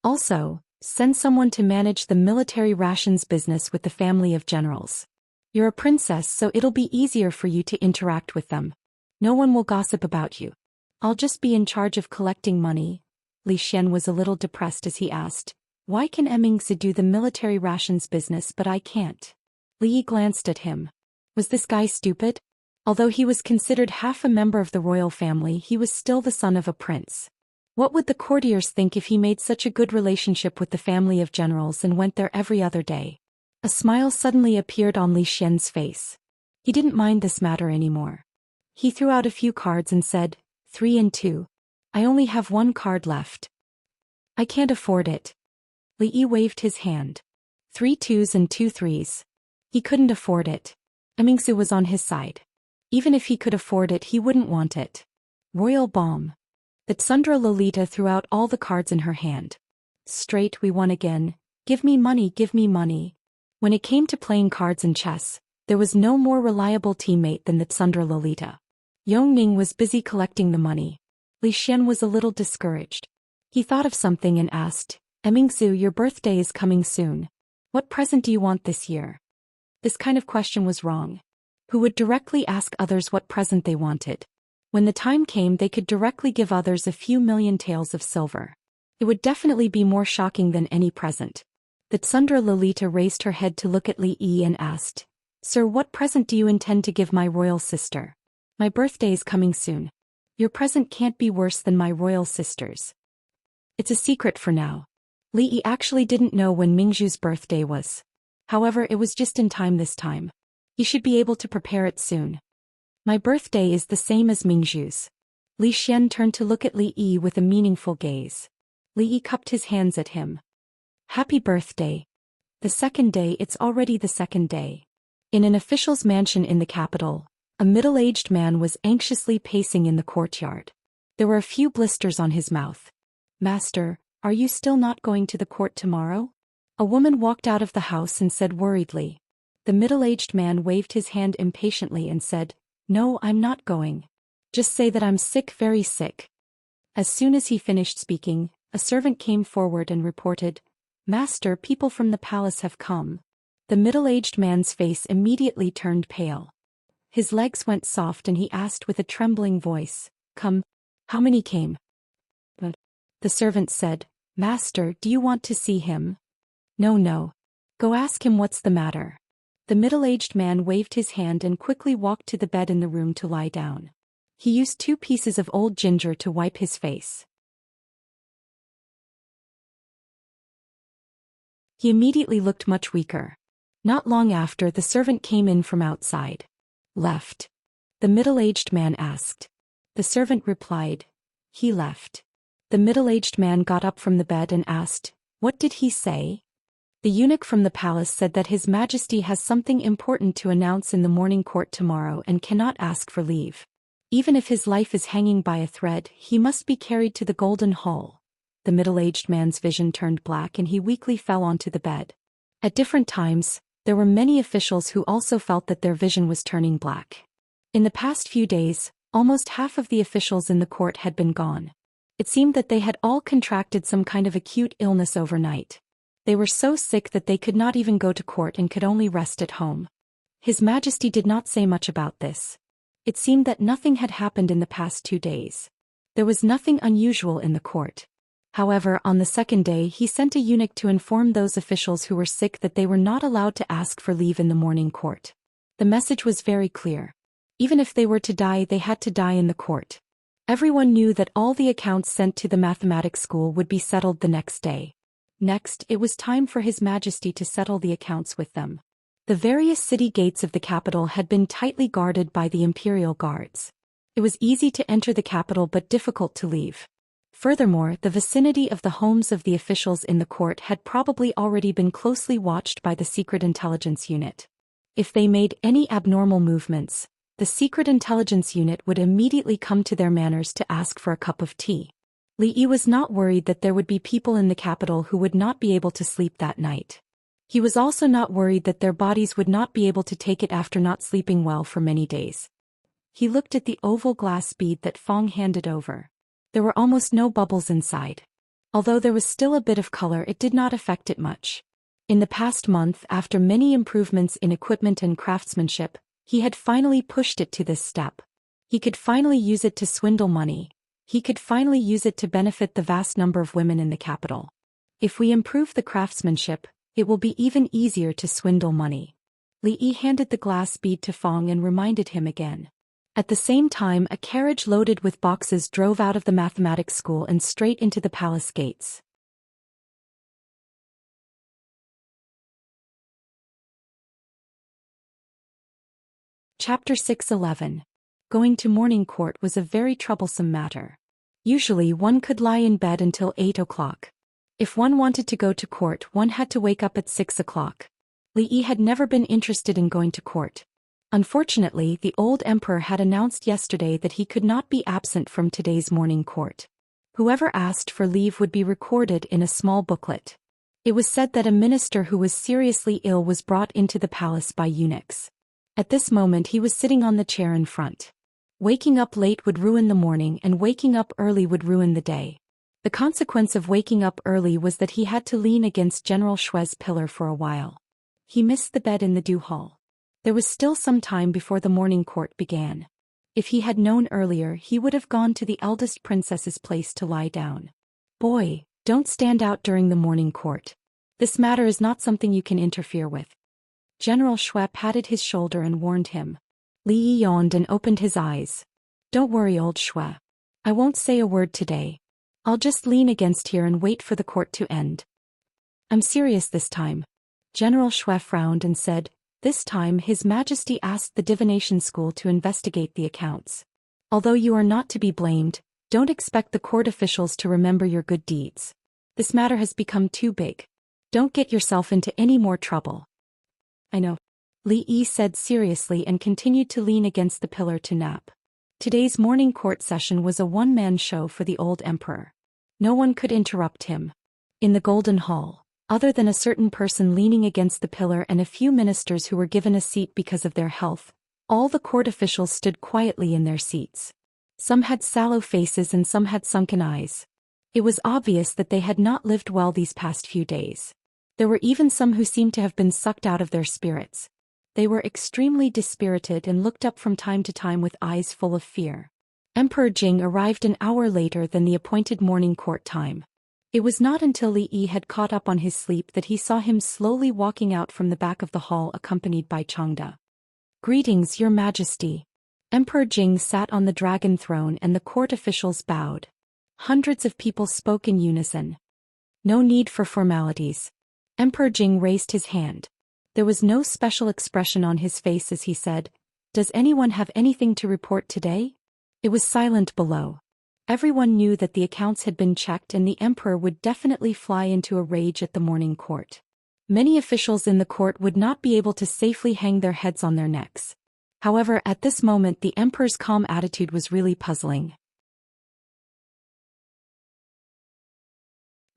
Also, send someone to manage the military rations business with the family of generals. You're a princess, so it'll be easier for you to interact with them. No one will gossip about you. I'll just be in charge of collecting money." Li Xian was a little depressed as he asked, "Why can Mingzi do the military rations business but I can't?" Li Yi glanced at him. Was this guy stupid? Although he was considered half a member of the royal family, he was still the son of a prince. What would the courtiers think if he made such a good relationship with the family of generals and went there every other day? A smile suddenly appeared on Li Xian's face. He didn't mind this matter anymore. He threw out a few cards and said, 3 and 2. I only have 1 card left. I can't afford it. Li Yi waved his hand. 3 2s and 2 3s. He couldn't afford it. Mingzhu was on his side. Even if he could afford it, he wouldn't want it. Royal Balm. Tsundra Lolita threw out all the cards in her hand. Straight, we won again. Give me money, give me money. When it came to playing cards and chess, there was no more reliable teammate than Tsundra Lolita. Yong Ning was busy collecting the money. Li Xian was a little discouraged. He thought of something and asked, "Mingzhu, your birthday is coming soon. What present do you want this year?" This kind of question was wrong. Who would directly ask others what present they wanted? When the time came, they could directly give others a few million taels of silver. It would definitely be more shocking than any present. Tsundra Lolita raised her head to look at Li Yi and asked, "Sir, what present do you intend to give my royal sister? My birthday is coming soon. Your present can't be worse than my royal sister's." It's a secret for now. Li Yi actually didn't know when Mingzhu's birthday was. However, it was just in time this time. He should be able to prepare it soon. My birthday is the same as Mingzhu's. Li Xian turned to look at Li Yi with a meaningful gaze. Li Yi cupped his hands at him. Happy birthday. The second day, it's already the second day. In an official's mansion in the capital, a middle-aged man was anxiously pacing in the courtyard. There were a few blisters on his mouth. "Master, are you still not going to the court tomorrow?" A woman walked out of the house and said worriedly. The middle-aged man waved his hand impatiently and said, "No, I'm not going. Just say that I'm sick, very sick." As soon as he finished speaking, a servant came forward and reported, "Master, people from the palace have come." The middle-aged man's face immediately turned pale. His legs went soft and he asked with a trembling voice, "Come, how many came?" But the servant said, "Master, do you want to see him?" "No, no. Go ask him what's the matter." The middle-aged man waved his hand and quickly walked to the bed in the room to lie down. He used 2 pieces of old ginger to wipe his face. He immediately looked much weaker. Not long after, the servant came in from outside. "Left?" the middle-aged man asked. The servant replied, "He left." The middle-aged man got up from the bed and asked, "What did he say?" The eunuch from the palace said that His Majesty has something important to announce in the morning court tomorrow and cannot ask for leave. Even if his life is hanging by a thread, he must be carried to the Golden Hall. The middle-aged man's vision turned black and he weakly fell onto the bed. At different times, there were many officials who also felt that their vision was turning black. In the past few days, almost half of the officials in the court had been gone. It seemed that they had all contracted some kind of acute illness overnight. They were so sick that they could not even go to court and could only rest at home. His Majesty did not say much about this. It seemed that nothing had happened in the past 2 days. There was nothing unusual in the court. However, on the second day he sent a eunuch to inform those officials who were sick that they were not allowed to ask for leave in the morning court. The message was very clear. Even if they were to die, they had to die in the court. Everyone knew that all the accounts sent to the mathematics school would be settled the next day. Next, it was time for His Majesty to settle the accounts with them. The various city gates of the capital had been tightly guarded by the imperial guards. It was easy to enter the capital but difficult to leave. Furthermore, the vicinity of the homes of the officials in the court had probably already been closely watched by the Secret Intelligence Unit. If they made any abnormal movements, the Secret Intelligence Unit would immediately come to their manors to ask for a cup of tea. Li Yi was not worried that there would be people in the capital who would not be able to sleep that night. He was also not worried that their bodies would not be able to take it after not sleeping well for many days. He looked at the oval glass bead that Fong handed over. There were almost no bubbles inside. Although there was still a bit of color, it did not affect it much. In the past month, after many improvements in equipment and craftsmanship, he had finally pushed it to this step. He could finally use it to swindle money. He could finally use it to benefit the vast number of women in the capital. If we improve the craftsmanship, it will be even easier to swindle money. Li Yi handed the glass bead to Fong and reminded him again. At the same time, a carriage loaded with boxes drove out of the mathematics school and straight into the palace gates. Chapter 6:11. Going to morning court was a very troublesome matter. Usually one could lie in bed until 8 o'clock. If one wanted to go to court, one had to wake up at 6 o'clock. Li Yi had never been interested in going to court. Unfortunately, the old emperor had announced yesterday that he could not be absent from today's morning court. Whoever asked for leave would be recorded in a small booklet. It was said that a minister who was seriously ill was brought into the palace by eunuchs. At this moment he was sitting on the chair in front. Waking up late would ruin the morning, and waking up early would ruin the day. The consequence of waking up early was that he had to lean against General Shui's pillar for a while. He missed the bed in the dew hall. There was still some time before the morning court began. If he had known earlier, he would have gone to the eldest princess's place to lie down. Boy, don't stand out during the morning court. This matter is not something you can interfere with. General Shui patted his shoulder and warned him. Li Yi yawned and opened his eyes. Don't worry, old Shui. I won't say a word today. I'll just lean against here and wait for the court to end. I'm serious this time. General Shui frowned and said, this time His Majesty asked the divination school to investigate the accounts. Although you are not to be blamed, don't expect the court officials to remember your good deeds. This matter has become too big. Don't get yourself into any more trouble. I know. Li Yi said seriously and continued to lean against the pillar to nap. Today's morning court session was a one-man show for the old emperor. No one could interrupt him. In the Golden Hall, other than a certain person leaning against the pillar and a few ministers who were given a seat because of their health, all the court officials stood quietly in their seats. Some had sallow faces and some had sunken eyes. It was obvious that they had not lived well these past few days. There were even some who seemed to have been sucked out of their spirits. They were extremely dispirited and looked up from time to time with eyes full of fear. Emperor Jing arrived an hour later than the appointed morning court time. It was not until Li Yi had caught up on his sleep that he saw him slowly walking out from the back of the hall accompanied by Changde. Greetings, Your Majesty. Emperor Jing sat on the dragon throne and the court officials bowed. Hundreds of people spoke in unison. No need for formalities. Emperor Jing raised his hand. There was no special expression on his face as he said, "Does anyone have anything to report today?" It was silent below. Everyone knew that the accounts had been checked and the emperor would definitely fly into a rage at the morning court. Many officials in the court would not be able to safely hang their heads on their necks. However, at this moment the emperor's calm attitude was really puzzling.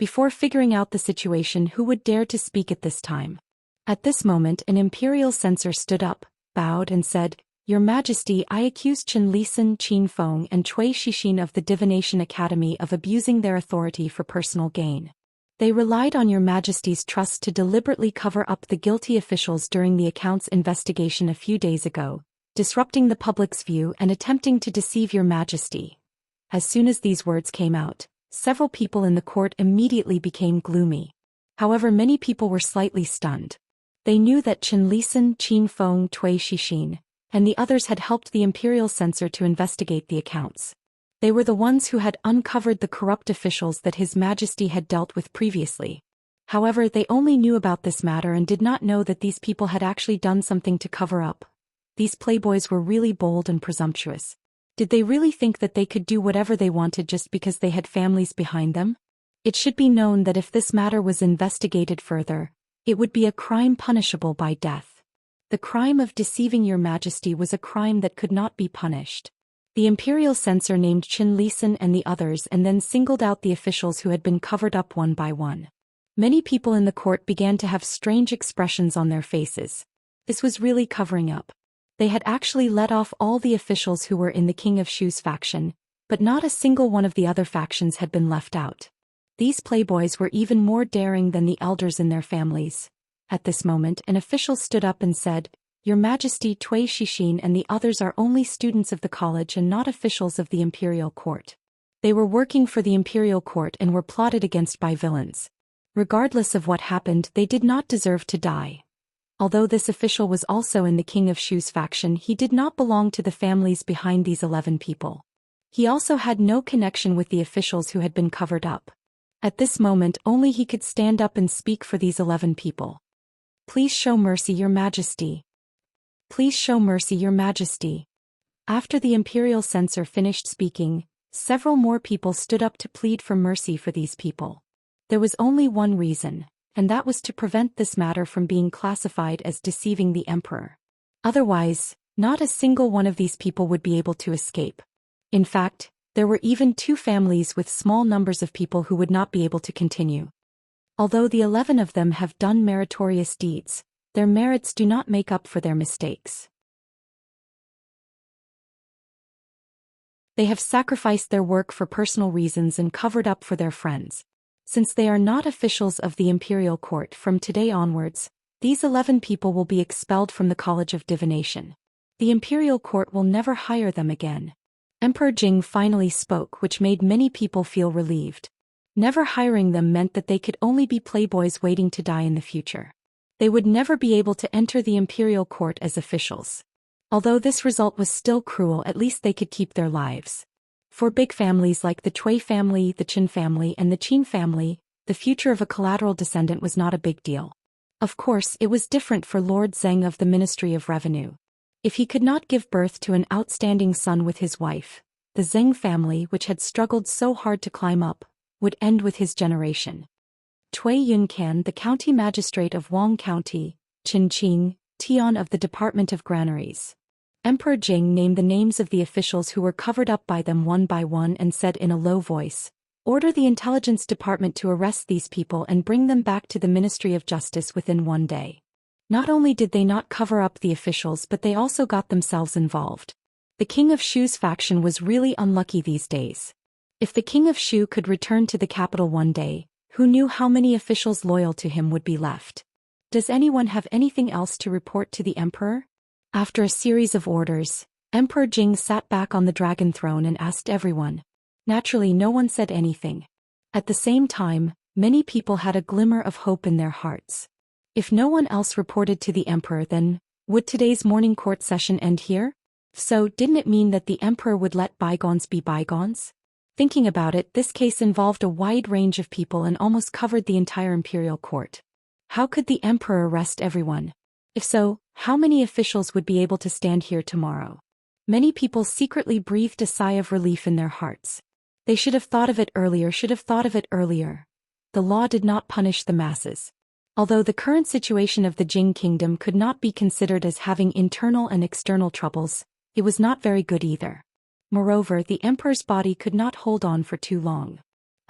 Before figuring out the situation, who would dare to speak at this time? At this moment, an imperial censor stood up, bowed and said, "Your Majesty, I accuse Chen Lisan, Qin Feng and Cui Shixin of the Divination Academy of abusing their authority for personal gain. They relied on Your Majesty's trust to deliberately cover up the guilty officials during the accounts investigation a few days ago, disrupting the public's view and attempting to deceive Your Majesty." As soon as these words came out, several people in the court immediately became gloomy. However, many people were slightly stunned. They knew that Chen Lisan, Qin Feng, Cui Shixin, and the others had helped the imperial censor to investigate the accounts. They were the ones who had uncovered the corrupt officials that His Majesty had dealt with previously. However, they only knew about this matter and did not know that these people had actually done something to cover up. These playboys were really bold and presumptuous. Did they really think that they could do whatever they wanted just because they had families behind them? It should be known that if this matter was investigated further, it would be a crime punishable by death. The crime of deceiving Your Majesty was a crime that could not be punished. The imperial censor named Chen Lisan and the others and then singled out the officials who had been covered up one by one. Many people in the court began to have strange expressions on their faces. This was really covering up. They had actually let off all the officials who were in the King of Shu's faction, but not a single one of the other factions had been left out. These playboys were even more daring than the elders in their families. At this moment, an official stood up and said, "Your Majesty, Cui Shixin and the others are only students of the college and not officials of the imperial court. They were working for the imperial court and were plotted against by villains. Regardless of what happened, they did not deserve to die." Although this official was also in the King of Shu's faction, he did not belong to the families behind these 11 people. He also had no connection with the officials who had been covered up. At this moment, only he could stand up and speak for these 11 people. "Please show mercy, Your Majesty. Please show mercy, Your Majesty." After the imperial censor finished speaking, several more people stood up to plead for mercy for these people. There was only one reason, and that was to prevent this matter from being classified as deceiving the emperor. Otherwise, not a single one of these people would be able to escape. In fact, there were even 2 families with small numbers of people who would not be able to continue. Although the 11 of them have done meritorious deeds, their merits do not make up for their mistakes. They have sacrificed their work for personal reasons and covered up for their friends. Since they are not officials of the imperial court from today onwards, these 11 people will be expelled from the College of Divination. The imperial court will never hire them again. Emperor Jing finally spoke, which made many people feel relieved. Never hiring them meant that they could only be playboys waiting to die in the future. They would never be able to enter the imperial court as officials. Although this result was still cruel, at least they could keep their lives. For big families like the Cui family, the Qin family and the Qin family, the future of a collateral descendant was not a big deal. Of course, it was different for Lord Zheng of the Ministry of Revenue. If he could not give birth to an outstanding son with his wife, the Zheng family, which had struggled so hard to climb up, would end with his generation. Cui Yuncan, the county magistrate of Wang County, Qin Qing, Tian of the Department of Granaries. Emperor Jing named the names of the officials who were covered up by them one by one and said in a low voice, "Order the intelligence department to arrest these people and bring them back to the Ministry of Justice within 1 day." Not only did they not cover up the officials, but they also got themselves involved. The King of Shu's faction was really unlucky these days. If the King of Shu could return to the capital one day, who knew how many officials loyal to him would be left? Does anyone have anything else to report to the emperor? After a series of orders, Emperor Jing sat back on the dragon throne and asked everyone. Naturally, no one said anything. At the same time, many people had a glimmer of hope in their hearts. If no one else reported to the emperor, then would today's morning court session end here? So, didn't it mean that the emperor would let bygones be bygones? Thinking about it, this case involved a wide range of people and almost covered the entire imperial court. How could the emperor arrest everyone? If so, how many officials would be able to stand here tomorrow? Many people secretly breathed a sigh of relief in their hearts. They should have thought of it earlier. The law did not punish the masses. Although the current situation of the Jing kingdom could not be considered as having internal and external troubles, it was not very good either. Moreover, the emperor's body could not hold on for too long.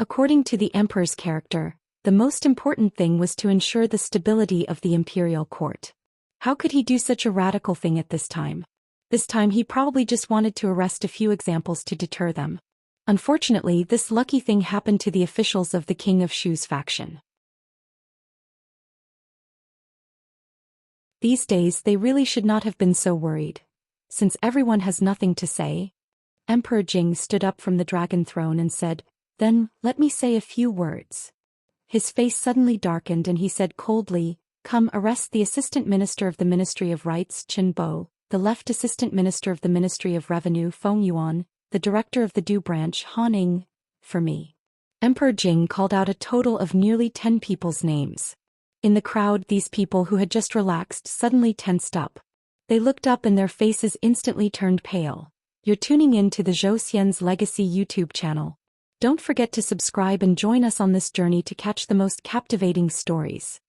According to the emperor's character, the most important thing was to ensure the stability of the imperial court. How could he do such a radical thing at this time? This time he probably just wanted to arrest a few examples to deter them. Unfortunately, this lucky thing happened to the officials of the King of Shu's faction. These days they really should not have been so worried. Since everyone has nothing to say, Emperor Jing stood up from the dragon throne and said, "Then, let me say a few words." His face suddenly darkened and he said coldly, "Come, arrest the Assistant Minister of the Ministry of Rights, Qin Bo, the Left Assistant Minister of the Ministry of Revenue, Feng Yuan, the Director of the Du Branch, Han Ning, for me." Emperor Jing called out a total of nearly 10 people's names. In the crowd, these people who had just relaxed suddenly tensed up. They looked up and their faces instantly turned pale. You're tuning in to the Zhou Xian's Legacy YouTube channel. Don't forget to subscribe and join us on this journey to catch the most captivating stories.